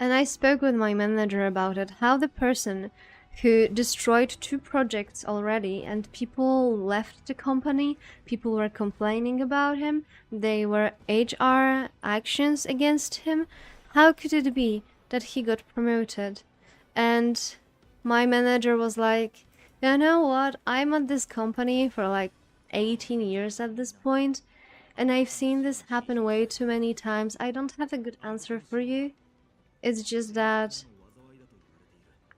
And I spoke with my manager about it, how the person who destroyed 2 projects already, and people left the company, people were complaining about him, they were HR actions against him. How could it be that he got promoted? And my manager was like, you know what, I'm at this company for like 18 years at this point, and I've seen this happen way too many times. I don't have a good answer for you. It's just that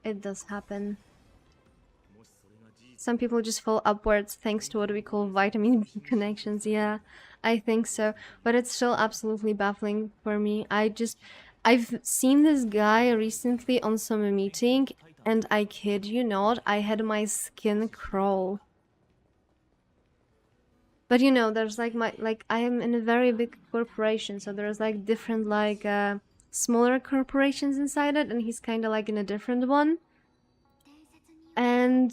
it does happen. Some people just fall upwards thanks to what we call vitamin B connections. Yeah, I think so. But it's still absolutely baffling for me. I've seen this guy recently on some meeting, and I kid you not, I had my skin crawl. But you know, there's like I am in a very big corporation, so there's like different like smaller corporations inside it, and he's kind of like in a different one. And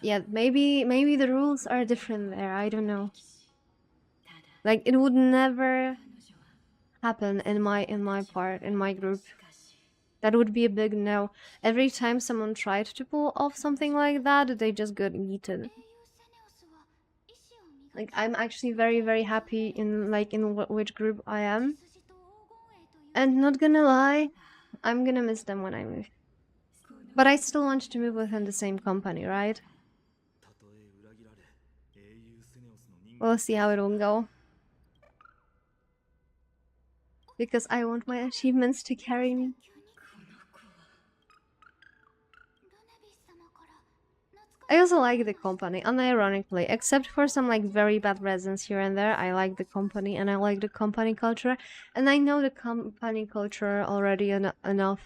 yeah, maybe the rules are different there. I don't know. Like it would never happen in my group. That would be a big no. Every time someone tried to pull off something like that, they just got eaten. Like, I'm actually very, very happy in which group I am. And not gonna lie, I'm gonna miss them when I move. But I still want to move within the same company, right? We'll see how it will go. Because I want my achievements to carry me. I also like the company, unironically, except for some like very bad reasons here and there. I like the company and I like the company culture, and I know the company culture already enough.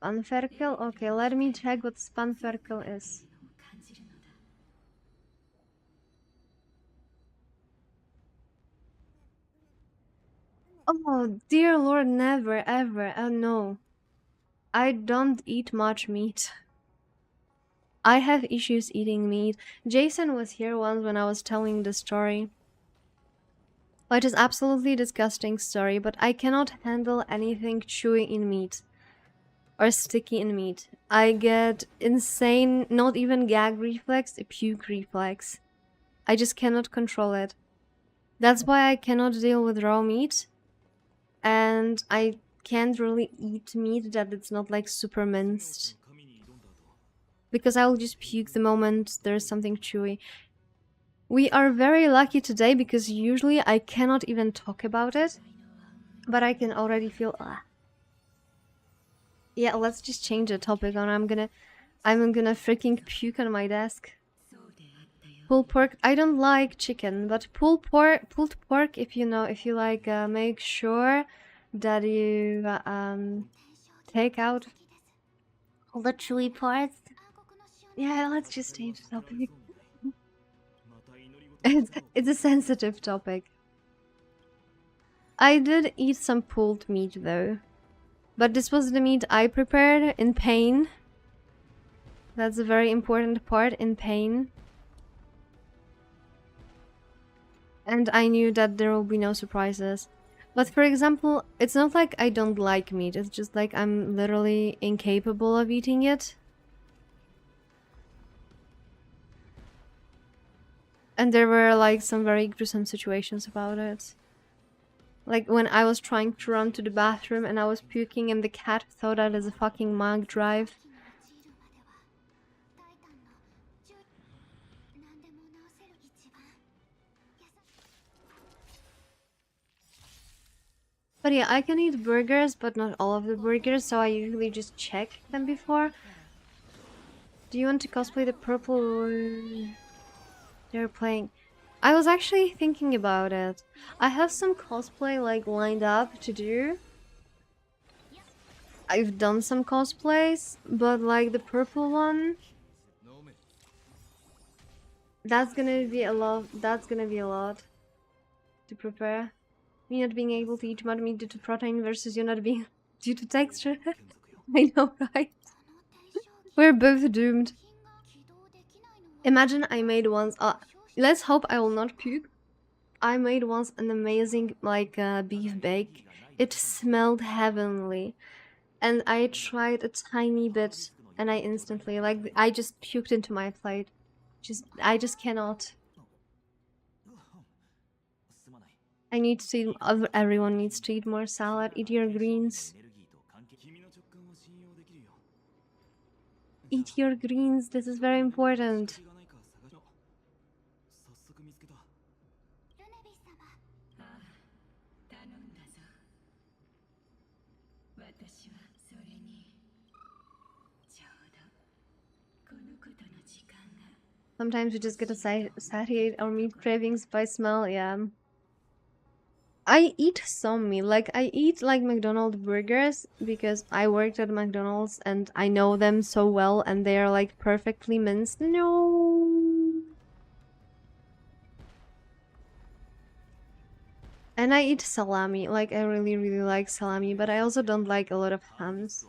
Spanferkel? Okay, let me check what Spanferkel is. Oh, dear lord, never, ever. Oh no. I don't eat much meat. I have issues eating meat. Jason was here once when I was telling the story. It is absolutely disgusting story, but I cannot handle anything chewy in meat. Or sticky in meat. I get insane, not even gag reflex, a puke reflex. I just cannot control it. That's why I cannot deal with raw meat. And I can't really eat meat that it's not like super minced. Because I'll just puke the moment there's something chewy. We are very lucky today because usually I cannot even talk about it. But I can already feel... Yeah, let's just change the topic on. I'm gonna freaking puke on my desk. Pulled pork. I don't like chicken, but pulled pork. If you like, make sure that you take out all the chewy parts. Yeah, let's just change the topic. It's a sensitive topic. I did eat some pulled meat though, but this was the meat I prepared in pain. That's a very important part, in pain. And I knew that there will be no surprises. But for example, it's not like I don't like meat, it's just like I'm literally incapable of eating it. And there were like some very gruesome situations about it. Like when I was trying to run to the bathroom and I was puking and the cat thought that as a fucking mag drive. But yeah, I can eat burgers, but not all of the burgers, so I usually just check them before. Do you want to cosplay the purple they're playing? I was actually thinking about it. I have some cosplay like lined up to do. I've done some cosplays, but like the purple one, that's gonna be a lot. That's gonna be a lot to prepare. Me not being able to eat mud meat due to protein versus you not being due to texture. I know, right? We're both doomed. Imagine I made once. Let's hope I will not puke. I made once an amazing like beef bake. It smelled heavenly, and I tried a tiny bit, and I instantly I just puked into my plate. I just cannot. I need to eat, everyone needs to eat more salad, eat your greens. Eat your greens, this is very important. Sometimes we just get to satiate our meat cravings by smell, yeah. I eat some meat, like I eat like McDonald's burgers because I worked at McDonald's and I know them so well and they are like perfectly minced. No. And I eat salami, like I really like salami, but I also don't like a lot of hams.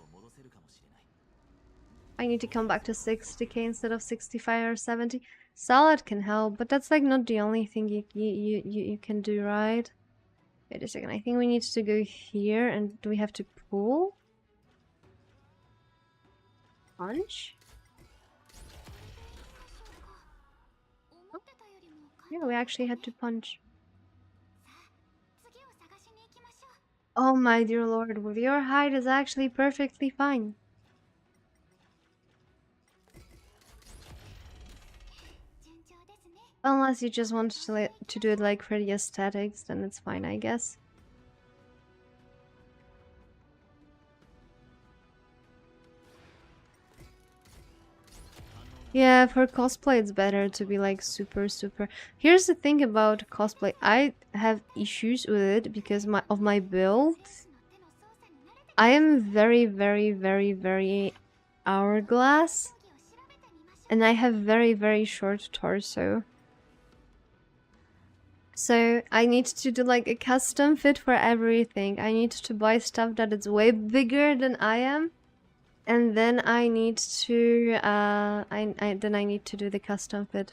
I need to come back to 60k instead of 65 or 70. Salad can help, but that's like not the only thing you can do, right? Wait a second, I think we need to go here, and do we have to pull? Punch? Yeah, we actually had to punch. Oh my dear lord, with your height is actually perfectly fine. Unless you just want to do it like for the aesthetics, then it's fine, I guess. Yeah, for cosplay it's better to be like super. Here's the thing about cosplay. I have issues with it because of my build. I am very hourglass. And I have very short torso. So I need to do like a custom fit for everything. I need to buy stuff that is way bigger than I am. And then I need to then I need to do the custom fit.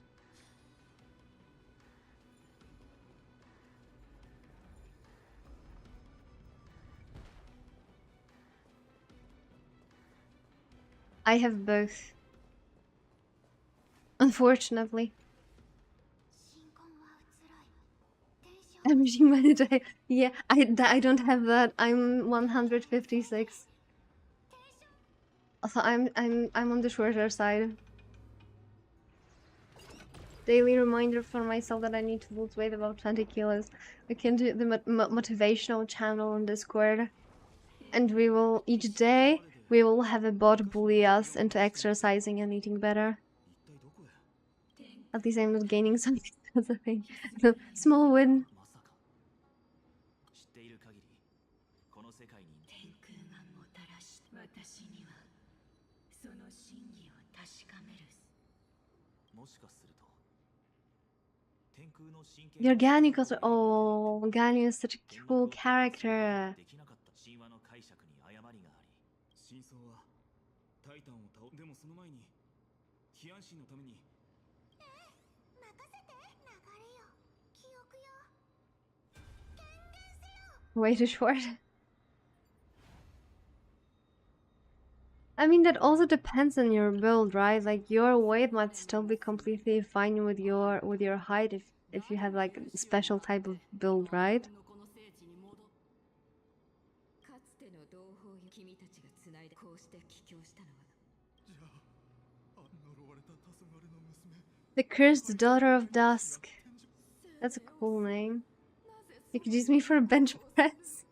I have both. Unfortunately. I'm reading my day. Yeah, I don't have that. I'm 156. Also, I'm on the shorter side. Daily reminder for myself that I need to lose weight about 20 kilos. We can do the motivational channel on Discord, and we will each day we will have a bot bully us into exercising and eating better. At least I'm not gaining something. That's the thing. No, small win. Your Ganyu also. Oh, Ganyu is such a cool character. Way too short. I mean, that also depends on your build, right? Like your weight might still be completely fine with your height if you have like a special type of build, right? The Cursed Daughter of Dusk. That's a cool name. You could use me for a bench press.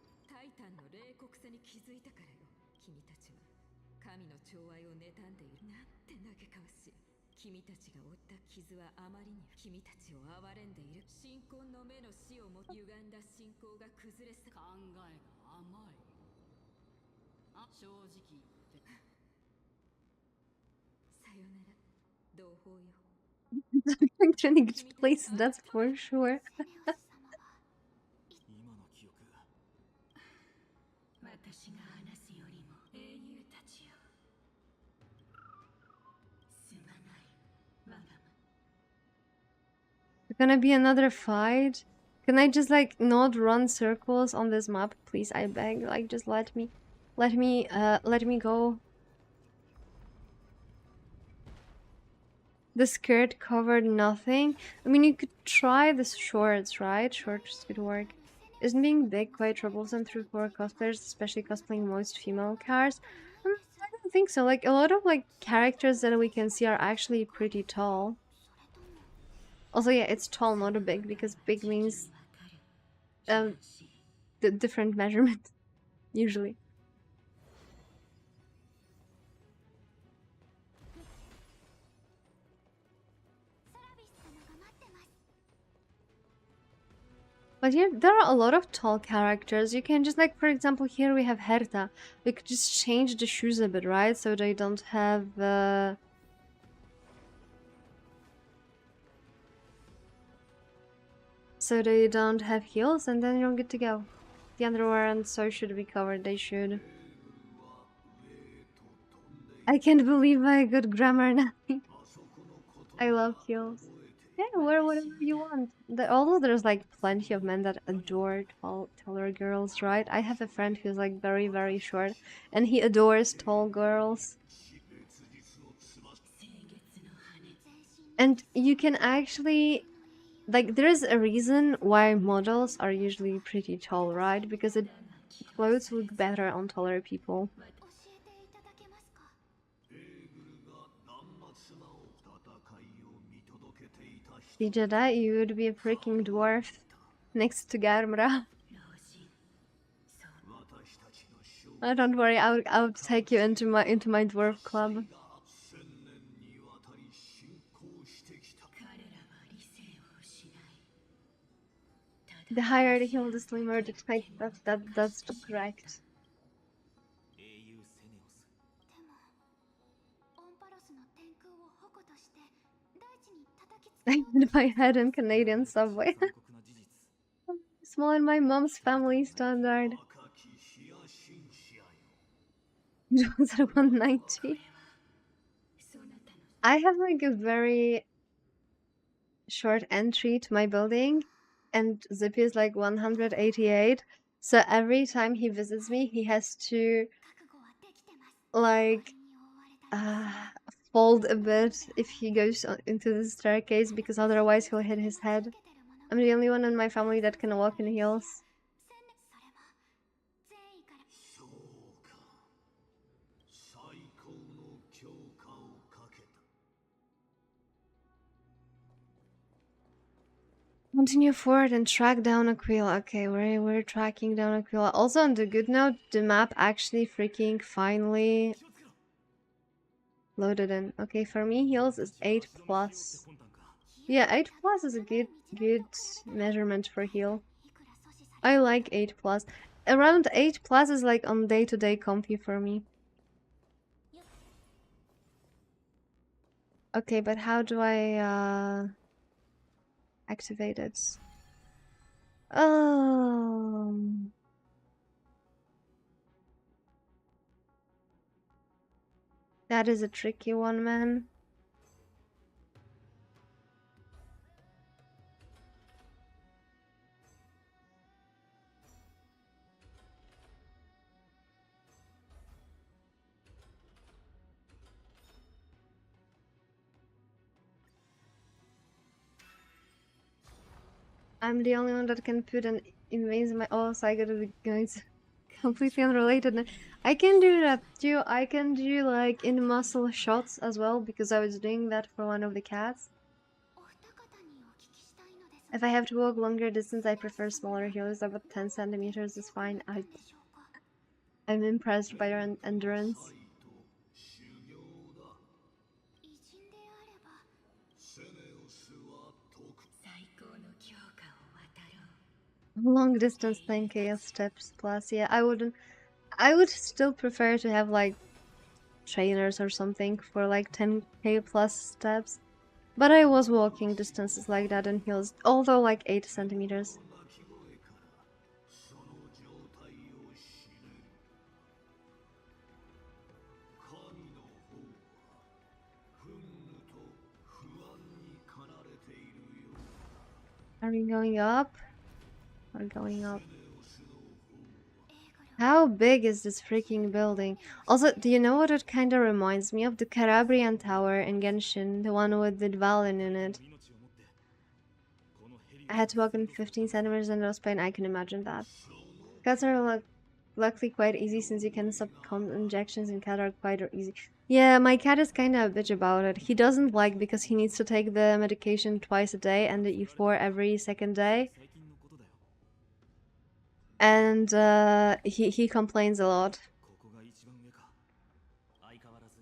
I'm trying to get places, that's for sure. It's gonna be another fight. Can I just like not run circles on this map, please? I beg. Like, just let me go. The skirt covered nothing. I mean, you could try the shorts, right? Shorts could work. Isn't being big quite troublesome for cosplayers, especially cosplaying most female cars? I don't think so. Like, a lot of like characters that we can see are actually pretty tall. Also, yeah, it's tall, not a big, because big means the different measurement, usually. But here, there are a lot of tall characters. You can just, like, for example, here we have Herta. We could just change the shoes a bit, right? So they don't have, so they don't have heels, and then you're good to go. The underwear and so should be covered. They should. I can't believe my good grammar now. I love heels. Yeah, wear whatever you want. Although there's like plenty of men that adore taller girls, right? I have a friend who's like very, very short, and he adores tall girls. And you can actually like there's a reason why models are usually pretty tall, right? Because clothes look better on taller people. 教えていただけますか。The Jedi, you would be a freaking dwarf next to Garmra. Oh, don't worry, I'll take you into my dwarf club. The higher the hill, the slimmer the type. That's correct. 英雄セネオス。でもオンパロスの天空を矛として大地に叩きつけ I よう hid my head in Canadian subway. 残酷な事実。 Small in my mom's family standard. It was at 190. I have like a very short entry to my building, and Zippy is like 188. So every time he visits me, he has to 覚悟はできてます。 like に覆われた fold a bit if he goes into the staircase because otherwise he'll hit his head. I'm the only one in my family that can walk in heels. それは善意から そうか。最高の強化をかけた。 Continue forward and track down Aquila. Okay, we're tracking down Aquila. Also, on the good note, the map actually freaking finally loaded in. Okay, for me, heals is 8 plus. Yeah, 8 plus is a good measurement for heal. いくら阻止され I like 8 plus. Around 8 plus is like on day-to-day comfy for me. Okay, but how do I activate it? That is a tricky one, man. I'm the only one that can put an invasive my so I gotta be guys completely unrelated. I can do that too. I can do like in muscle shots as well because I was doing that for one of the cats. お二方にお聞きしたいのです If I have to walk longer distance, I prefer smaller heels. About 10 centimeters is fine. でしょうか I'm impressed by your endurance. 修行だ。偉人であればセネオスは特。 Long distance 10k steps plus. Yeah, I would still prefer to have like trainers or something for like 10k plus steps. But I was walking distances like that in heels, although like 8 centimeters. 鳴き声からその状態を知る。神の方は憤怒と不安に駆られているようだ。 Are we going up? We're going up. セネオスの方は How big is this freaking building? Also, do you know what it kind of reminds me of? The Calabrian Tower in Genshin, the one with the Dvalin in it. 命をもってこのヘリ I had to walk in 15 centimeters and it was pain. I can imagine that. Cuts are luckily quite easy since you can subcon injections and cat are quite easy. Yeah, my cat is kind of a bitch about it. He doesn't like because he needs to take the medication twice a day and the E4 every second day. 最近のことだよ。 And he complains a lot. ここが一番上か。相変わらず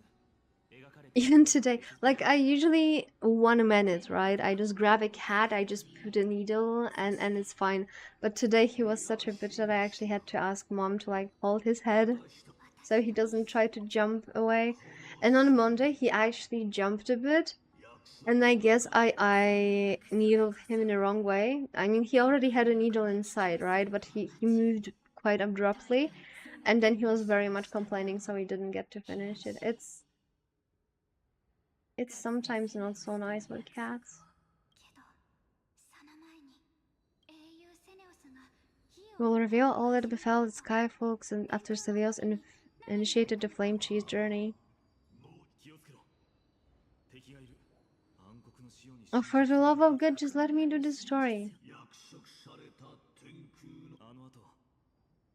描かれて Even today, like I usually 1 minute, right? I just grab a cat, I just put a needle and it's fine. But today he was such a bitch that I actually had to ask mom to like hold his head so he doesn't try to jump away. And on Monday he actually jumped a bit. And I guess I needled him in the wrong way. I mean, he already had a needle inside, right? But he moved quite abruptly. And then he was very much complaining, so he didn't get to finish it. It's sometimes not so nice with cats. will reveal all that befell the Sky Folks and after Celios initiated the Flame Cheese journey. 気をつけろ。敵がいる。暗黒の潮に Oh, for the love of God, just let me do the story. 約束された天空のあの後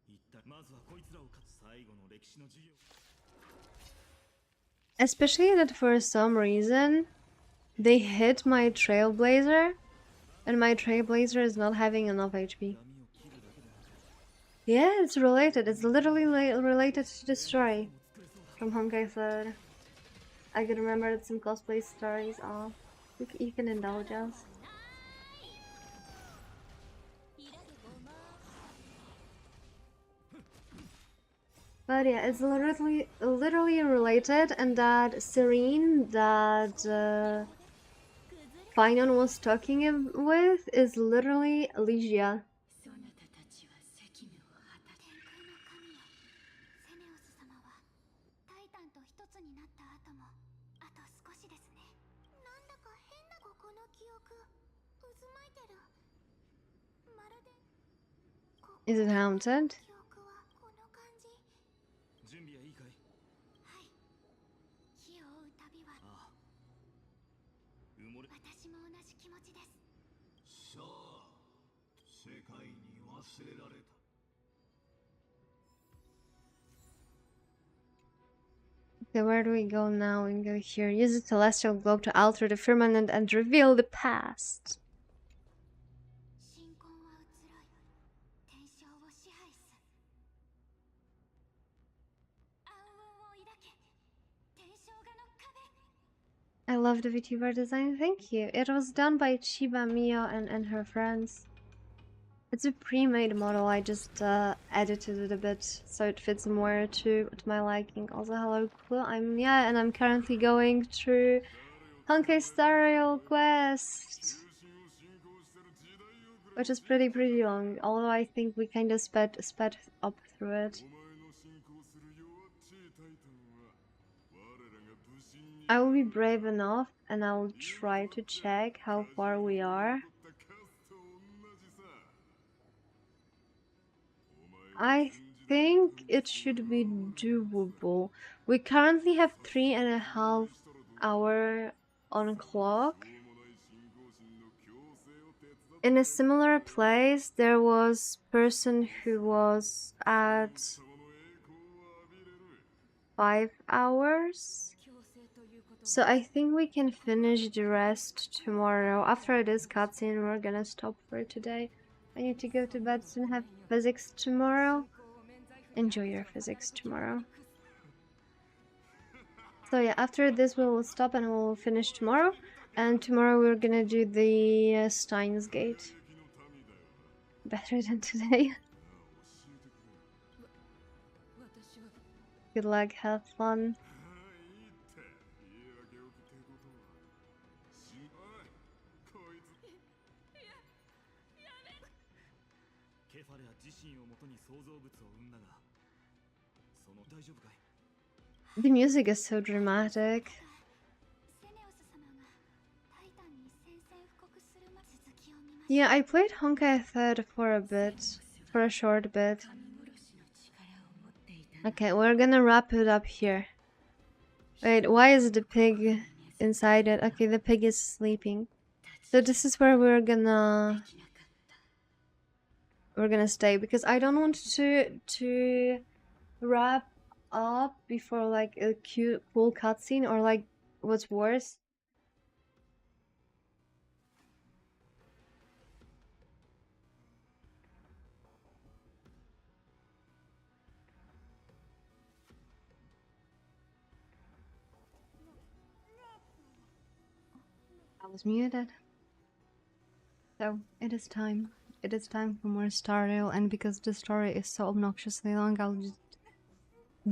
一体まずはこいつらを勝つ最後の歴史の授業 Especially that for some reason, they hit my Trailblazer, and my Trailblazer is not having enough HP. 闇を切るだけで Yeah, it's related. It's literally related to the story from Honkai 3rd. I can remember that some cosplay stories are. You can indulge us. But yeah, it's literally related, and that Serene that Finon was talking with is literally Ligia. そなたたちは責務を果た天空の神よ。セネオス様はタイタンと一つになった後もあと少しですね。なんだか変なここの記憶渦巻いてる。まるで Is it haunted? 記憶はこの感じ。準備はいいかい。はい。火を追う旅はああ埋もれ私も同じ気持ちです。さあ世界に忘れられた Okay, where do we go now? We go here. Use the celestial globe to alter the firmament and reveal the past. 神婚は移ろい天象を支配す。暗雲を抱け天象画の壁。 I love the VTuber design. Thank you. It was done by Chiba Mio and her friends. It's a pre-made model. I just edited it a bit so it fits more to my liking. Also, hello, Clue. I'm Nyaehh, and I'm currently going through Honkai Star Rail Quest, which is pretty long. Although I think we kind of sped up through it. お前の信仰する弱っちいタイタンは我らが武神に I will be brave enough, and I will try to check how far we are. 残ったカスと同じさ I think it should be doable. We currently have 3.5 hours on clock. しょうもない信仰心の強制を手伝って In a similar place, there was person who was at 様の栄光を浴びれる 5 hours. So I think we can finish the rest tomorrow. After this cutscene, we're gonna stop for today. I need to go to bed soon, have physics tomorrow. Enjoy your physics tomorrow. So yeah, after this we will stop and we'll finish tomorrow. And tomorrow we're gonna do the Steins Gate. 敵の民だよ Better than today. なあ教えてくれ Good luck, have fun. ああいいって言い訳を聞けことはしんおいこいつケファレは自身をもとに創造物を生んだがその大丈夫かい The music is so dramatic. セネオス様がタイタンに宣戦布告する続きを見ました。 Yeah, I played Honkai 3rd for a bit. For a short bit. 神殺しの力を持っていた。 Okay, we're gonna wrap it up here. Wait, why is the pig inside it? Okay, the pig is sleeping. So this is where we're gonna stay because I don't want to wrap up before like a cool cutscene or like what's worse. I was muted. So it is time. It is time for more Star Rail, and because the story is so obnoxiously long, I'll just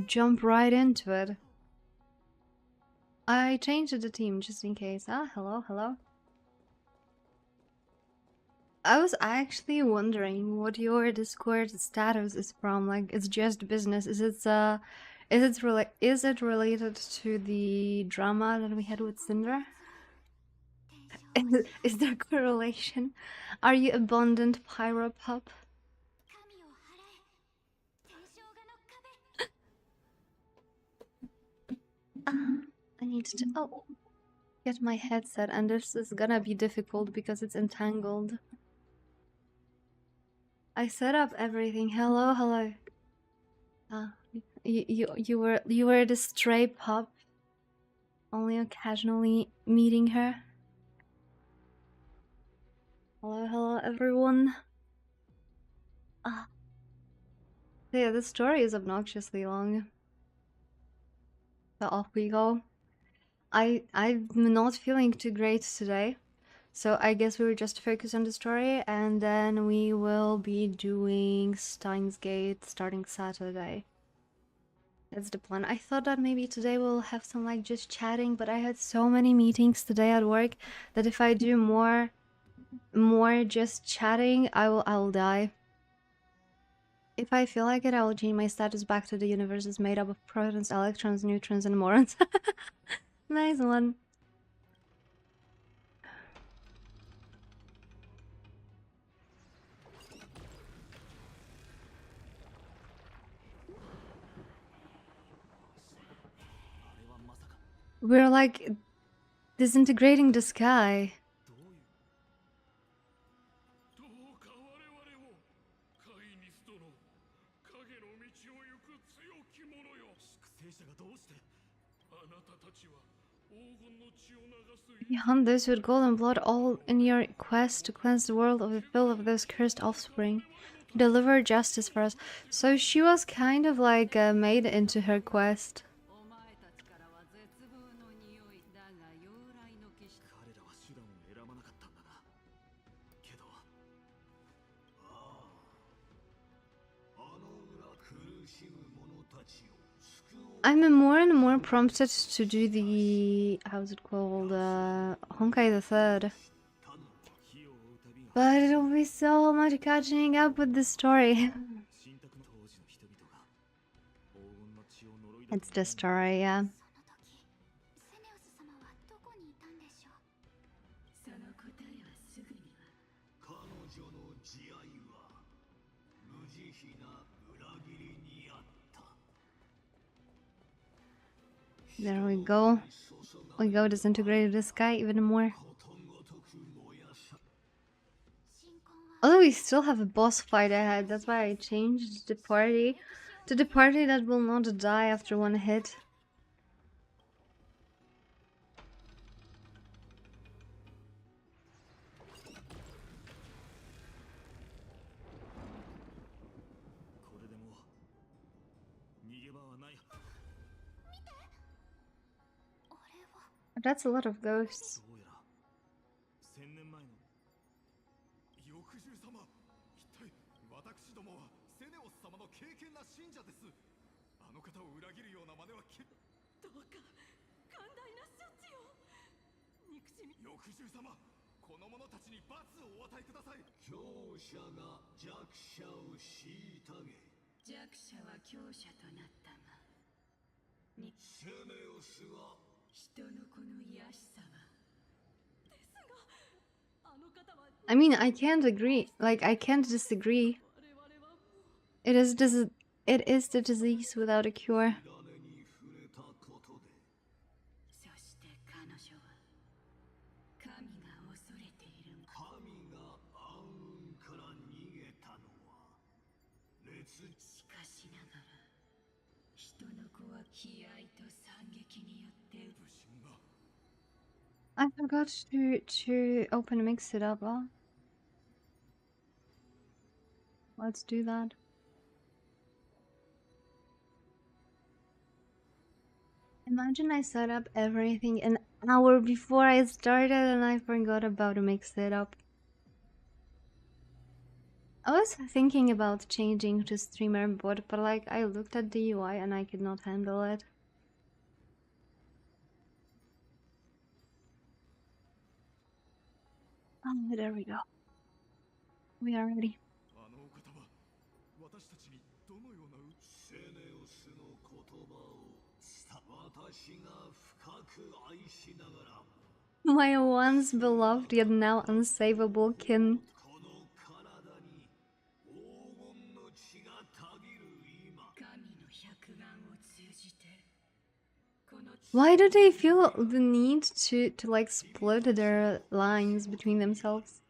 jump right into it. I changed the team just in case. Ah, hello, hello. I was actually wondering what your Discord status is from. Like, it's just business. Is it related to the drama that we had with Syndra? Is there correlation? Are you abundant pyro pup? 神を I need to get my headset, and this is gonna be difficult because it's entangled. I set up everything. Hello, hello. You were the stray pup, only occasionally meeting her. Hello, hello, everyone. Yeah, the story is obnoxiously long. So off we go. I'm not feeling too great today, so I guess we will just focus on the story, and then we will be doing Steins Gate starting Saturday. That's the plan. I thought that maybe today we'll have some like just chatting, but I had so many meetings today at work that if I do more just chatting, I'll die. If I feel like it, I will change my status back to the universe is made up of protons, electrons, neutrons, and morons. Nice one. We're like disintegrating the sky. どうか我々をカイニス殿影の道を行く強き者よ粛清者がどうして。あなたたちは黄金の血を流す You hunt those with golden blood all in your quest to cleanse the world of the filth of those cursed offspring. Deliver justice for us. So she was kind of like made into her quest. お前たちからは絶望の匂いだが妖来の騎士彼らは手段を選ばなかったんだな。けどあの裏苦しむ者たちを救おう I'm more and more prompted to do the how's it called Honkai the Third. 火を追う旅が But it'll be so much catching up with the story. 信託の当時の人々が黄金の血を呪い It's the story, yeah. その時セネオス様はどこにいたんでしょう。その答えはすぐには。彼女の慈愛は無慈悲な裏切りにあった There we go. We go disintegrated the sky even more. ことごとく燃やさ Although we still have a boss fight ahead, that's why I changed the party to the party that will not die after one hit. That's a lot of ghosts. どうやら1000年前の翼獣様一体私どもはセネオス様の敬虔な信者ですあの方を裏切るような真似はどうか寛大な処置を。憎しみ翼獣様この者たちに罰をお与えください強者が弱者を虐げ弱者は強者となったがセネオスは 人のこの卑しさは。ですがあの方は I mean, I can't agree. Like, I can't disagree. 我々はもう It is the disease without a cure. 種に触れたことでそして彼女は神が恐れている神が暗雲から逃げたのは烈しかしながら人の子は悲哀と惨劇によって武神が I forgot to open mix it up. Well, let's do that. Imagine I set up everything an hour before I started and I forgot about to mix it up. I was thinking about changing to streamer bot, but like I looked at the UI and I could not handle it. Oh, there we go. We are ready. あのお方は私たちにどのようなセネオスの言葉を私が深く愛しながら My once beloved yet now unsavable kin. この体に黄金の血がたぎる今神の百眼を通じてこの Why do they feel the need to like split their lines between themselves?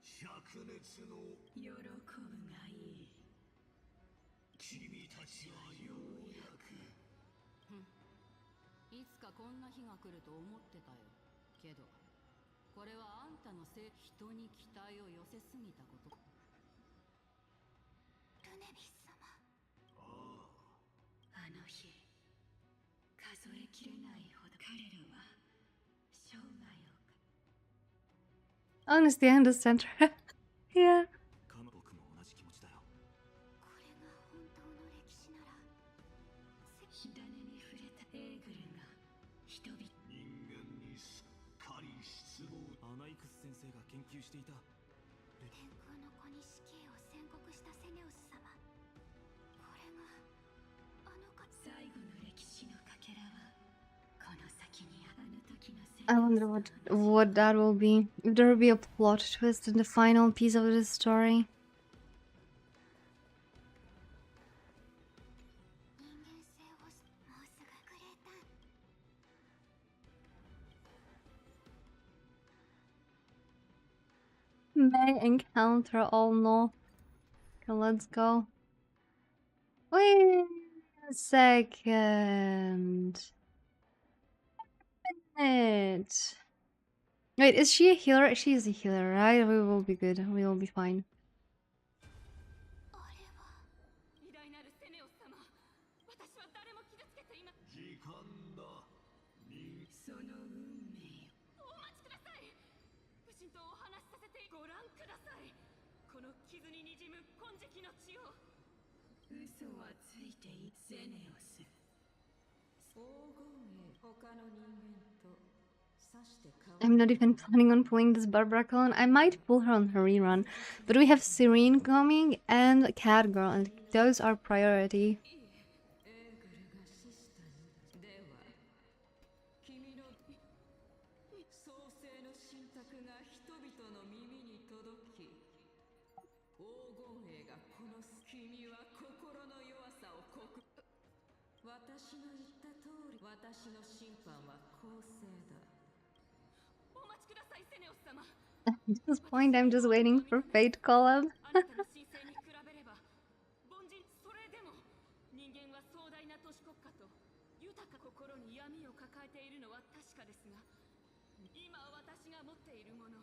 灼熱の喜ぶがいい。君たちはようやくいつかこんな日が来ると思ってたよ。けどこれはあんたのせい。人に期待を寄せすぎたこと。ルネビス様。あの日、数えきれないほど彼らは生涯を。 Honestly, I understand her. Yeah. 僕も同じ気持ちだよ。これが本当の歴史なら。火種に触れたエーグルが人々。人間にすっかり失望。アナイクス先生が研究していた天空の子に死刑を宣告したセネウス様。これがあの方。最後の歴史のかけらはこの先にあの時のセネウス I wonder what that will be. If there will be a plot twist in the final piece of this story. 人間性をもうすぐクレータン。 May encounter all no. Okay, let's go. Wait a second. Minute. Wait, is she a healer? She is a healer, right? We will be good. We will be fine. あれは偉大なるセネオス様。私は誰も傷つけていま。時間だ。その運命お待ちください。武神とお話しさせてご覧ください。この傷ににじむ金色の血を。嘘はついていいセネオス。黄金へ他の人間と刺して顔。 I'm not even planning on pulling this Barbara clone. I might pull her on her rerun. But we have Serene coming and Catgirl, and those are priority. エーグルが死したのでは君の創世の神託が人々の耳に届き黄金兵がこの君は心の弱さを告私の言った通り私の審判は公正だ。お待ちくださいセネオス様。 At this point, I'm just waiting for Fate collab. あなたの神聖に比べれば凡人。それでも人間は壮大な都市国家と豊か心に闇を抱えているのは確かですが、今私が持っているもの。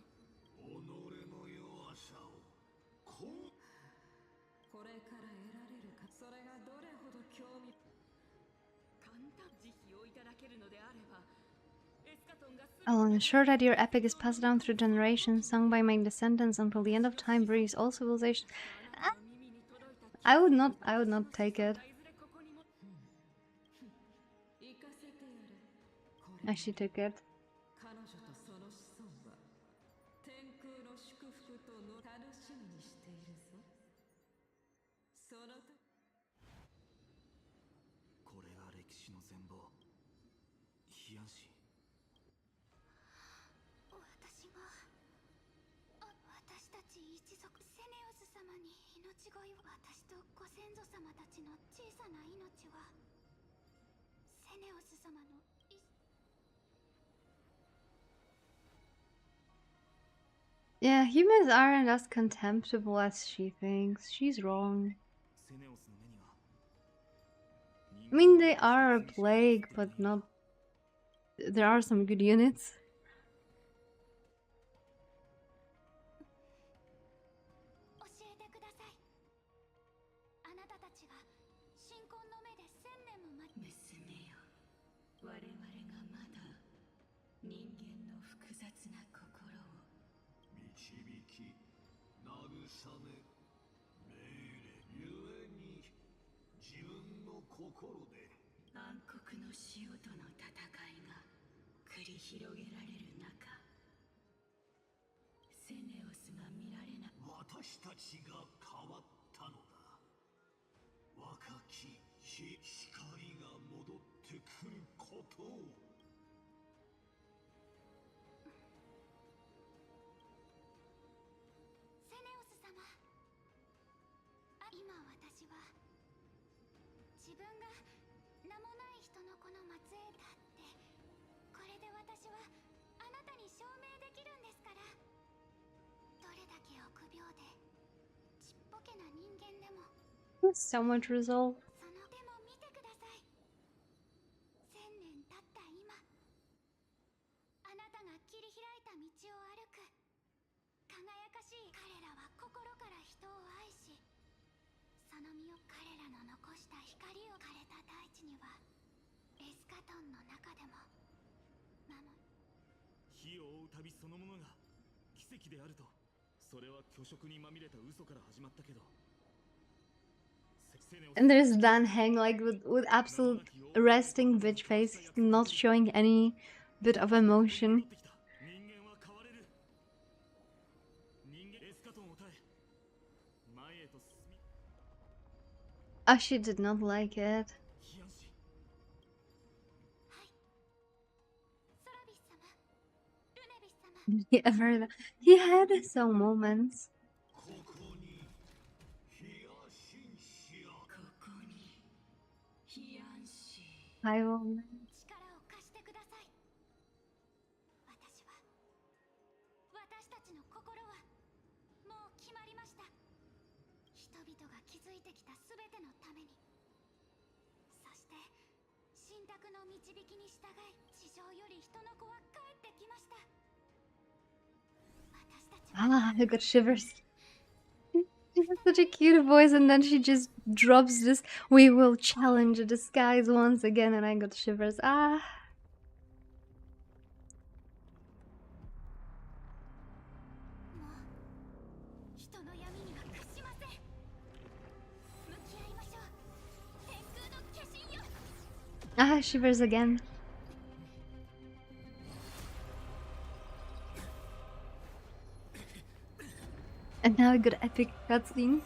己の弱さをこうこれから得られるかそれがどれほど興味。簡単慈悲をいただけるのであれば。エスカトンが I'll ensure that your epic is passed down through generations, sung by my descendants until the end of time breathes all civilization. I would not take it. 行かせてやれ。これ She took it. 彼女とその子孫は天空の祝福との楽しみにしているぞ。そのとこれが歴史の全貌。ヒヤンシ私が私たち一族セネオス様に命乞いを。私とご先祖様たちの小さな命はセネオス様のYeah, humans aren't as contemptible as she thinks. She's wrong. セネオスの目には I mean, they are a plague, but not. There are some good units. 教えてください。あなたたちが新婚の目で1000年も待ち。娘よ、我々がまだ人間の複雑な心を導き慰め命令ゆえに自分の心で暗黒の潮との戦いが繰り広げられる中、セネオスが見られない。私たちが変わったのだ。若き光が戻ってくることを。セネオス様。今私は自分が名もない人の子の末裔だって私はあなたに証明できるんですから。どれだけ臆病でちっぽけな人間でも So much resolve. そのでも見てください。1000年経った今、あなたが切り開いた道を歩く輝かしい。彼らは心から人を愛し、その身を彼らの残した光を枯れた大地にはエスカトンの中でも守る。火を追う旅そのものが奇跡であると。それは虚飾にまみれた嘘から始まったけど。 And there's Dan Heng, like with absolute resting bitch face, not showing any bit of emotion. Oh, she did not like it. He had some moments. I will. 力を貸してください。私たちの心はもう決まりました。人々が築いてきたすべてのために。そして神託の導きに従い、地上より人の子は帰ってきました。私たちは I got shivers. She has such a cute voice, and then she just drops this. We will challenge the skies once again, and I got shivers. Ah. もう人の闇には屈しません。向き合いましょう。天空の化身よ。 Ah, shivers again. And now we got epic cutscene.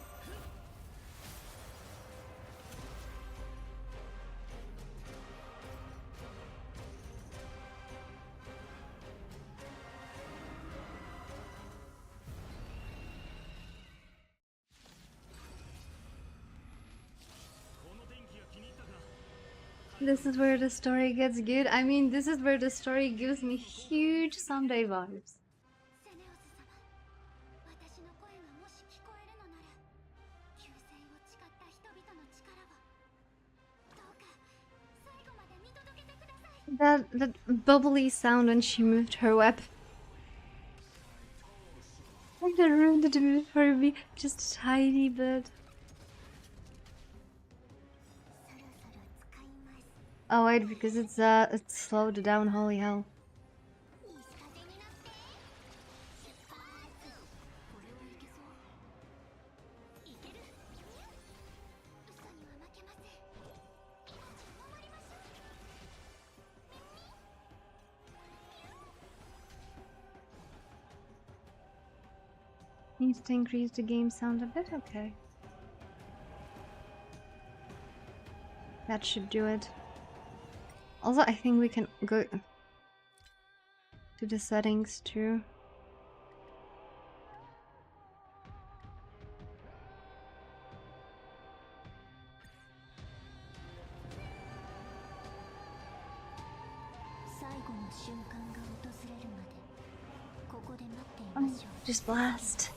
This is where the story gets good. I mean, this is where the story gives me huge Sunday vibes. セネオス様、私の声がもし聞こえるのなら、忠誠を誓った人々の力をどうか最後まで見届けてください。 That bubbly sound when she moved her weapon. And that ruined the mood for me just a tiny bit. Oh wait, because it's slowed down. Holy hell! いい風になって出発。これはいけそう。いける。嘘には負けません。命を守りましょう。 Needs to increase the game sound a bit. Okay, that should do it. Also, I think we can go to the settings too. Oh, just blast.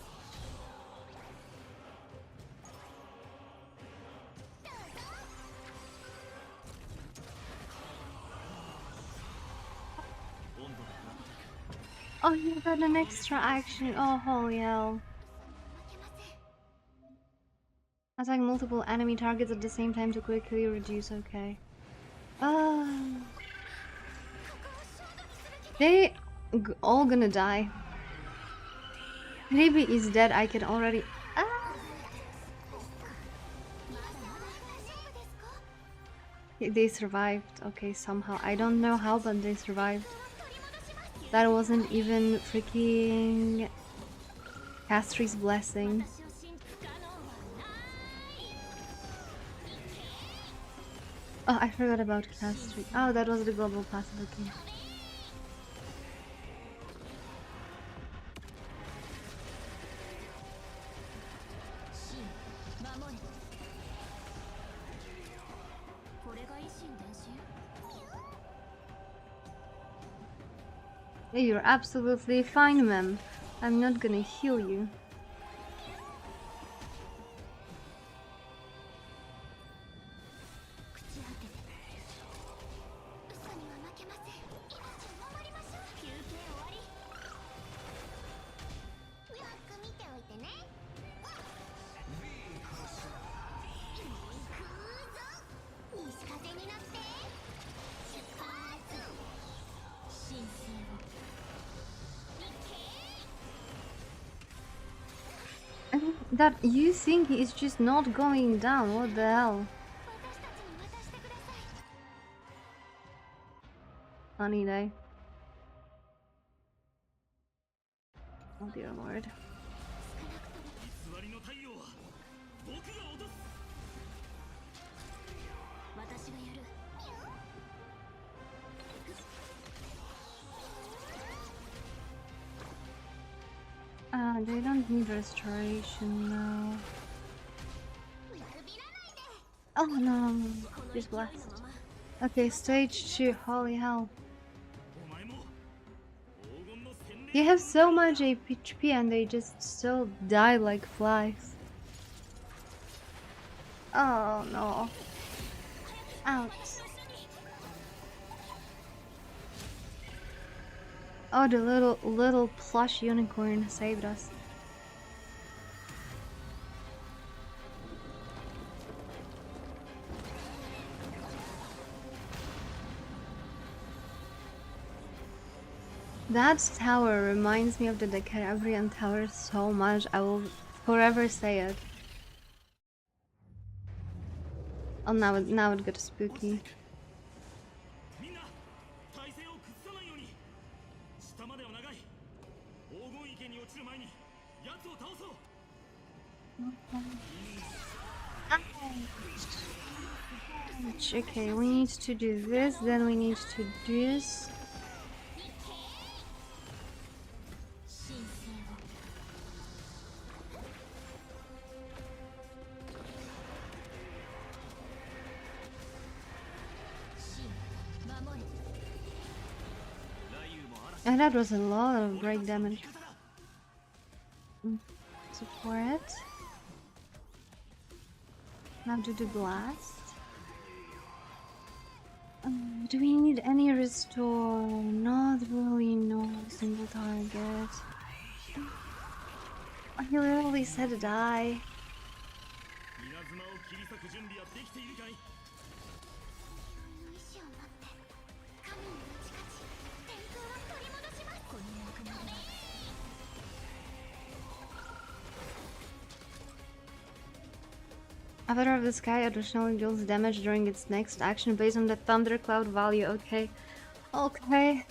Oh, you got an extra action. Oh, holy hell. Attack multiple enemy targets at the same time to quickly reduce. Okay. They all gonna die. Maybe he's dead. I can already. They survived. Okay, somehow. I don't know how, but they survived. That wasn't even freaking Castri's blessing. Oh, I forgot about Castri. Oh, that was the global passive. Okay. You're absolutely fine, ma'am. I'm not gonna heal you. That you think he is just not going down, what the hell? Funny day. Oh dear lord. They don't need restoration now. Oh no, just blast. Okay, stage 2, holy hell. You have so much HP and they just still die like flies. Oh no. Ouch. Oh, the little plush unicorn saved us. That tower reminds me of the Decarabrian tower so much. I will forever say it. Oh, now it got spooky. Okay, we need to do this, then we need to do this. And that was a lot of break damage. Support. Now do the blast. Do we need any restore? Not really, no single target. Oh, he literally said die. Avatar of the Sky additionally deals damage during its next action based on the thundercloud value. Okay. Okay.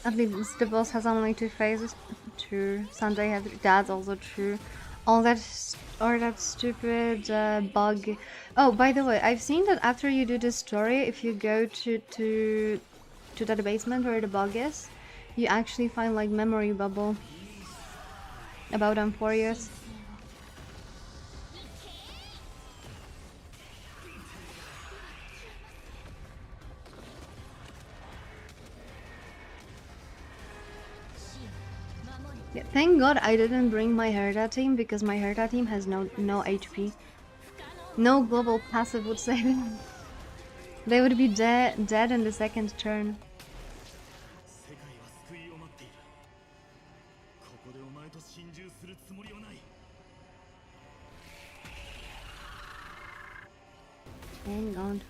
At least the boss has only 2 phases. True. Sanjay has. That's also true. All that stupid bug. Oh, by the way, I've seen that after you do this story, if you go to that basement where the bug is, you actually find like memory bubble about Amphorius. Yeah, thank God I didn't bring my Herda team because my Herda team has no HP. No global passive would save them. They would be dead in the second turn. Thank God.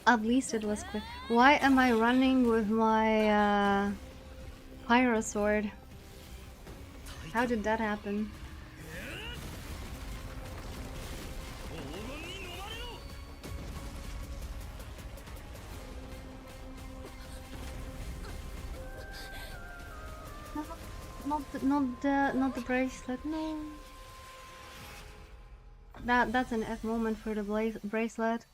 At least it was quick. Why am I running with my Pyro Sword? How did that happen? Not the bracelet. No. That's an F moment for the bracelet.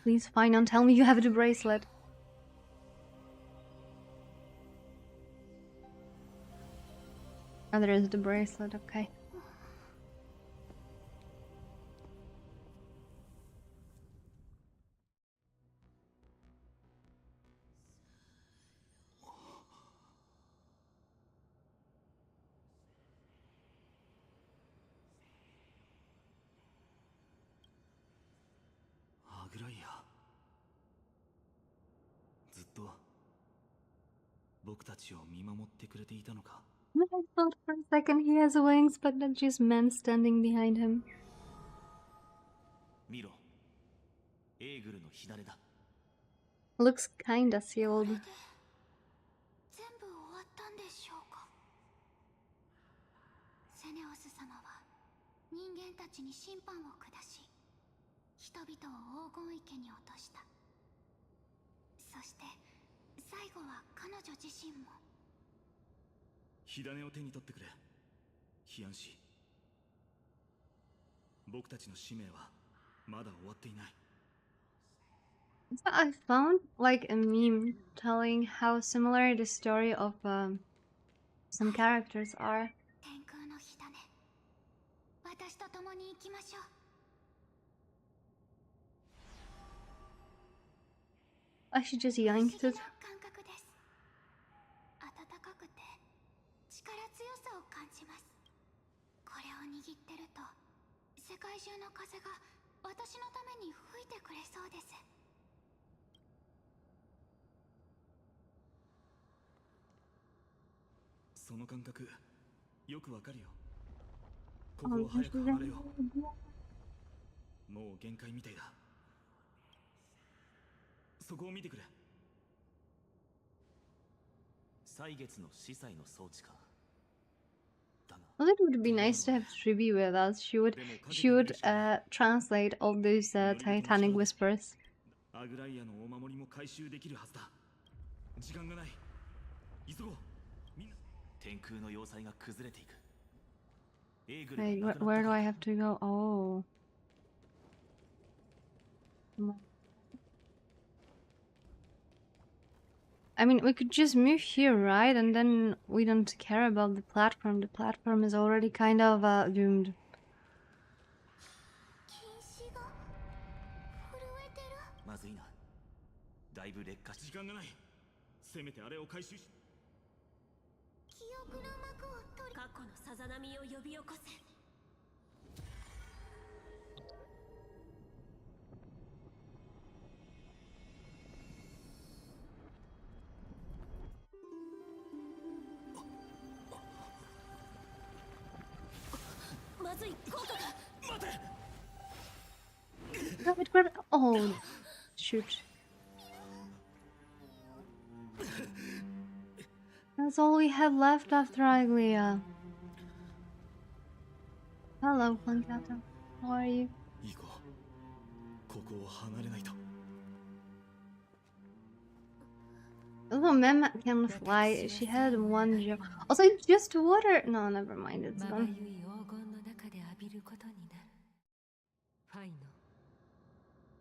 Please, Finon, tell me you have the bracelet. Oh, there is the bracelet, okay. I thought for a second he has wings, but then just men standing behind him. 見ろ、エーグルの火種だ。 Looks kinda sealed. 全部終わったんでしょうか。セネオス様は人間たちに審判を下し、人々を黄金池に落とした。そして最後は彼女自身も。火種を手に取ってくれ、ヒアンシ。僕たちの使命はまだ終わっていない。 So I found like a meme telling how similar the story of some characters are. 天空の火種、私と共に行きましょう。 I should just yanked it. 感覚です。暖かくて力強さを感じます。これを握ってると世界中の風が私のために吹いてくれそうです。 その感覚よくわかるよ。ここを早く離れよう。もう限界みたいだ。そこを見てくれ。歳月の司祭の装置か。 Well, it would be nice to have Tribi with us. She would translate all those Titanic whispers. アグライアのお守りも回収できるはずだ。時間がない。急ごう。みんな天空の要塞が崩れていく。 Wait, where do I have to go? Oh. I mean, we could just move here, right? And then we don't care about the platform. The platform is already kind of doomed. まずいな。だいぶ劣化し。時間がない。せめてあれを回収し。記憶の幕を取り、過去のさざ波を呼び起こせ。 Oh, shoot. That's all we have left after Aglia. Hello, Plankata. How are you? 行こう。ここを離れないと。 Oh, Mem can fly. She had one job. Also, it's just water. No, never mind. It's gone.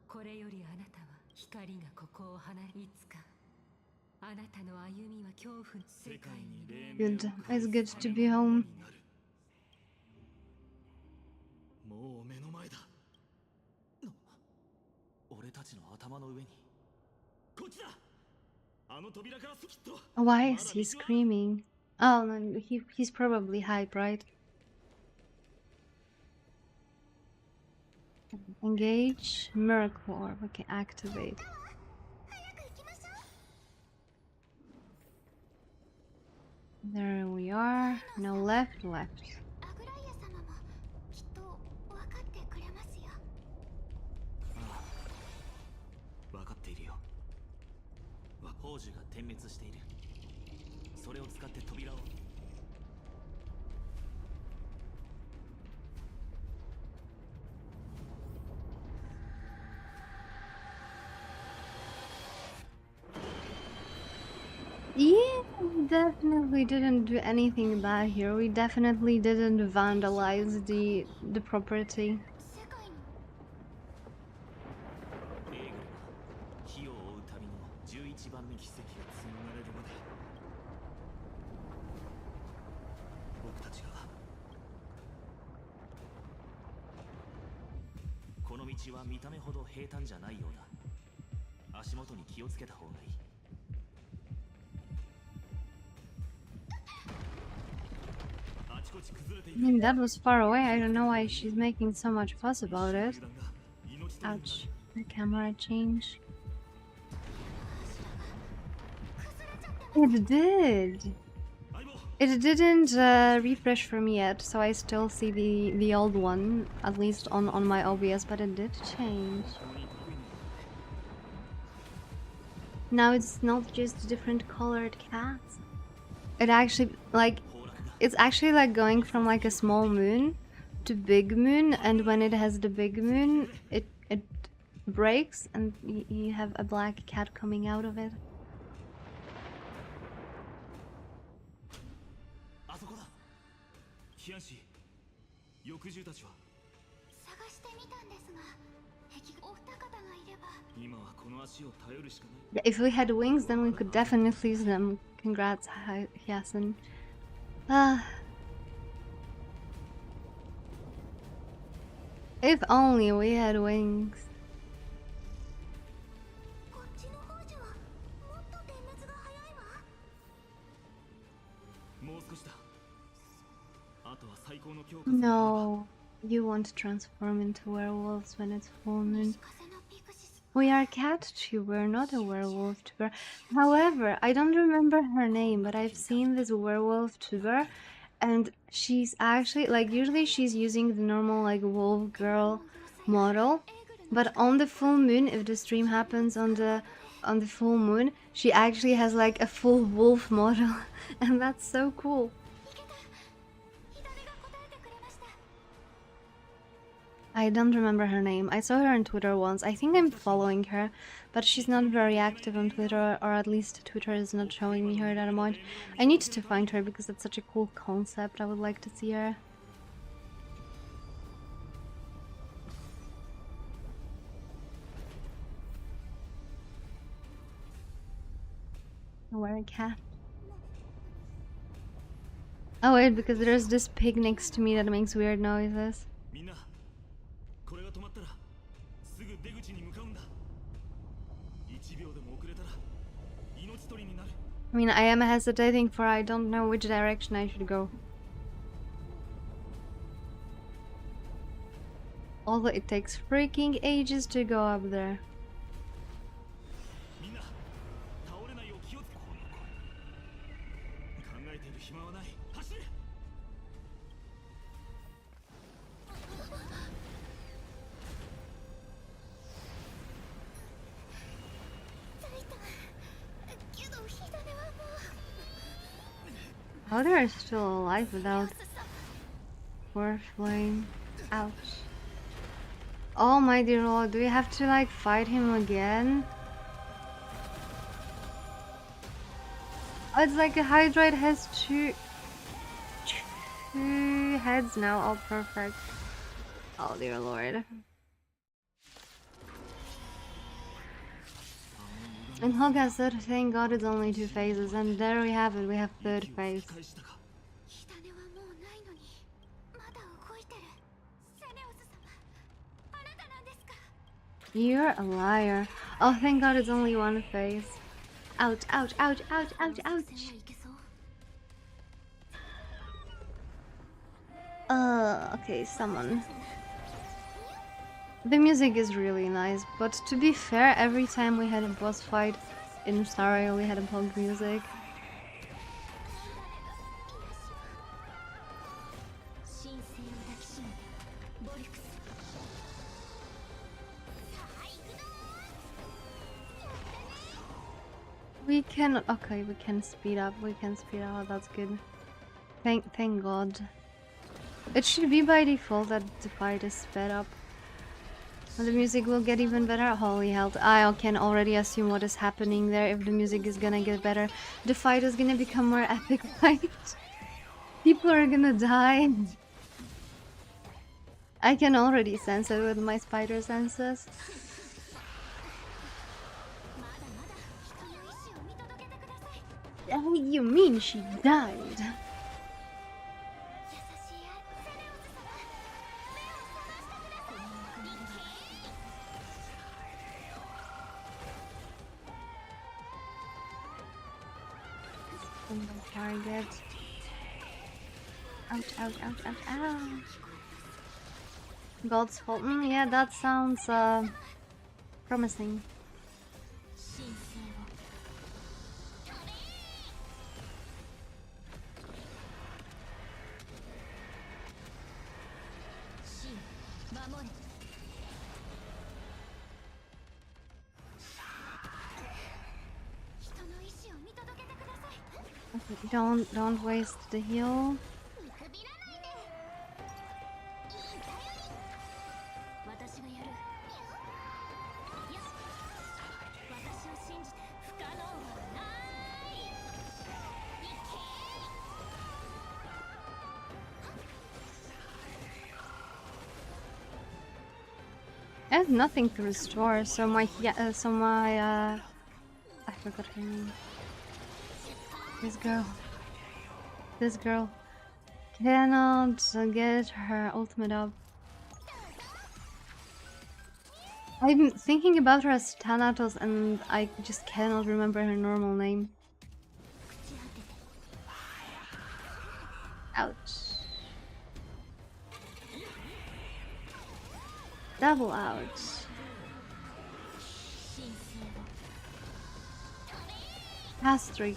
これよりあなたは光がここを離れ、いつかあなたの歩みは恐怖世界に Good. It's good to be home. もう目の前だ。俺たちの頭の上に。こっちだ。あの扉からきっと。 Why is he screaming? Oh, no, he's probably hype, right? Engage Miracle Orb. Okay, activate. There we are. Now left, left. アグライア様もきっと分かってくれますよ。ああ、分かっているよ。宝珠が点滅している。それを使って扉を。 Yeah, we definitely didn't do anything bad here. We definitely didn't vandalize the property. 世界の エーグルが火を追う旅の11番目奇跡が紡がれるまで僕たち道は見た目ほど平坦じゃないようだ。足元に気をつけた方がいい。あちこち崩れてい I る。 mean, that was far away. I don't know why she's making so much fuss about it. 銃弾が命取りになる。 Ouch. The camera change. It did. 相棒 It didn't refresh for me yet, so I still see the old one, at least on my OBS, but it did change. Now it's not just different colored cats. It actually, like, it's actually like going from like a small moon to big moon, and when it has the big moon, it breaks and you have a black cat coming out of it. あそこだ。キアンシー、翼獣たちは探してみたんですが、壁がお二方がいれば。今はこの足を頼るしかない。 If we had wings, then we could definitely use them. Congrats, Hyasun. Ah. If only we had wings. こっちの方じゃもっと点滅が早いわ。もう少しだ。あとは最高の強化。 No, you won't transform into werewolves when it's full moon. 風のピクシス。 We are cat tuber, not a werewolf tuber. However, I don't remember her name, but I've seen this werewolf tuber, and she's actually, like, usually she's using the normal, like, wolf girl model, but on the full moon, if the stream happens on the full moon, she actually has like a full wolf model, and that's so cool. 左が答えてくれました。 I don't remember her name. I saw her on Twitter once. I think I'm following her, but she's not very active on Twitter, or at least Twitter is not showing me her that much. I need to find her because it's such a cool concept. I would like to see her. Where a cat? Oh wait, because there's this pig next to me that makes weird noises. みんな、これが止まったらすぐ出口に向かうんだ。1秒でも遅れたら命取りになる。 I mean, I am hesitating for I don't know which direction I should go. Although it takes freaking ages to go up there. みんな、倒れないよう気をつけ。考えている暇はない。走れ。 けど火種はもう。 How they are still alive without war flame? Ouch. Oh my dear lord, do we have to like fight him again? Oh, it's like a Hydride has two heads now. Oh, perfect. Oh dear lord. And Honkai said, thank god it's only 2 phases, and there we have it, we have 3rd phase. 返したか。火種はもうないのにまだ動いてる。セネオス様、あなたなんですか。 You're a liar. Oh, thank god it's only 1 phase. Ouch, ouch, ouch, ouch, ouch, 戦 ouch. はいけそう。 Okay, someone. The music is really nice, but to be fair, every time we had a boss fight in Star Rail, we had a punk music. 神聖を抱きしめボリュクス。さあ行くぞー。 We can, okay, we can speed up, that's good. Thank god. It should be by default that the fight is sped up. And the music will get even better. Holy hell, I can already assume what is happening there. If the music is gonna get better, the fight is gonna become more epic, right? People are gonna die. I can already sense it with my spider senses. まだまだ人の意志を見届けてください。 Oh, you mean she died? 優しい愛セネオス様、目を覚ましてください。target. Ouch, ouch, ouch, ouch, ouch. God's fault. Yeah, that sounds promising. Okay, don't waste the heal. I have nothing to restore, so my I forgot her name. This girl cannot get her ultimate up. I'm thinking about her as Thanatos and I just cannot remember her normal name. Ouch. Double ouch. Past 3.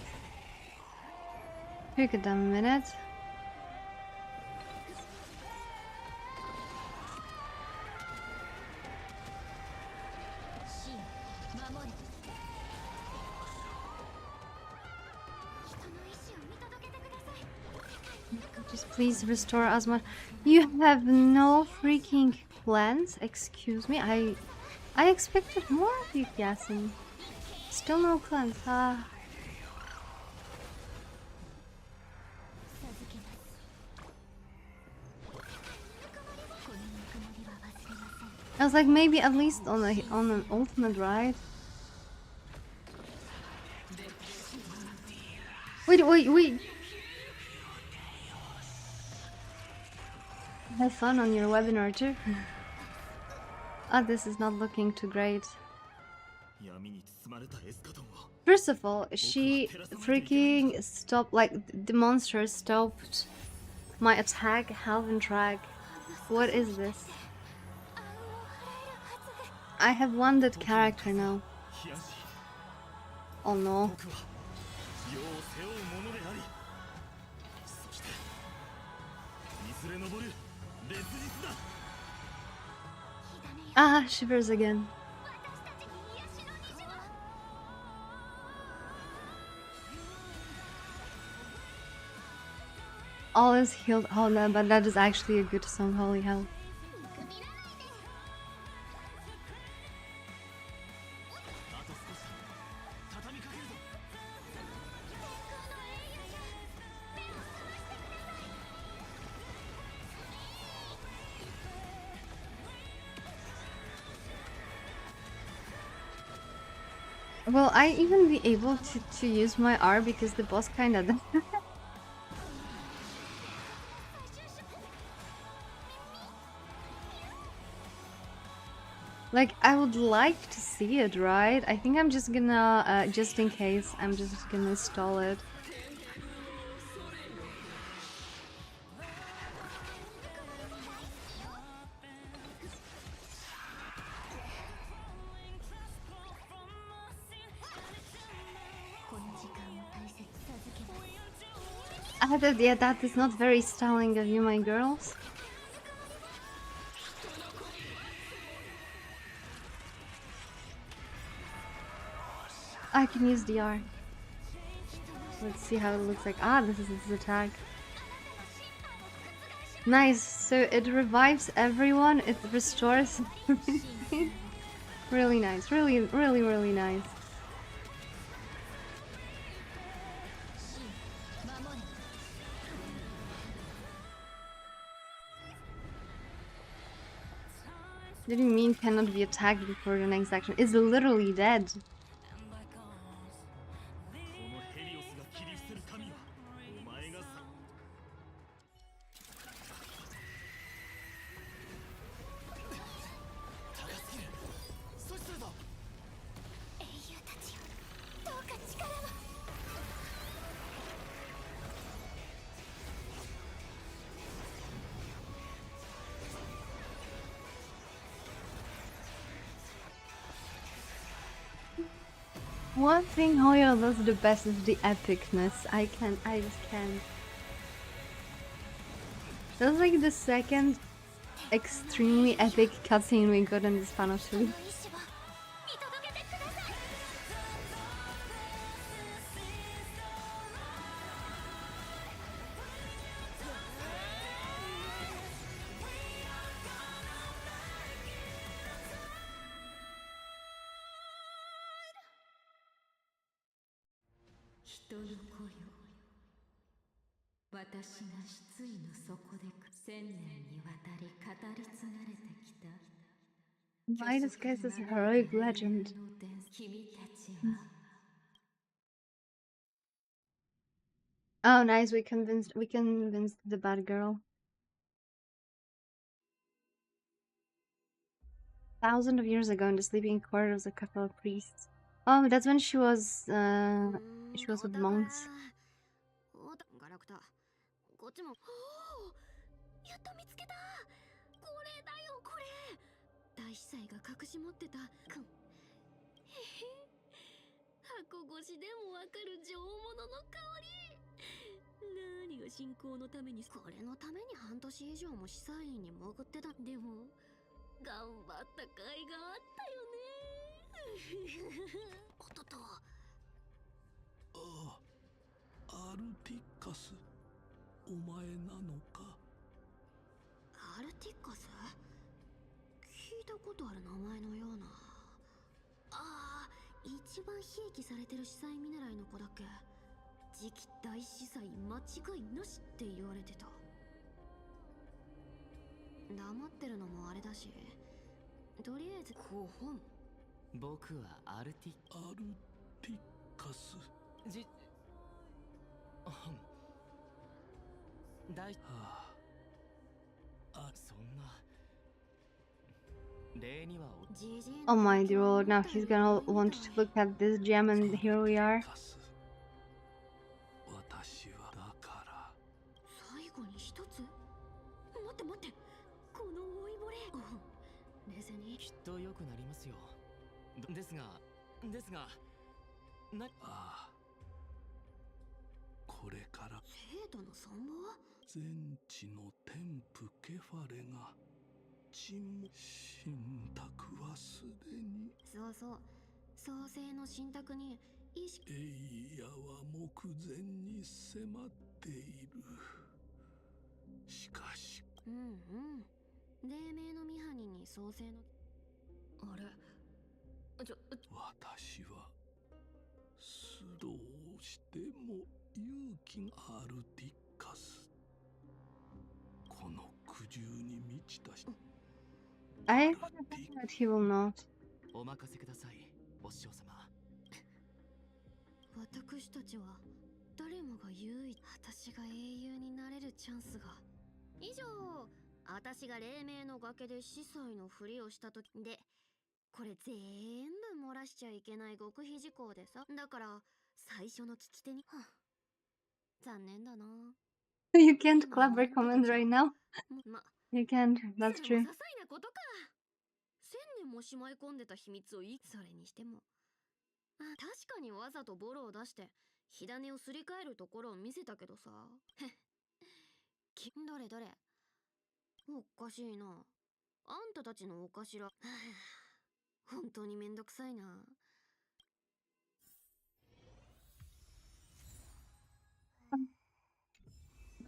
Took it a minute. Just please restore Asma. You have no freaking plans? Excuse me? I expected more of you, Yasin. Still no plans, huh? I was like, maybe at least on an ultimate, right? Wait. Have fun on your webinar too. Ah, this is not looking too great. First of all, she freaking stopped, like, the monster stopped my attack half track. What is this? I have one that character now. Oh no. Ah, shivers again. All is healed. Oh no, but that is actually a good song, holy hell. Will I even be able to use my R because the boss kinda like, I would like to see it, right? I think I'm just gonna, just in case, I'm just gonna install it. Yeah, that is not very styling of you, my girls. I can use the R. Let's see how it looks like. Ah, this is its attack. Nice. So it revives everyone. It restores. Really nice. Really nice. Did you mean cannot be attacked before the next action? It's literally dead. One thing Hoyo does the best is the epicness. I just can't. That's like the second extremely epic cutscene we got in this panel too. Why disguised as a heroic legend? Oh, nice! We convinced the bad girl. Thousands of years ago, in the sleeping quarters of Catholic priests. Oh, that's when she was with monks. ガラクタこっちもおーやっと見つけたこれだよこれ大司祭が隠し持ってたくんへへ箱越しでもわかる上物の香り何が信仰のためにこれのために半年以上も司祭院に潜ってたでも頑張った甲斐があったよねおっとっとああ、アルティカス、お前なのか。アルティカス聞いたことある名前のような。ああ、一番ひいきされてる司祭見習いの子だっけ。次期大司祭間違いなしって言われてた。黙ってるのもあれだし、とりあえず5本。僕はアルティカス。大あ、そんな礼には Oh my dear lord! Now he's gonna want to look at this gem, and here we are. 私はだから。最後に一つ。待って待って。この老いぼれ。冷静に。きっと良くなりますよ。ですがああ。これから生徒の存亡？全地の天賦ケファレが沈黙。信託はすでに。そうそう。創世の信託に意識。エイヤは目前に迫っている。しかし。うんうん。黎明の御埴に創世の。あれ。私はどうしても勇気がアルティカス。この苦渋に満ちたし。I think that he will not. お任せください、お師匠様。私たちは誰もが唯一私が英雄になれるチャンスが。以上、私が黎明の崖で司祭のふりをした時で、これ全部漏らしちゃいけない極秘事項でさ。だから最初の聞き手に。残念だな。You can't club recommend right now. You can't. That's true. 些細なことか。1000年もしまい込んでた秘密をそれにしても。確かにわざとボロを出して火種をすり替えるところを見せたけどさ。どれどれ。おかしいな。あんたたちのお頭。本当にめんどくさいな。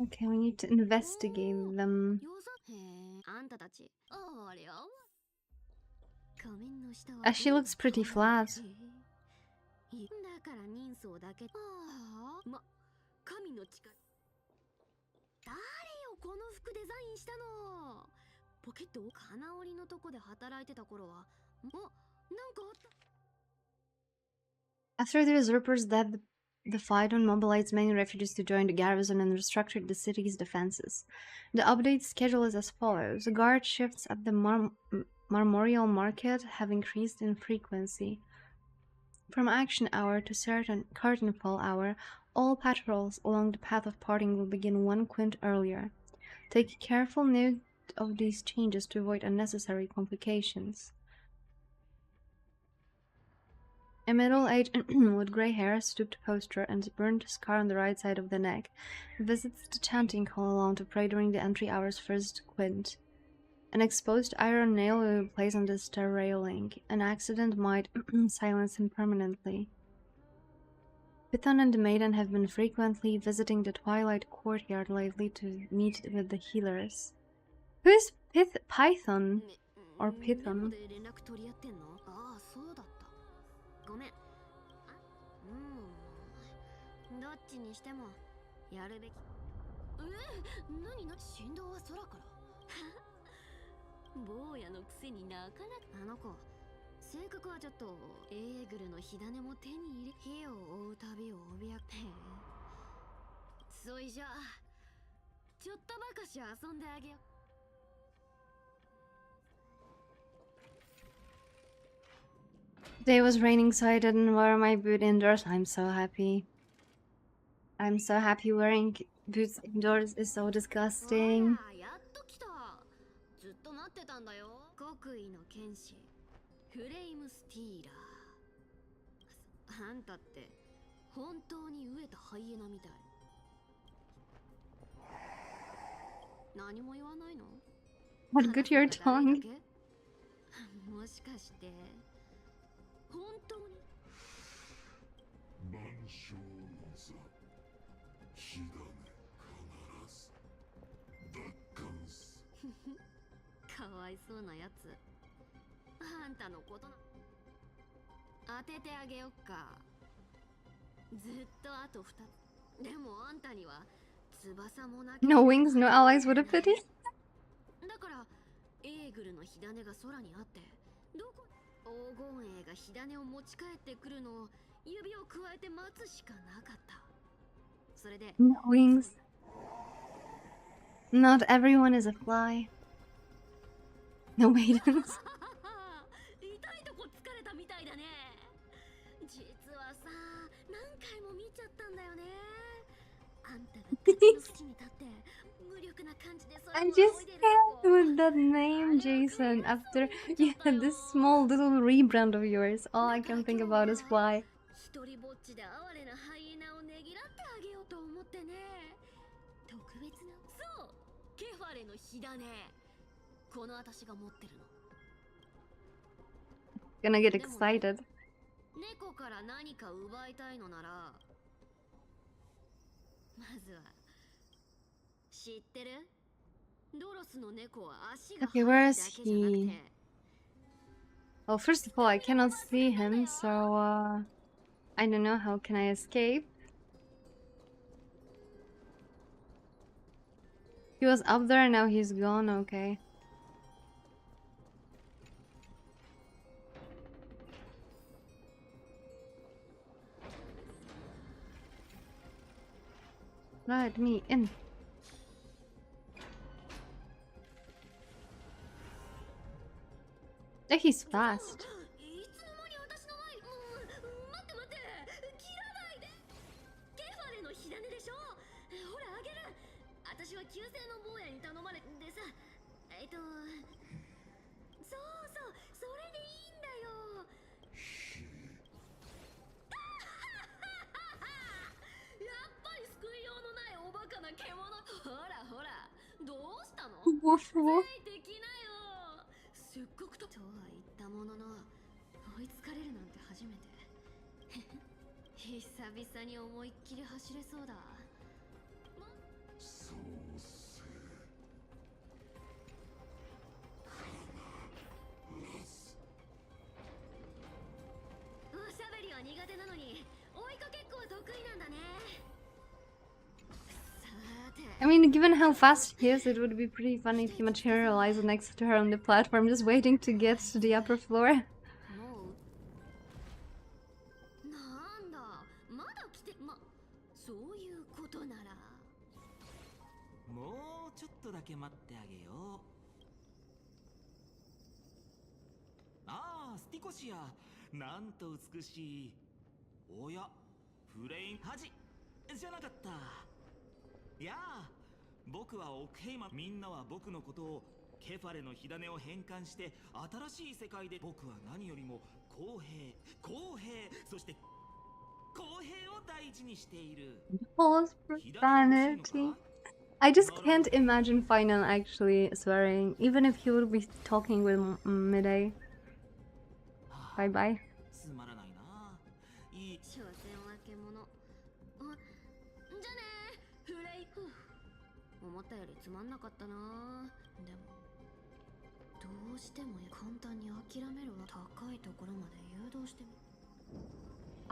Okay, we need to investigate them. あんたたち。ありゃ。仮面の下は。She looks pretty flat. だから人相だけ。神の力。誰よこの服デザインしたの。ポケットを金織りのとこで働いてた頃はなんかあった。 After the usurpers' death, the Phaidon mobilized many refugees to join the garrison and restructured the city's defenses. The update schedule is as follows. The guard shifts at the Marmorial Market have increased in frequency. From action hour to certain curtain fall hour, all patrols along the path of parting will begin 1 quint earlier. Take careful note of these changes to avoid unnecessary complications. A middle-aged with gray hair, stooped posture, and a burnt scar on the right side of the neck visits the chanting hall alone to pray during the entry hour's first quint. An exposed iron nail will be placed on the stair railing. An accident might silence him permanently. Python and the maiden have been frequently visiting the Twilight Courtyard lately to meet with the healers. Who is Python? Or Python? ああ、そうだった。ごめん。どっちにしてもやるべき。何振動は空から。坊やのくせになかなか。あの子、性格はちょっとエーグルの火種も手に入れ、火を追う旅を脅か。そいじゃあ、ちょっとばかし遊んであげよ。Today was raining, so I didn't wear my boot indoors. I'm so happy. I'm so happy wearing boots indoors is so disgusting. やっと来た。ずっと待ってたんだよ。国威の剣士、フレイムスティーラー。あんたって本当に飢えたハイエナみたい。何も言わないの？ What good your tongue? もしかして本当に？万象の座、火種必ず奪還す。かわいそうなやつ。あんたのことな。当ててあげよっか。ずっとあと2つ。でもあんたには翼もなき。No wings, no allies, what a pity. だからエーグルの火種が空にあって、どこ黄金衛が火種を持ち帰ってくるのを指を加えて待つしかなかった。それで No wings. Not everyone is a fly. No maidens. 痛いとこ疲れたみたいだね。実はさ、何回も見ちゃったんだよね。あんたが敵の口に立って無力な感じでそれを I'm 仰 just いでる scared with that name, Jason. After you had this small little rebrand of yours, all I can think about is fly. 一人ぼっちで哀れなハイエナをねぎらってあげようと思ってね。特別な、そう、ケファレの火種。この私が持ってるの。 Gonna get excited. 猫から何か奪いたいのなら、まずは知ってる？ドロスの猫は足が Okay, 速 where い is だけじゃなく he? て。 Well, first of all, I cannot see him, so I don't know how can I escape. He was up there, now he's gone. Okay. Let me in. Oh, he's fast. いつの間に私の前に、待って待って、切らないで。ケファレの火種でしょ。ほらあげる。私は旧姓の坊やに頼まれてさ、そうそう、それでいいんだよ。やっぱり救いようのないおバカな獣。ほらほら、どうしたの？ Woof woof. ついてきなよ。すっごくとは言ったものの、追いつかれるなんて初めて。久々に思いっきり走れそうだ。創世おしゃべりは苦手なのに追いかけっこは得意なんだね。 I mean, given how fast he is, it would be pretty funny if he materialized next to her on the platform, just waiting to get to the upper floor. もうなんだ、まだ来て、そういうことならもうちょっとだけ待ってあげよう。ああ、スティコシア、なんと美しい。おや、フレインハジじゃなかった。いやあ、僕はオクヘイマン。みんなは僕のことをケファレの火種を変換して新しい世界で僕は何よりも公平、そして公平を大事にしている。 False 火種が欲しいの profanity. か？ I just can't imagine Final actually swearing, even if he would be talking with Midday. Bye bye. つまらないな。いい。所詮は獣。あ、じゃねー、フレイ。思ったよりつまんなかったな。でもどうしても簡単に諦めるわ。高いところまで誘導してみ。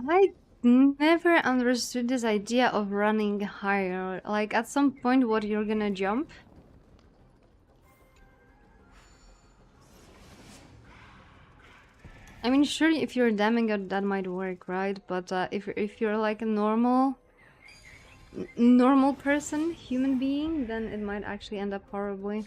I never understood this idea of running higher. Like, at some point, what, you're gonna jump? I mean, sure, if you're a demigod, that might work, right? But if you're like a normal person, human being, then it might actually end up horribly.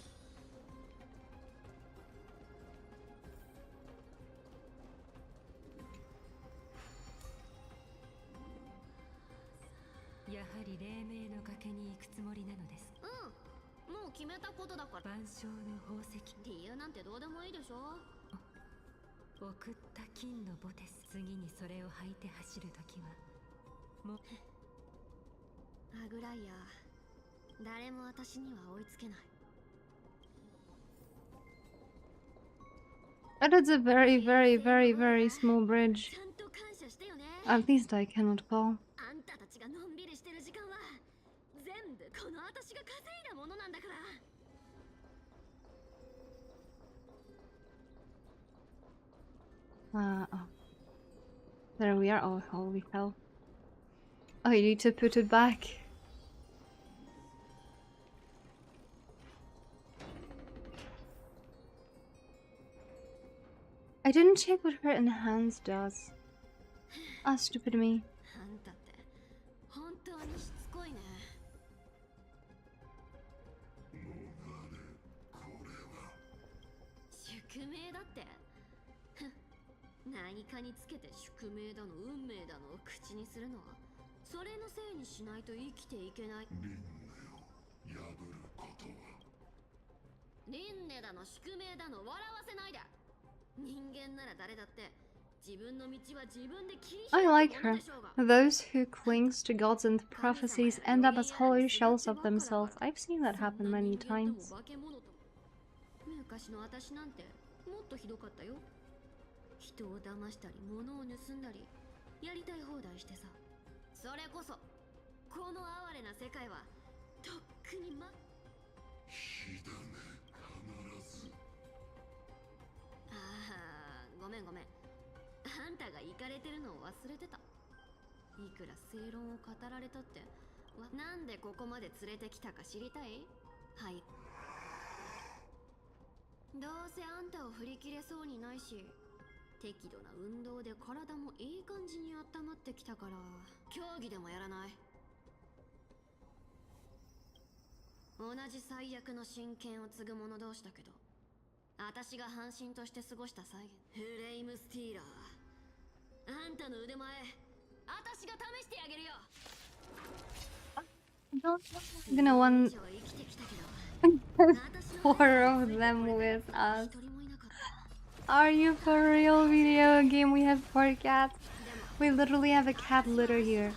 But it's a very small bridge. At least I cannot fall. Oh. There we are. Oh, holy hell. Oh, you need to put it back. I didn't check what her enhance does. Ah, stupid me. I like her. Those who clings to gods and prophecies end up as hollow shells of themselves. I've seen that happen many times. I'm gonna want 4 of them with us. Are you for real, video game? We have 4 cats. We literally have a cat litter here.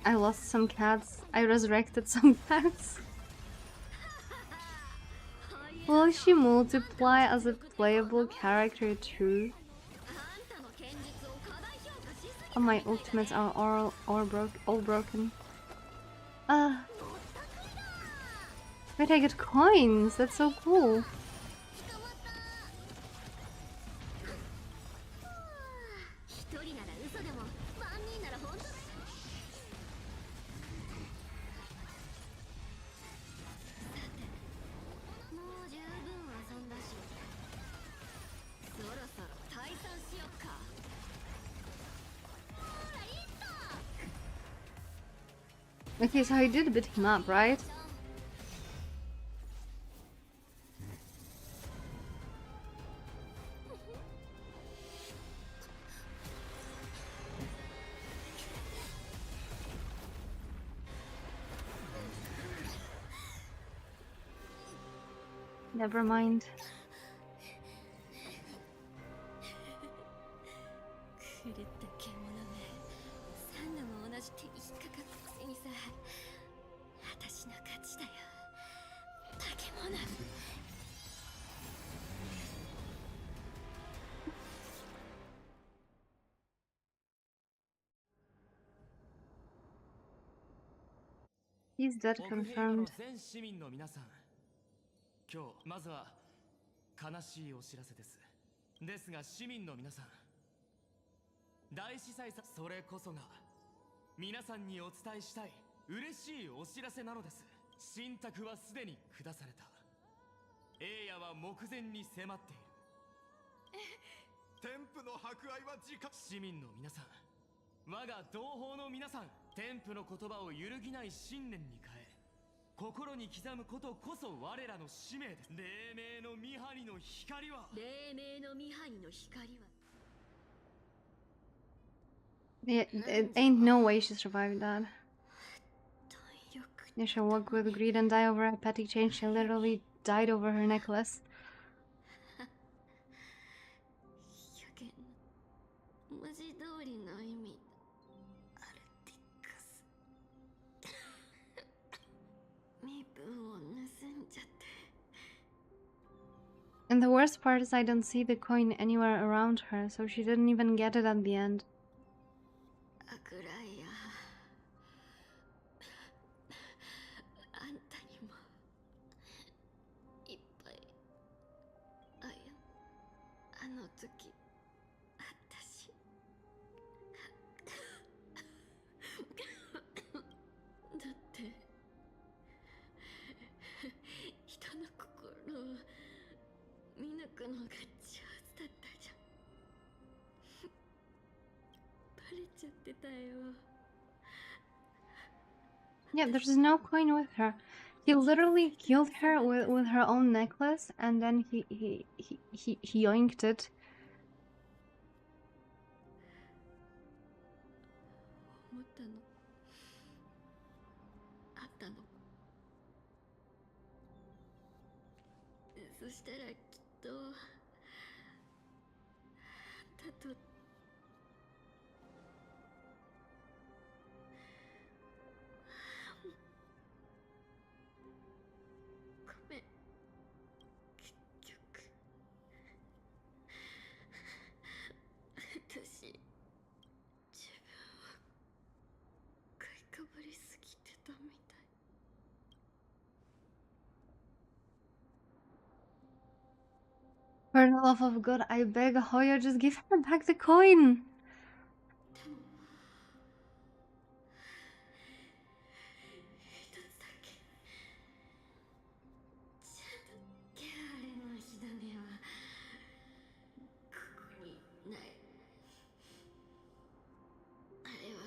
I lost some cats. I resurrected some cats. Will she multiply as a playable character too? Oh, my ultimates are all broken. Wait, I get coins. That's so cool. Okay, so he did beat him up, right? Never mind. 狂った獣め、サンナも同じ手に引っかかったくせにさ、私の勝ちだよ、化け物。 He's dead 奥平原の confirmed. 全市民の皆さん、今日まずは悲しいお知らせです。ですが市民の皆さん、大司祭さん、それこそが皆さんにお伝えしたい嬉しいお知らせなのです。神託はすでに下された。栄夜は目前に迫っている。天賦の博愛は時間。市民の皆さん、我が同胞の皆さん、天賦の言葉を揺るぎない信念に変え、心に刻むことこそ我らの使命です。黎明のミハニの光は、黎明のミハニの光は It ain't no way she survived that. 貪欲 You shall walk with greed and die over a petty change. She literally died over her necklace. 予言の文字通りの意味、アルティカス。身分を盗んじゃって。 And the worst part is I don't see the coin anywhere around her, so she didn't even get it at the end. 悪来や、あんたにもいっぱいあの時あったし。だって人の心を見抜くのが上手だったじゃん。バレちゃってたよ。 Yeah, there's no coin with her. He literally killed her with her own necklace, and then he yoinked it. 思ったのあったの。そしたらきっとあんたとごめん、結局私自分を買いかぶりすぎてたみたい。 For the love of God, I beg Hoya, just give her back the coin. 一つだけちゃんとケアレの火種はここにない。あれは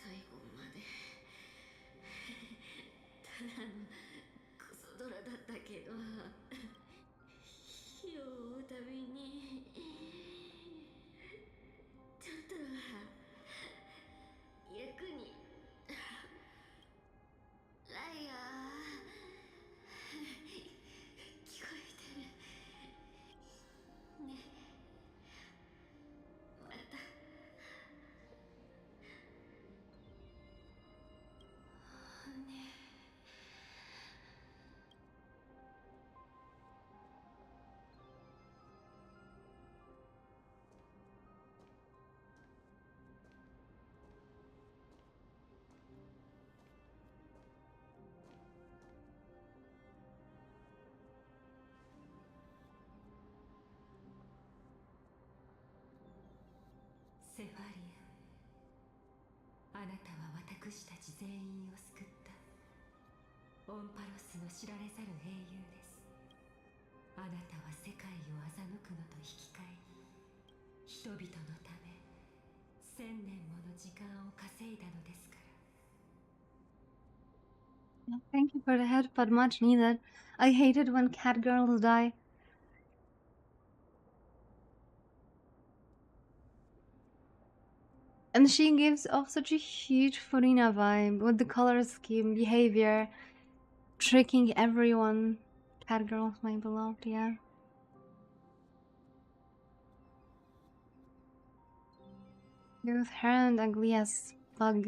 最後までただのクソドラだったけど、火を追うたびにちょっとは役に。ライアー、聞こえてるね。またね。 セファリア、あなたは私たち全員を救った。オンパロスの知られざる英雄です。あなたは世界を欺くのと引き換えに、人々のため1000年もの時間を稼いだのですから。Thank you for the headbutt, much needed. I hate it when cat girls die. And she gives off such a huge Furina vibe with the color scheme, behavior, tricking everyone. Cat girls, my beloved, yeah. Both her and ugly as bug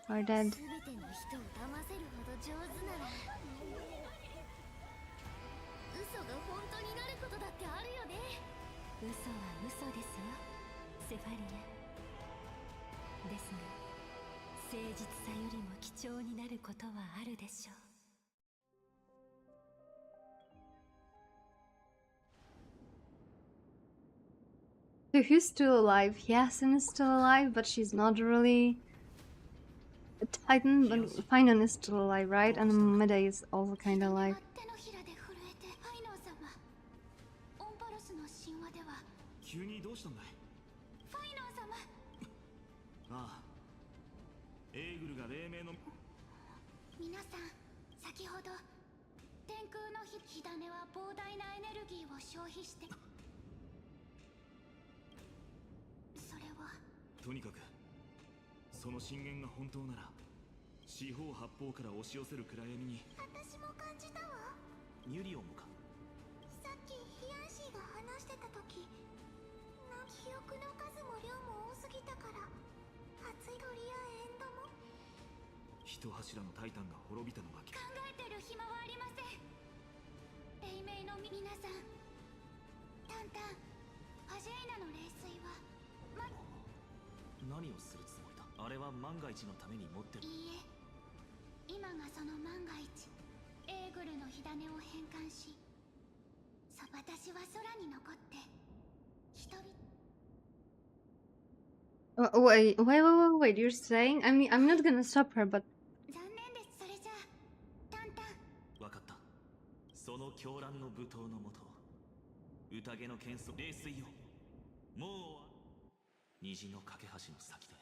are dead. 全ての人を騙せるほど上手なら嘘が本当になることだってあるよね。嘘は嘘ですよ、セファリア。ですが誠実さよりも貴重になることはあるでしょう。 So who's still alive? Yasin is still alive, but she's not really a Titan, but Finon is still alive, right? And Midday is also kind of alive. 手のひらで震えてファイノン様。オンパロスの神話では急にどうしたんだい？ファイノン様。ああ、エーグルが黎明の皆さん、先ほど天空の火種は膨大なエネルギーを消費してそれはとにかくその震源が本当なら四方八方から押し寄せる暗闇に私も感じたわ。ニュリオンもか。さっきヒアンシーが話してた時記憶の数も量も多すぎたから熱い鳥やエンドも一柱のタイタンが滅びたのが考えてる暇はありません。黎明の皆さん、タンタン、アジェイナの冷水は何をするつもりだ？あれは万が一のために持ってる。いいえ、今がその万が一エーグルの火種を変換し私は空に残って人々 Wait, you're saying? I mean, I'm not gonna stop her, but 残念です。それじゃあタンタン。わかった。その狂乱の舞踏のもと宴の剣争冷水よ、もう虹の架け橋の先で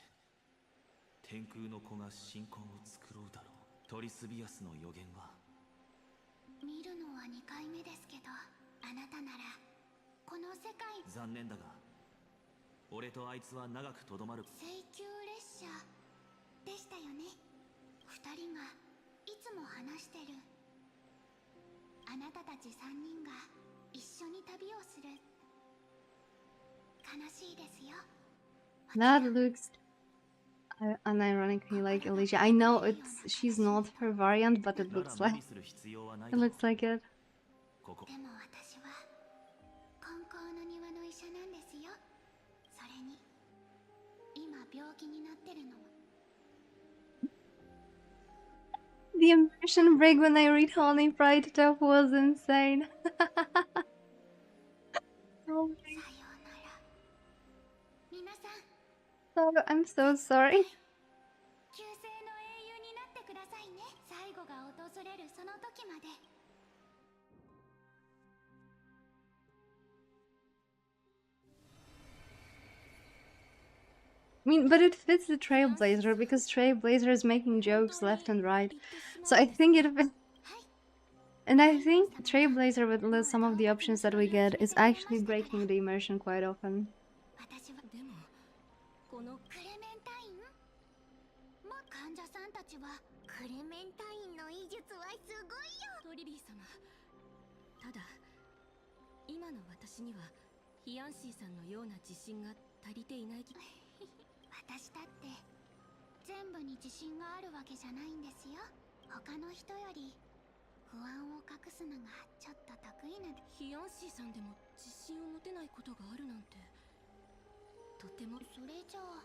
天空の子が神婚を作ろうだろう。トリスビアスの予言は見るのは2回目ですけど、あなたならこの世界残念だが俺とあいつは長くとどまる。請求列車でしたよね。2人がいつも話してる。あなたたち3人が一緒に旅をする。悲しいですよ。 that looks unironically like Alicia. I know she's not her variant, but it looks like it. でも私は金光の庭の医者なんですよ。それに今病気になってるのも The immersion break when I read Honey Pride stuff was insane. Oh さようなら。皆さん、 I'm so sorry. 旧姓の英雄になってくださいね。最後が訪れるその時まで。 I mean, but it fits the Trailblazer because Trailblazer is making jokes left and right. So I think it fits. And I think Trailblazer, with some of the options that we get, is actually breaking the immersion quite often. 私はでもこのクレメンタイン、患者さんたちはクレメンタインの医術はすごいよ。トリビー様、ただ今の私にはヒアンシーさんのような自信が足りていない。私だって全部に自信があるわけじゃないんですよ。他の人より不安を隠すのがちょっと得意な。ヒアンシーさんでも自信を持てないことがあるなんて、とても。それじゃあ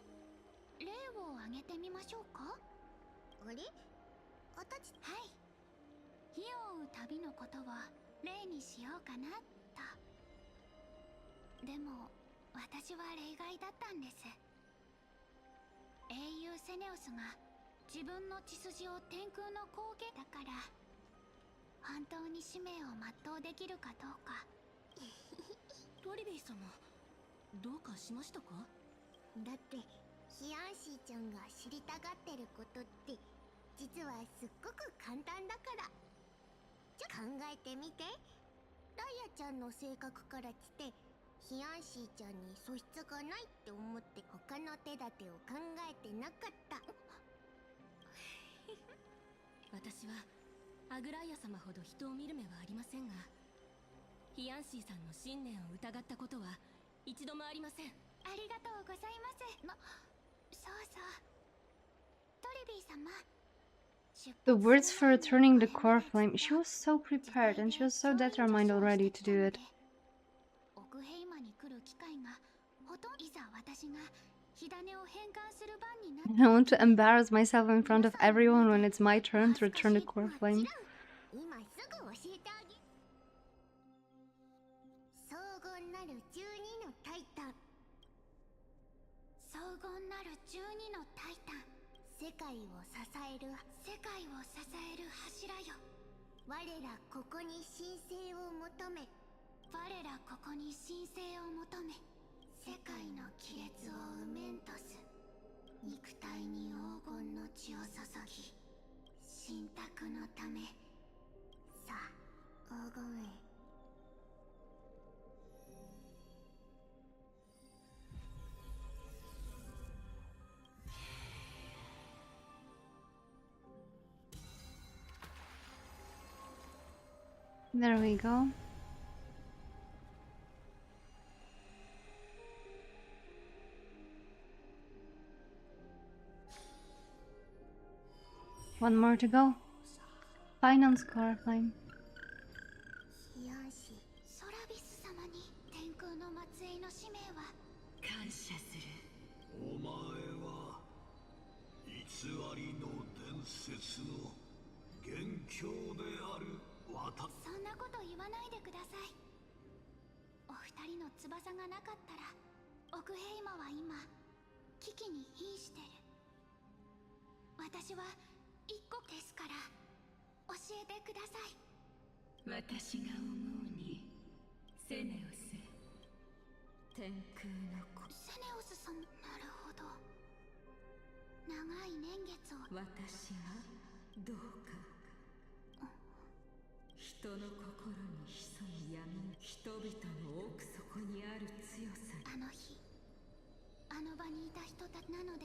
例を挙げてみましょうか。あれ、私、はい、火を追う旅のことは例にしようかなと。でも私は例外だったんです。英雄セネオスが自分の血筋を天空の光景だから本当に使命を全うできるかどうか。トリビー様、どうかしましたか？だってヒアンシーちゃんが知りたがってることって実はすっごく簡単だから。考えてみて。ライアちゃんの性格から来て、ヒアンシーちゃんに素質がないって思って他の手立てを考えてなかった。私はアグライア様ほど人を見る目はありませんが、ヒアンシーさんの信念を疑ったことは一度もありません。ありがとうございます。そうそう。トリビー様。The words for returning the core flame. She was so prepared and she was so determined already to do it. I want to embarrass myself in front of everyone when it's my turn to return the core flame. 世界を支える柱よ。我らここに神聖を求め、世界の亀裂を埋めんとす。肉体に黄金の血を注ぎ、神託のため。さあ、黄金へ。There we go. One more to go. Finance core flame. ヒアンシー、ソラビス様に天空の末裔の使命は感謝する。お前は偽りの伝説の元凶である。そんなこと言わないでください。お二人の翼がなかったら、オクヘイマは今危機に瀕してる。私は一個ですから教えてください。私が思うに、セネオス、天空の子。セネオスさん、なるほど。長い年月を。私がどうか。人の心に潜む闇、人々の奥底にある強さ。あの日、あの場にいた人たちなので、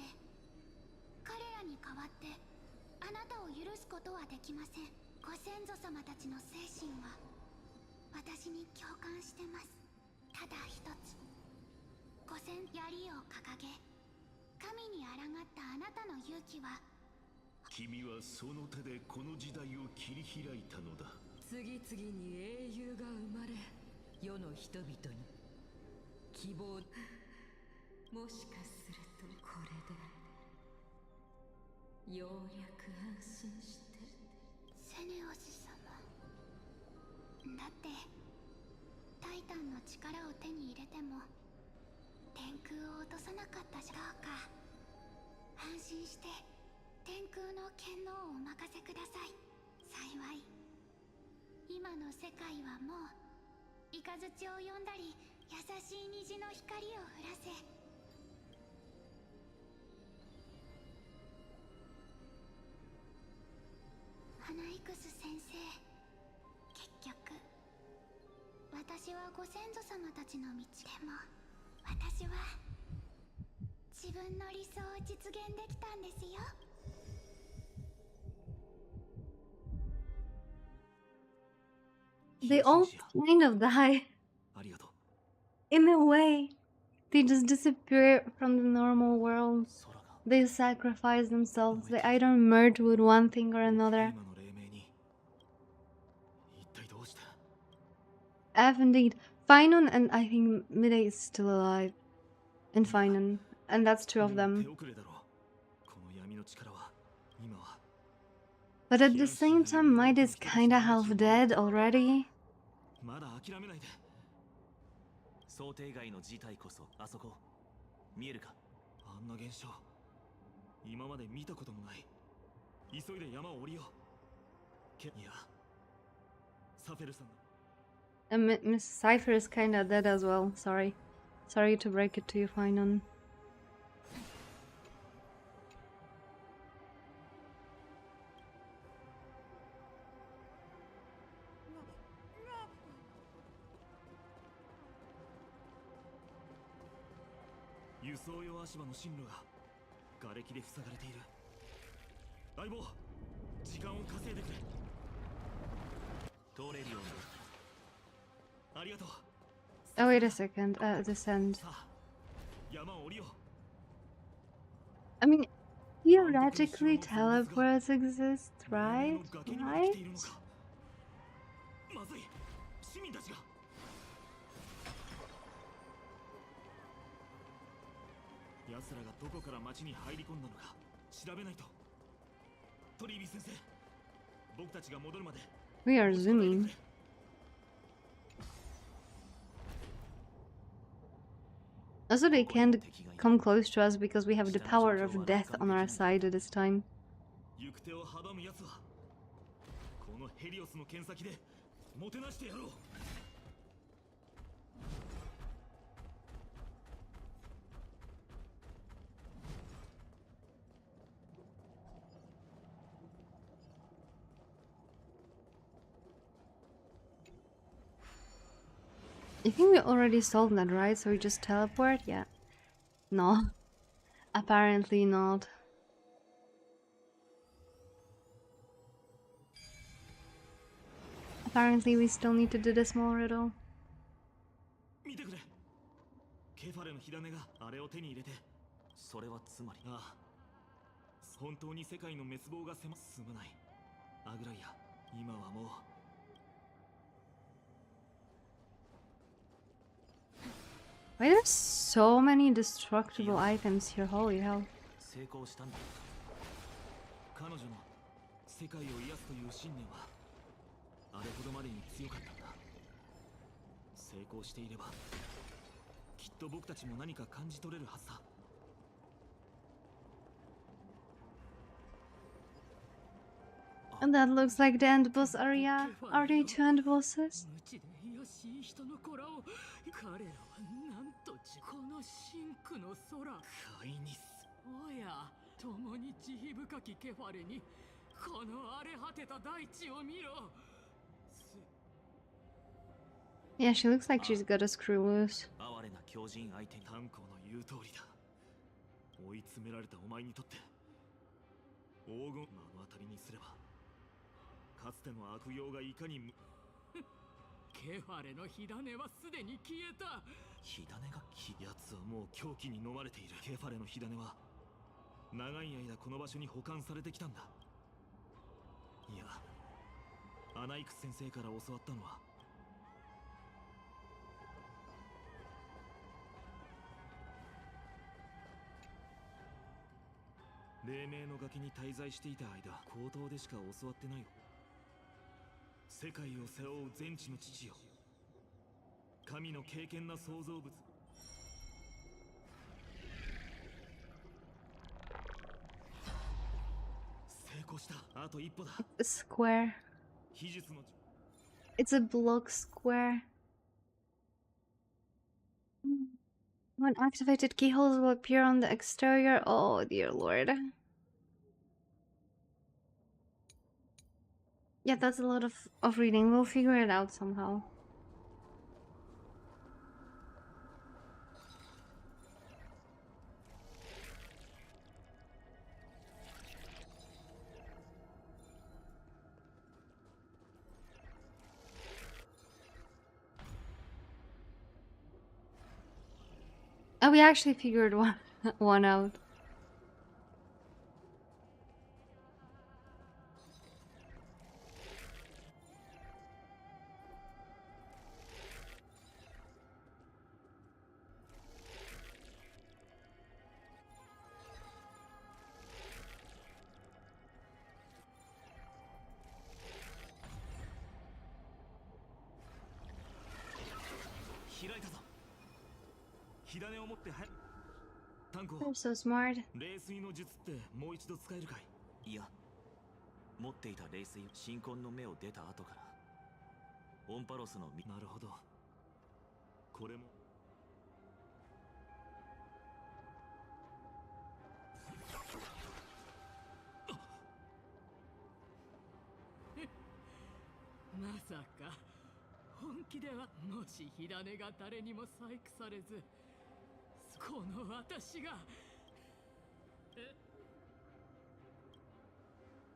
彼らに代わってあなたを許すことはできません。ご先祖様たちの精神は私に共感してます。ただ一つ、槍を掲げ神に抗ったあなたの勇気は。君はその手でこの時代を切り開いたのだ。次々に英雄が生まれ、世の人々に希望。もしかするとこれでようやく安心して。セネオス様、だってタイタンの力を手に入れても天空を落とさなかったじゃろうか。安心して天空の権能をお任せください。幸い今の世界はもうイカズチを呼んだり優しい虹の光を降らせ。ハナイクス先生、結局私はご先祖様たちの道でも、私は自分の理想を実現できたんですよ。They all kind of die. ありがとう。 In a way, they just disappear from the normal world. 空が They sacrifice themselves. They either merge with one thing or another. 今の黎明に一体どうして。 F indeed. Finon and I think Midday is still alive. And Finon. And that's two of 手 them. 遅れだろう。この闇の力は今は But at the same time, Might is kinda half dead already. まだ諦めないで。想定外の事態こそあそこ見えるか。あんな現象今まで見たこともない。急いで山を降りよう。いや、サフェルさんだ。 And Miss Cypher is kinda dead as well. Sorry. Sorry to break it to you, Finon. 輸送用足場の進路が瓦礫で塞がれている。相棒、時間を稼いでくれ。通れるように。ありがとう。 Oh, wait a second. Descend. さあ、山を降りよう。 I mean, theoretically, teleports exist, right? Right? まずい、市民たちが。奴らがどこから町に入り込んだのか調べないと。トリービー先生、僕たちが戻るまで。 We are zooming. Also, they can't come close to us because we have the power of death on our side at this time. 行く手を阻む奴はこのヘリオスの剣先でもてなしてやろう。 I think we already solved that, right? So we just teleport? Yeah. No. Apparently not. Apparently we still need to do the small riddle. 見てくれ。ケファレの火種があれを手に入れて。それはつまり。ああ。本当に世界の滅亡が進まない。アグライア、今はもう。 Why there's so many destructible items here? Holy hell. 成功したんだ。彼女の世界を癒すという信念はあれほどまでに強かったんだ。成功していればきっと僕たちも何か感じ取れるはずだ。 And that looks like the end boss area. Are they two end bosses? 彼らはなんとこの真空の空。カイニス。おや、共に慈悲深きケファレにこの荒れ果てた大地を見ろ。 Yeah, she looks like she's got a screw loose. 哀れな狂人相手に炭鉱の言う通りだ。追い詰められたお前にとって黄金目の当たりにすればかつての悪用がいかに。 ケファレの火種はすでに消えた。火種が奴はもう狂気に飲まれている。ケファレの火種は長い間この場所に保管されてきたんだ。いや、アナイクス先生から教わったのは黎明の崖に滞在していた間、口頭でしか教わってないよ。世界を背負う全知の父よ、神の敬虔な創造物。成功した。あと一歩だ。 A square. 秘術の It's a block square. When activated, keyholes will appear on the exterior. Oh dear lord. Yeah, that's a lot of reading. We'll figure it out somehow. Oh, we actually figured one out. They're so smart. 冷水の術ってもう一度使えるかい？いや、持っていた冷水、神婚の目を出た後からオンパロスのなるほど。これもまさか本気では。もし火種が誰にも細工されずこの私が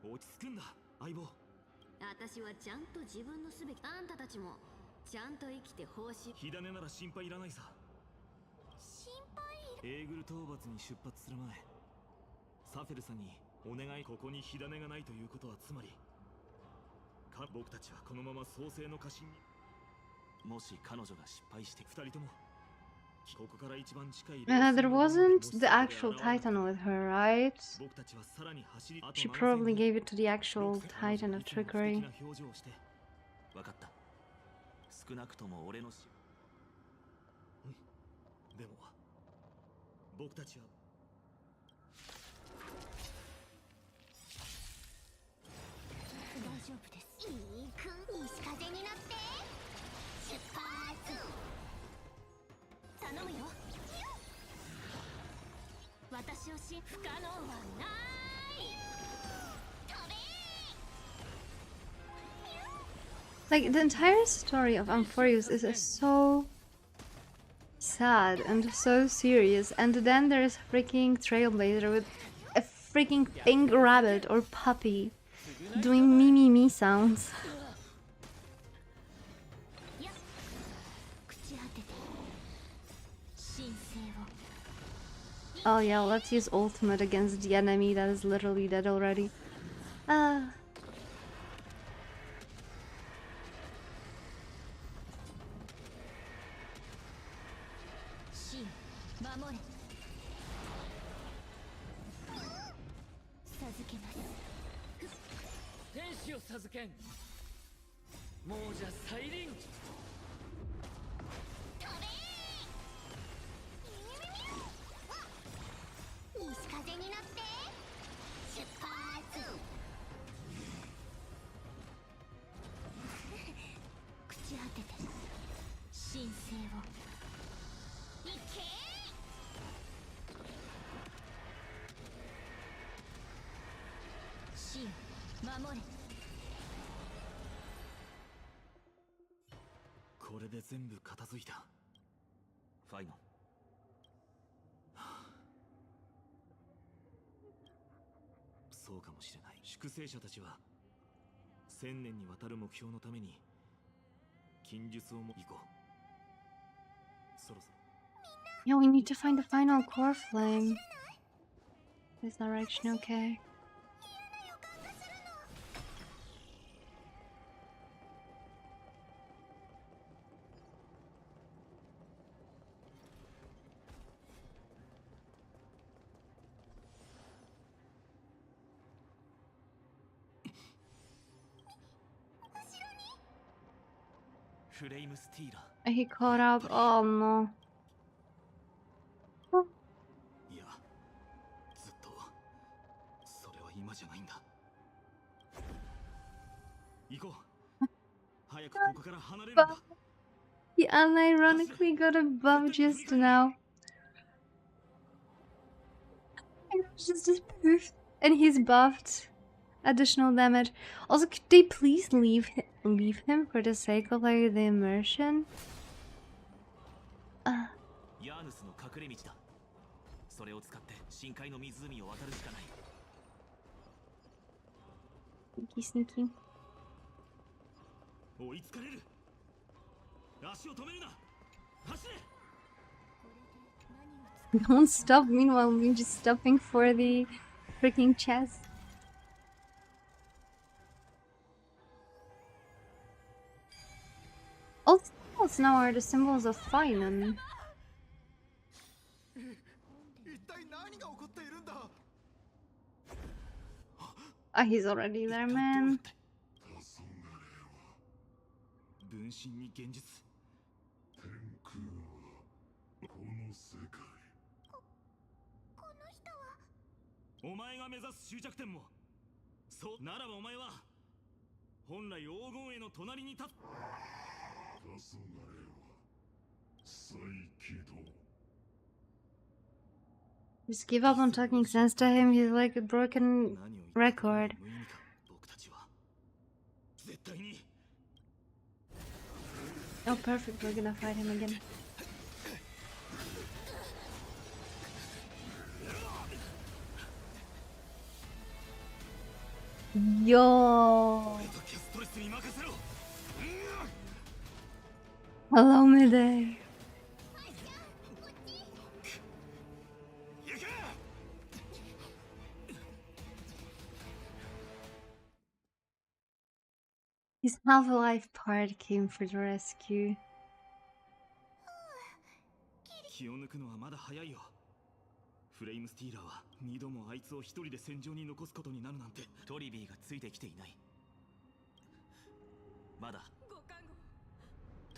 落ち着くんだ相棒。私はちゃんと自分のすべき。あんたたちもちゃんと生きて報酬。火種なら心配いらないさ。心配エーグル討伐に出発する前、サフェルさんにお願い。ここに火種がないということはつまり僕たちはこのまま創世の家臣に。もし彼女が失敗して二人ともここから一番近い。There wasn't the actual Titan with her, right? 僕たちはさらに走り。 She probably gave it to the actual Titan of trickery. 表情をして。分かった。少なくとも俺のでも僕たちは大丈夫です。いい西風になって出発。頼むよ。私を不可能はない。飛べ。 Like, the entire story of Amphorius is so sad and so serious, and then there's freaking Trailblazer with a freaking pink rabbit or puppy doing me me me sounds. Oh yeah, let's use ultimate against the enemy that is literally dead already. Ah.これで全部片付いた。ファイノン。そうかもしれない。粛清者たちは1000年にわたる目標のために禁術をも行こう。そろそろ。Yeah, we need to find the final core flame. This direction, okay? He caught up. Oh no. いや、ずっとそれは今じゃないんだ。行こう。早くここから離れるんだ。 He unironically got a buff just now. Just poof, and he's buffed. Additional damage. Also, could they please leave him for the sake of like the immersion? ヤーヌスの隠れ道だ。それを使って深海の湖を渡るしかない。Sneaky. 追いつかれる。足を止めるな。走れ。 Don't stop. Meanwhile, we're just stopping for the freaking chest. All the symbols now are the symbols of Finan. Ah, he's already there, man. 分身に現実。お前が目指す終着点もそうならばお前は本来黄金への隣に立つ。 Just give up on talking sense to him. He's like a broken record. Oh, perfect. We're gonna fight him again. Yo! 俺とキャストレスに任せろ。 Hello, Midday. His Half-Life part came for the rescue. 気を抜くのはまだ早いよ。フレイムスティーラーは2度もあいつを一人で戦場に残すことになるなんて。トリビーがついてきていない。まだ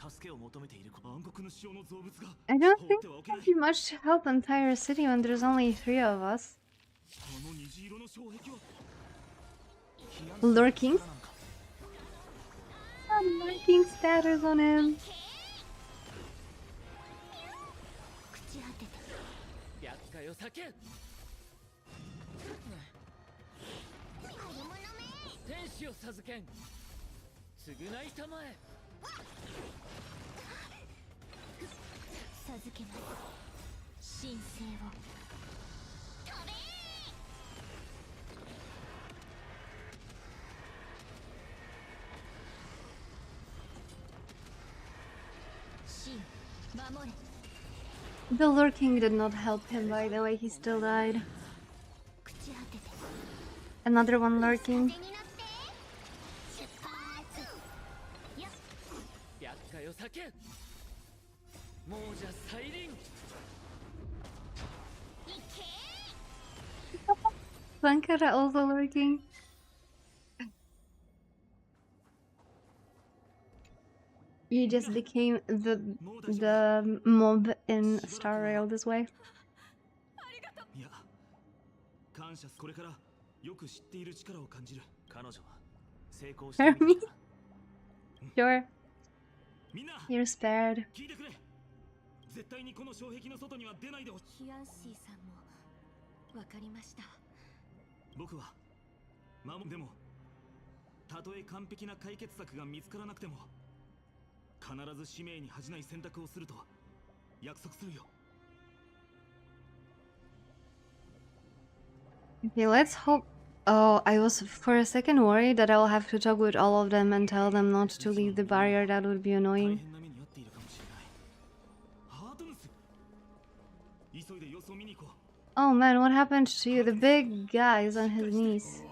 助けを求めている暗黒の潮の造物が。 I don't think there'd be much to help entire city when there's only 3 of us. あの虹色の障壁は Lurking? Lurking status on him. 厄介を避け。天使を授けん。償いたまえ。授けます神聖を。神守れ。 The lurking did not help him, by the way, he still died. Another one lurking. 厄介を避け。亡者再臨。 Sankara also lurking. You just became the mob in Star Rail this way. いや、感謝。これからよく知っている力を感じる。彼女は成功してみた。 Sure, みんな you're spared. 聞いてくれ。絶対にこの障壁の外には出ないでほしい。ヒアンシーさんもわかりました。僕はでも、たとえ完璧な解決策が見つからなくても、必ず使命に恥じない選択をすると約束するよ。 Okay, let's hope. Oh, I was for a second worried that I'll have to talk with all of them and tell them not to leave the barrier. That would be 大 annoying. 変な目に遭っているかもしれない。ハートヌス、急いで様子を見に行こう。 Oh man, what happened to you? The big guy is on his knees.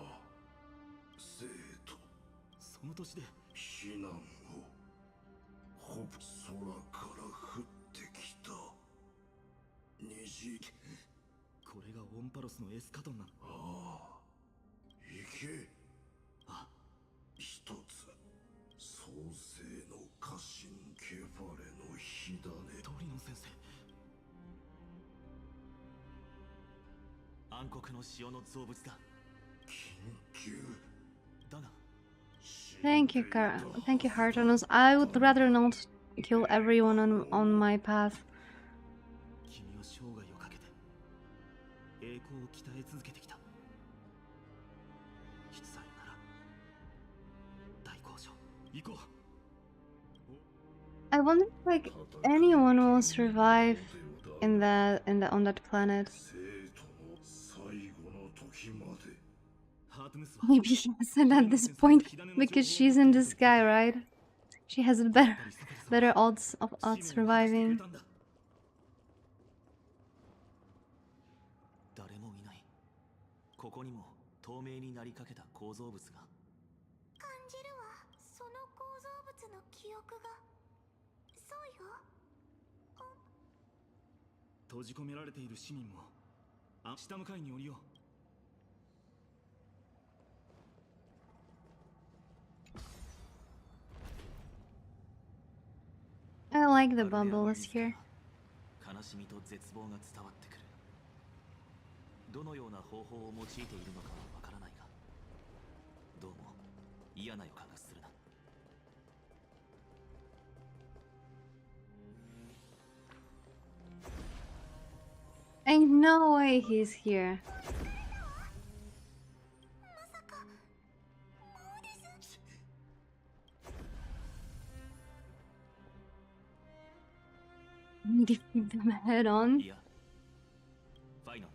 生徒、その年で避難をほぼ空から降ってきた虹。これがオンパロスのエスカトンなの。ああ、行け。あ、一つ創世の家臣ケファレの火種。トリノン先生。暗黒の潮の造物だ。緊急だが Thank you, Thank you, Hartonos. I would rather not kill everyone on my path. 君は生涯をかけて栄光を鍛え続けてきた。必さえなら大交渉行こう。 I wonder if like anyone will survive on that planet. 生徒の最後の時まで。 ハートヌスは Maybe she hasn't at this point because she's in the sky, right? She has better odds of surviving. 誰もいない。ここにも透明になりかけた構造物が。感じるわ、その構造物の記憶が。そうよ。閉じ込められている市民も下の階に降りよう。 I like the bubbles here. 悲しみと絶望が伝わってくる。どのような方法を用いているのかはわからないが、どうも嫌な予感がするな。 Ain't no way he's here. Defeat them head on. いや、ファイノン、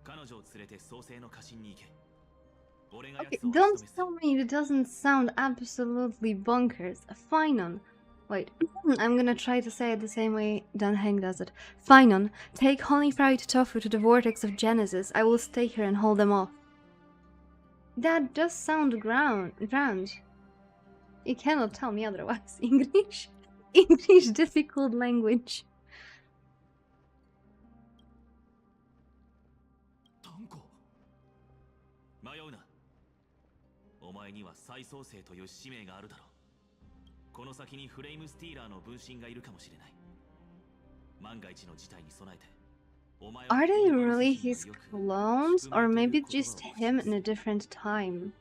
彼女を連れて創世の家臣に行け。Okay, don't tell me it doesn't sound absolutely bonkers. Finon. Wait, I'm gonna try to say it the same way Dan Heng does it. Finon, take honey fried tofu to the vortex of Genesis. I will stay here and hold them off. That does sound grand. You cannot tell me otherwise. English? English difficult language. タンコ迷うな。お前には再創生という使命があるだろう。この先にフレイムスティーラーの分身がいるかもしれない。万が一の事態に備えて。Are they really his clones, or maybe just him in a different time?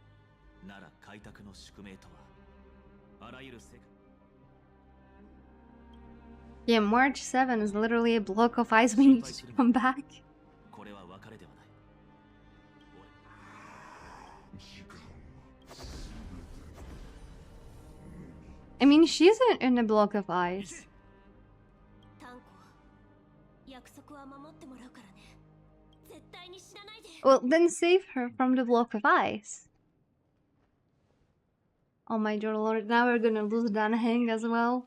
Yeah, March 7 is literally a block of ice. We need to come back. I mean, she's in a block of ice. Well, then save her from the block of ice. Oh my dear lord, now we're gonna lose Dan Heng as well.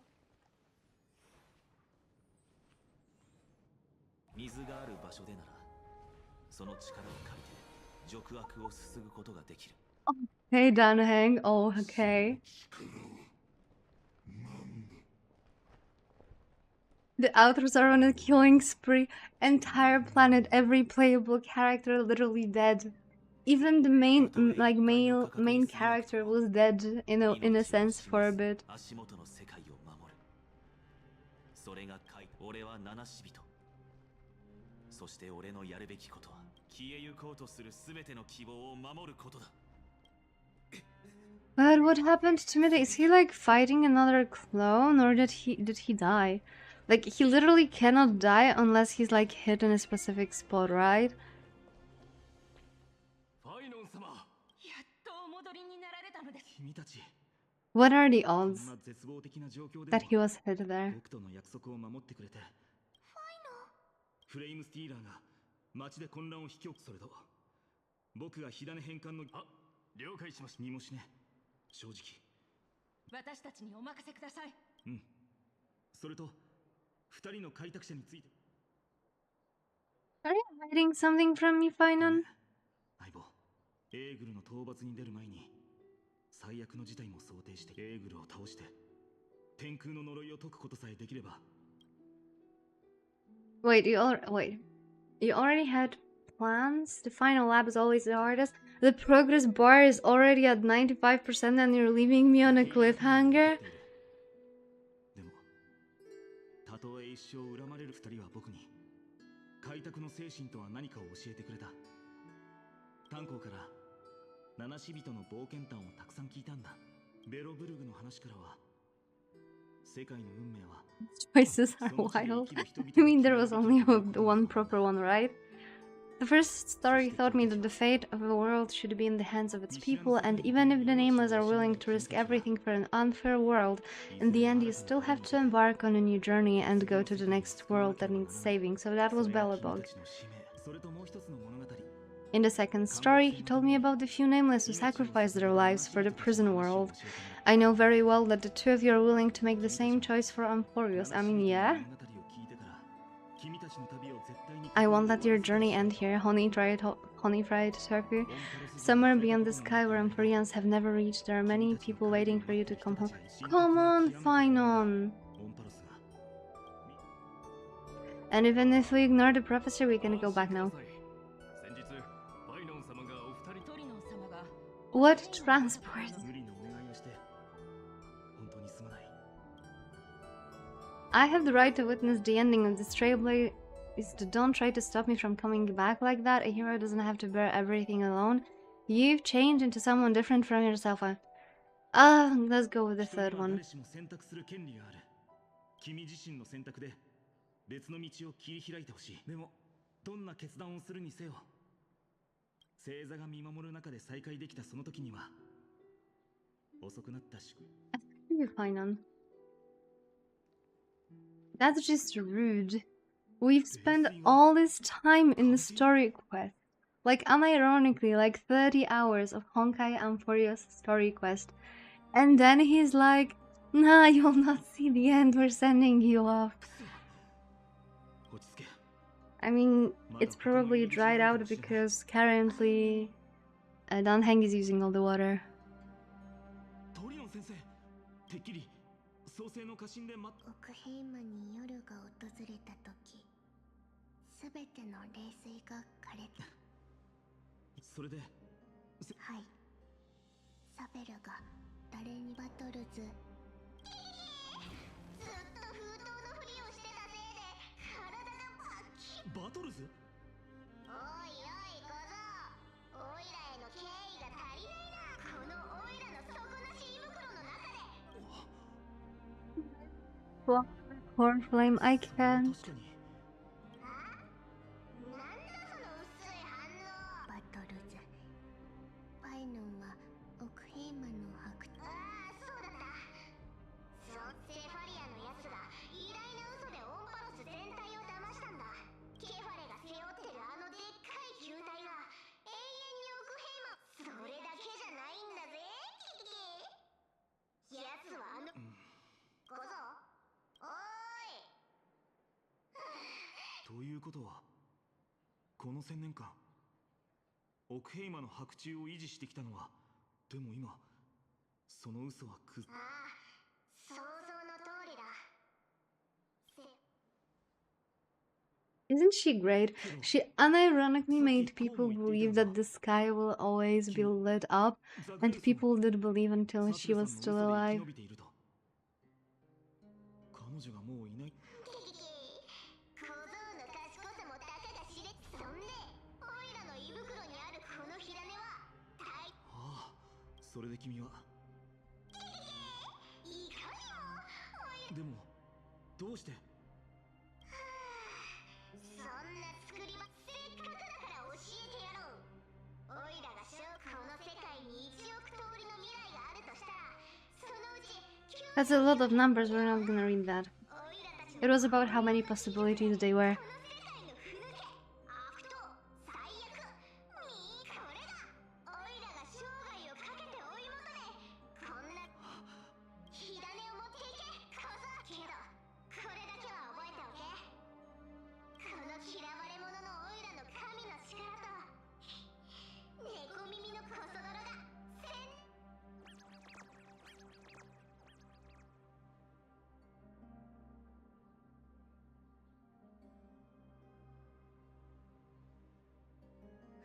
Okay, Dan Heng. Oh, okay. The outros are on a killing spree. Entire planet, every playable character literally dead. Even the main character was dead in a sense for a bit. But what happened to Mida? Is he like fighting another clone, or did he die? Like, he literally cannot die unless he's like hit in a specific spot, right? What are the odds that he was hit there? フレイムスティーラーが街で混乱を引き起こす。それと僕が火種変換の了解しました。にもしね。正直私たちにお任せください。それと二人の開拓者について。Are you hiding something from me, Finon? 相棒、エーグルの討伐に出る前に最悪の事態も想定してエーグルを倒して天空の呪いを解くことさえできれば。Wait, you already had plans? The final lab is always the hardest. The progress bar is already at 95% and you're leaving me on a cliffhanger? でも、たとえ一生恨まれる二人は僕に開拓の精神とは何かを教えてくれた。炭鉱から七死人の冒険譚をたくさん聞いたんだ。ベロブルグの話からは世界の運命は Choices are wild. I mean, there was only one proper one, right? The first story taught me that the fate of the world should be in the hands of its people, and even if the Nameless are willing to risk everything for an unfair world, in the end you still have to embark on a new journey and go to the next world that needs saving. So that was Belobog. In the second story, he told me about the few Nameless who sacrificed their lives for the prison world. I know very well that the two of you are willing to make the same choice for Amphorius. I mean, yeah? I won't let your journey end here, honey fried tofu. Somewhere beyond the sky where Amphorians have never reached, there are many people waiting for you to come home. Come on, Finon! And even if we ignore the professor, we can go back now. What transport? I have the right to witness the ending of this trailblade. Don't try to stop me from coming back like that. A hero doesn't have to bear everything alone. You've changed into someone different from yourself. Let's go with the third one. You're fine on. That's just rude. We've spent all this time in the story quest. like unironically, like 30 hours of Honkai Amphoria's story quest. And then he's like, nah, you'll not see the end, we're sending you off. I mean, it's probably dried out because currently Danheng is using all the water. トリオン先生、てっきり創世の家臣で奥ヘイマに夜が訪れた時、すべての冷水が枯れた。それではい。サベルが誰にバトルズ。ずっと封筒のふりをしてたせいで体がパッキリ。バトルズ？おいおい小僧、オイラへの敬意が足りないな。このオイラの底なし胃袋の中で。Well, Horn Flame, I can't. 確かに。なんだその薄い反応。バトルズ。ファイノンはオクヘイマンの白。ああ、そうだった。ソンセファリアのやつが偉大な嘘でオンパロス全体を騙したんだ。ケファレが背負ってるあのでっかい球体が永遠にオクヘイマン。それだけじゃないんだぜ。キキキ。やつはあの。小僧。おーい。ということは、この1000年間オクヘイマの白昼を維持してきたのは、でも今その嘘はああ、想像の通りだ。 Isn't she great? She unironically made people believe that the sky will always be lit up, and people did believe until she was still alive. 彼女がもういない。小僧の賢さもたかが知れ。そんでオイラの胃袋にあるこの火種はああ、それで君は。いかにも。でもどうして？そんな作り場、せっかくだから教えてやろう。オイラがこの世界に1億通りの未来があるとしたら、そのうち That's a lot of numbers, we're not gonna read that. It was about how many possibilities they were. この世界のふぬけ、悪党、最悪、これだ。オイラが生涯をかけて追い求め、こんな火種を持っていけ、小僧。けどこれだけは覚えておけ。この嫌われ者のオイラの神の力と猫耳のコソ泥が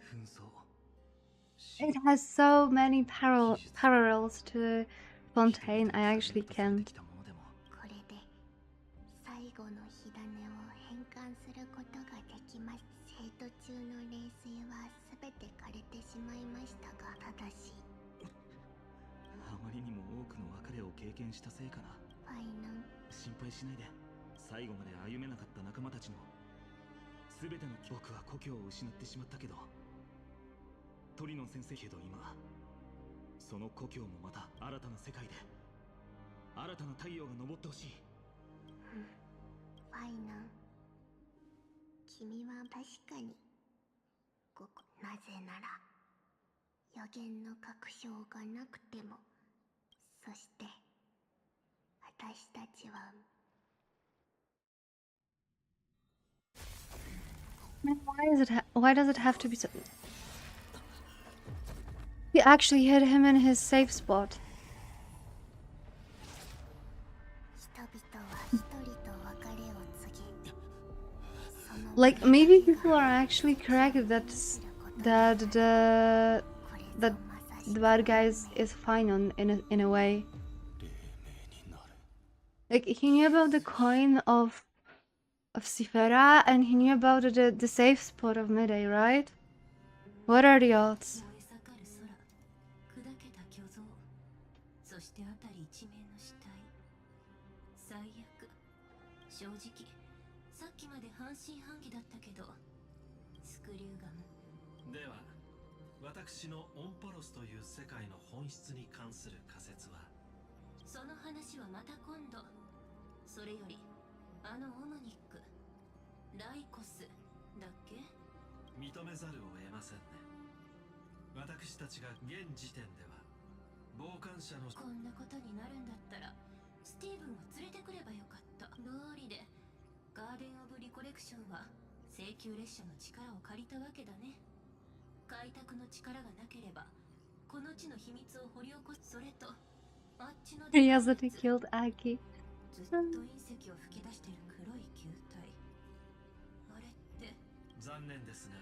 紛争。It has so many parallels to Fontaine, I actually can't. これで最後の火種を変換することができます。生徒中の冷水はすべて枯れてしまいましたが、ただしあまりにも多くの別れを経験したせいかな。ファイナン。心配しないで。最後まで歩めなかった仲間たちの全ての。僕は故郷を失ってしまったけど、トリノン先生。けど今その故郷もまた新たな世界で新たな太陽が昇ってほしい。ファイナン、君は確かになぜなら予言の確証がなくても、そして私たちは。 Why does it have to be so? He actually hit him in his safe spot. 人々は一人と別れを告げ、その Like maybe people are actually correct that the bad guys is fine in a way. Like he knew about the coin of Sifera, and he knew about the safe spot of Midday, right? What are the odds? 燃え盛る空、砕けた巨像、そして辺り一面の死体。最悪。正直さっきまで半信半疑だったけど、スクリューガム。では私のオンパロスという世界の本質に関する仮説は。その話はまた今度。それよりあのオムニック、ライコスだっけ。認めざるを得ませんね。私たちが現時点では傍観者のこんなことになるんだったらスティーブンを連れてくればよかった。道理でガーデン・オブ・リコレクションは請求列車の力を借りたわけだね。開拓の力がなければこの地の秘密を掘り起こす。それとあっちの Curiosity killed Aki. ずっと隕石を吹き出してる黒い球体、あれって残念ですが、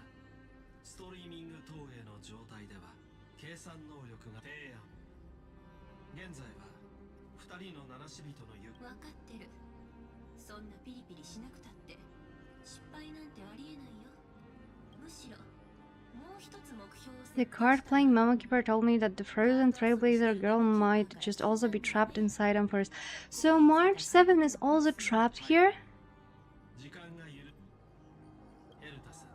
ストリーミング投影の状態では計算能力が提案。現在は2人の七死人の行分かってる。そんなピリピリしなくたって失敗なんてありえないよ。むしろもう一つ目標を The card playing Mama Keeper told me that the frozen trailblazer girl might just also be trapped inside Emperor's. So March 7 is also trapped here? 時間がゆる。エルタさん、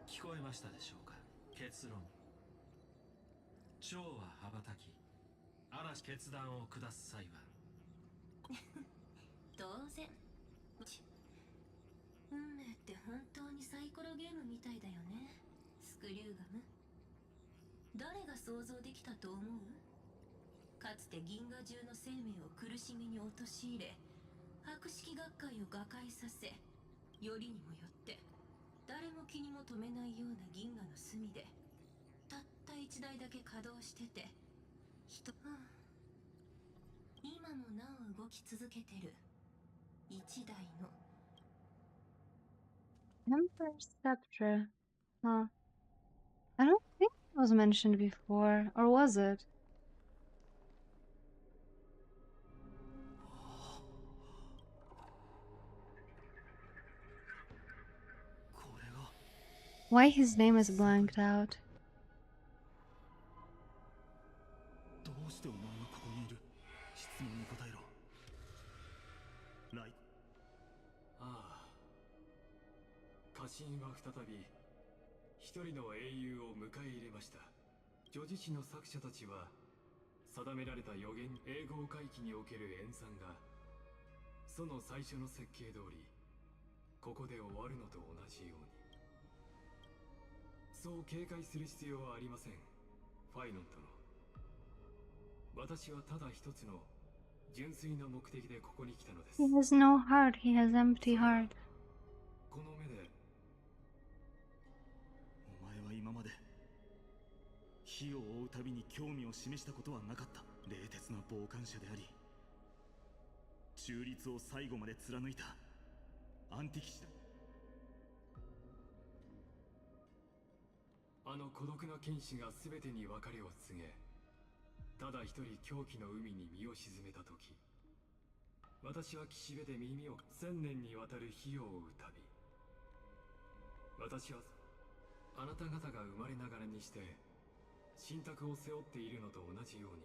聞こえましたでしょうか。結論。蝶は羽ばたき、嵐決断を下す際は当然。運命って本当にサイコロゲームみたいだよね、スクリューガム。誰が想像できたと思う？かつて銀河中の生命を苦しみに陥れ、博識学会を瓦解させ、よりにもよって誰も気にも留めないような銀河の隅でたった一台だけ稼働してて、今もなお動き続けてる一台の Emperor's Scepter. Huh. I don't think it was mentioned before. Or was it? Why his name is blanked out? どうしてお前がここにいる？質問に答えろ。ライ。ああ、家臣は再び一人の英雄を迎え入れました。叙事詩の作者たちは定められた予言英語回帰における演算がその最初の設計通りここで終わるのと同じように、そう警戒する必要はありません。ファイノン殿、私はただ一つの純粋な目的でここに来たのです。 He has no heart. He has empty heart. この目でお前は今まで火を追うたびに興味を示したことはなかった。冷徹な傍観者であり、中立を最後まで貫いたアンティ騎士だ。あの孤独な剣士が全てに別れを告げ、ただ一人狂気の海に身を沈めた時、私は岸辺で耳を1000年にわたる火を追う旅。私はあなた方が生まれながらにして信託を背負っているのと同じように、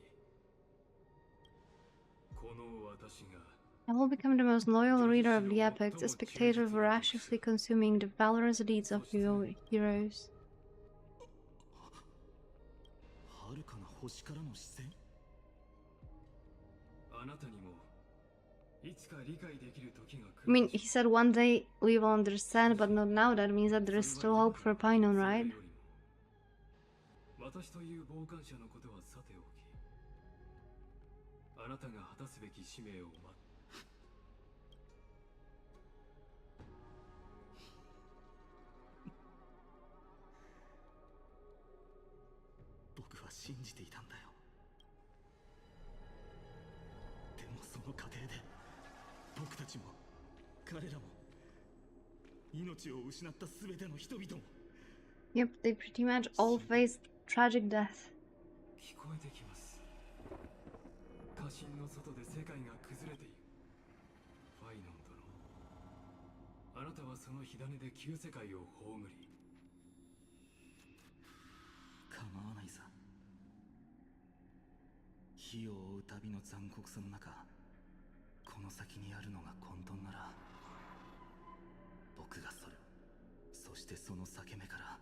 この私が I will become the most loyal reader of the epics, a spectator voraciously consuming the valorous deeds of your heroes. 遥かな星からの視線。あなたにもいつか理解できる時が来 I る。 mean, he said one day we will understand, but not now. That means that there is still hope for Pinon, right? 私という傍観者のことはさておき、あなたが果たすべき使命を僕は信じていたんだよ。でもその過程で僕たちも彼らも命を失った全ての人々も。 Yep, they pretty much all faced tragic death. 聞こえてきます。家臣の外で世界が崩れている。ファイノン殿、あなたはその火種で旧世界を葬り。構わないさ。火を追う旅の残酷さの中、この先にあるのが混沌なら、僕がそれ、そしてその裂け目から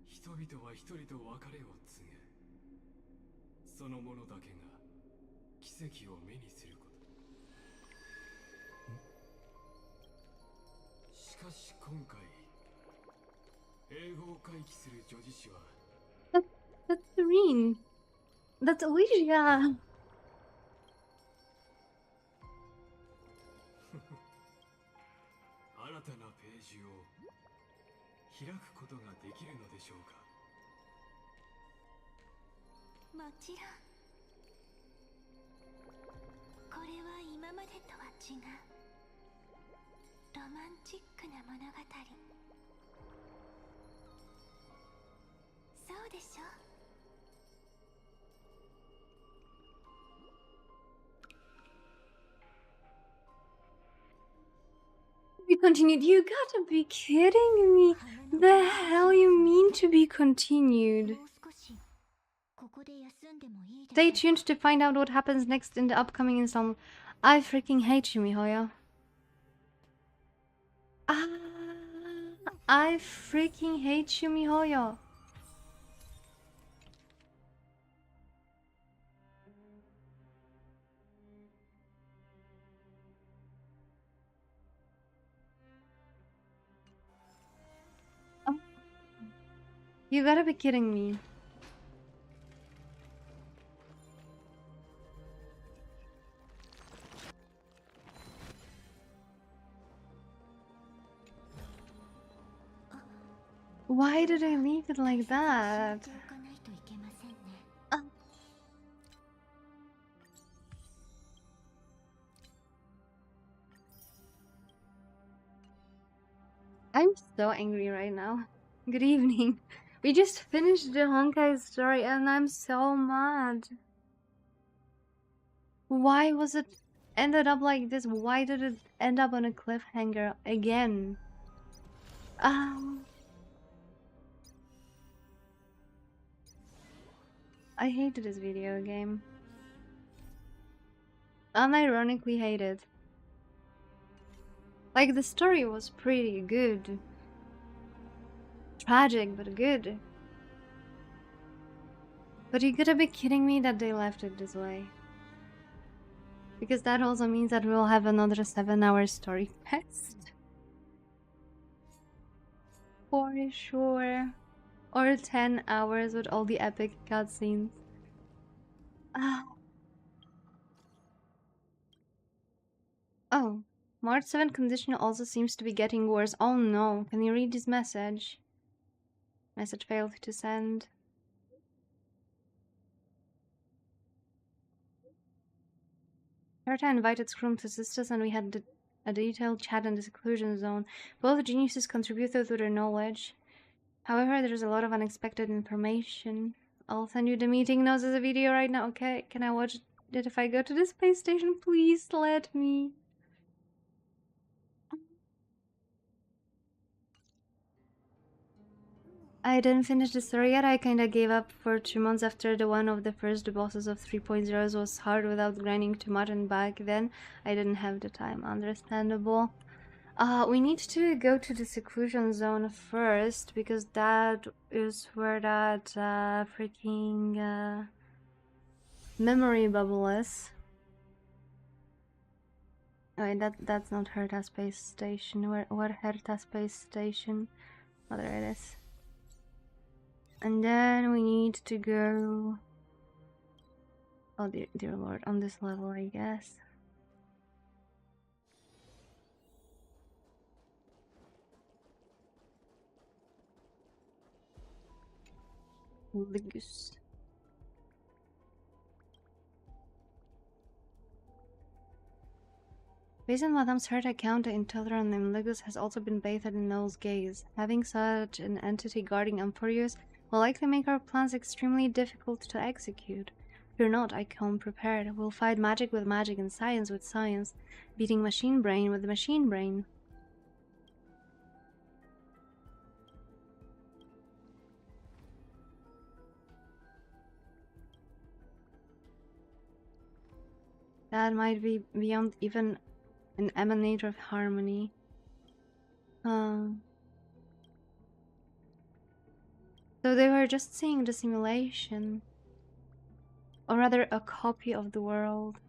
人々は一人と別れを告げ、その者だけが奇跡を目にすること。しし今回英語を回帰する女児誌は That's Serene. That's Alicia. 新たなページを開くことができるのでしょうか。もちろん。これは今までとは違うロマンチックな物語。そうでしょ。We continued. You gotta be kidding me. The hell you mean to be continued? Stay tuned to find out what happens next in the upcoming installment. I freaking hate you, Mihoyo. I freaking hate you, Mihoyo. You gotta be kidding me. Why did I leave it like that? I'm so angry right now. Good evening. We just finished the Honkai story and I'm so mad. Why was it ended up like this? Why did it end up on a cliffhanger again? I hated this video game. Unironically hated. Like, the story was pretty good. Tragic, but good. But you gotta be kidding me that they left it this way. Because that also means that we'll have another 7-hour story quest. For sure. Or 10 hours with all the epic cutscenes. Oh. March 7 condition also seems to be getting worse. Oh no. Can you read this message? Message failed to send. Herta invited Scrum to assist us and we had a detailed chat in the seclusion zone. Both geniuses contributed to their knowledge. However, there's a lot of unexpected information. I'll send you the meeting notes as a video right now, okay? Can I watch it if I go to the space station? Please let me. I didn't finish the story yet. I kinda gave up for 2 months after the one of the first bosses of 3.0 was hard without grinding too much, and back then I didn't have the time. Understandable. We need to go to the seclusion zone first, because that is where that freaking memory bubble is. Oh, wait, that's not Herta Space Station. What Herta Space Station? Oh, there it is. And then we need to go... Oh, dear lord, on this level, I guess. Ligus. Based on Madame's Herta account, the intolerant named Ligus has also been bathed in Noel's gaze. Having such an entity guarding Emporius will likely make our plans extremely difficult to execute. Fear not, I come prepared. We'll fight magic with magic and science with science, beating machine brain with machine brain. That might be beyond even an emanator of harmony. So they were just seeing the simulation. Or rather, a copy of the world.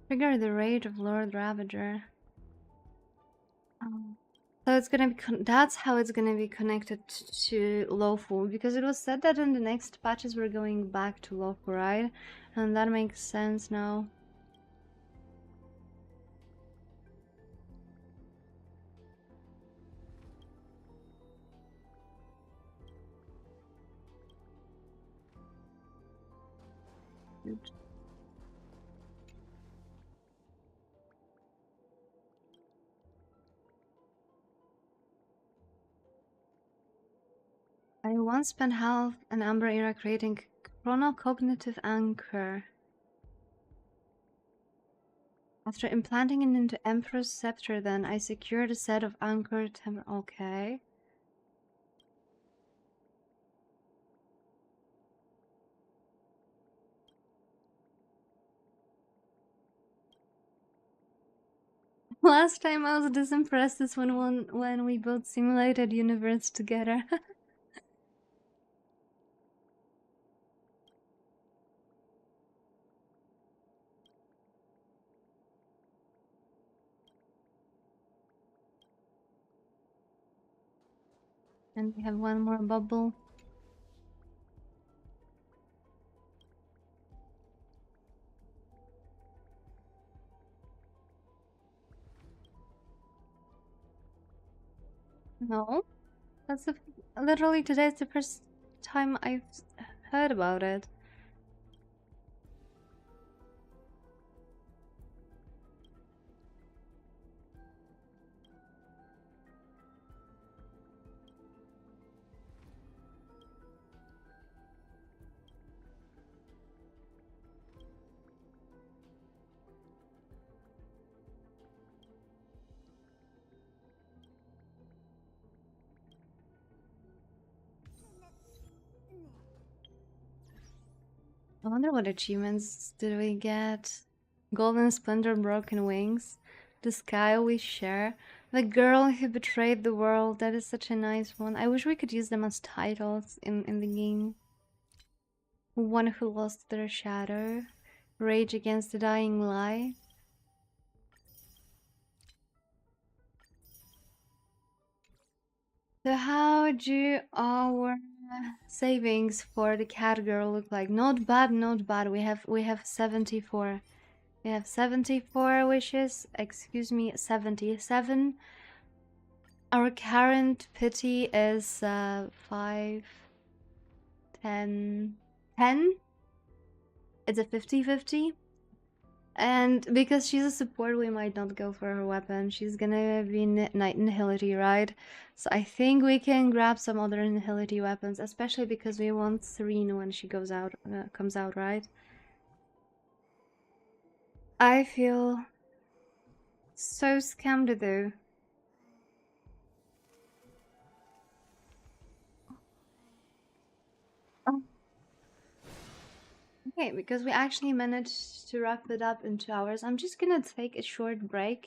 Trigger the rage of Lord Ravager. So it's gonna be that's how it's gonna be connected to lawful, because it was said that in the next patches we're going back to lawful, right? And that makes sense now. I once spent half an Amber era creating chronocognitive anchor. After implanting it into Emperor's Scepter, then I secured a set of anchor okay. Last time I was this impressed is when we built simulated universe together. And we have one more bubble. No, that's literally today's the first time I've heard about it. I wonder what achievements did we get? Golden Splendor, Broken Wings, The Sky We Share, The Girl Who Betrayed the World. That is such a nice one. I wish we could use them as titles in the game. One Who Lost Their Shadow, Rage Against the Dying Light. So how do our savings for the cat girl look like? Not bad, not bad. We have 74. We have 74 wishes. Excuse me, 77. Our current pity is 5, 10, 10. It's a 50-50. And because she's a support, we might not go for her weapon. She's gonna be Night Nihility, right? So I think we can grab some other Nihility weapons, especially because we want Serene when she goes out, comes out, right? I feel so scammed though. Oh. Okay, because we actually managed to wrap it up in 2 hours. I'm just gonna take a short break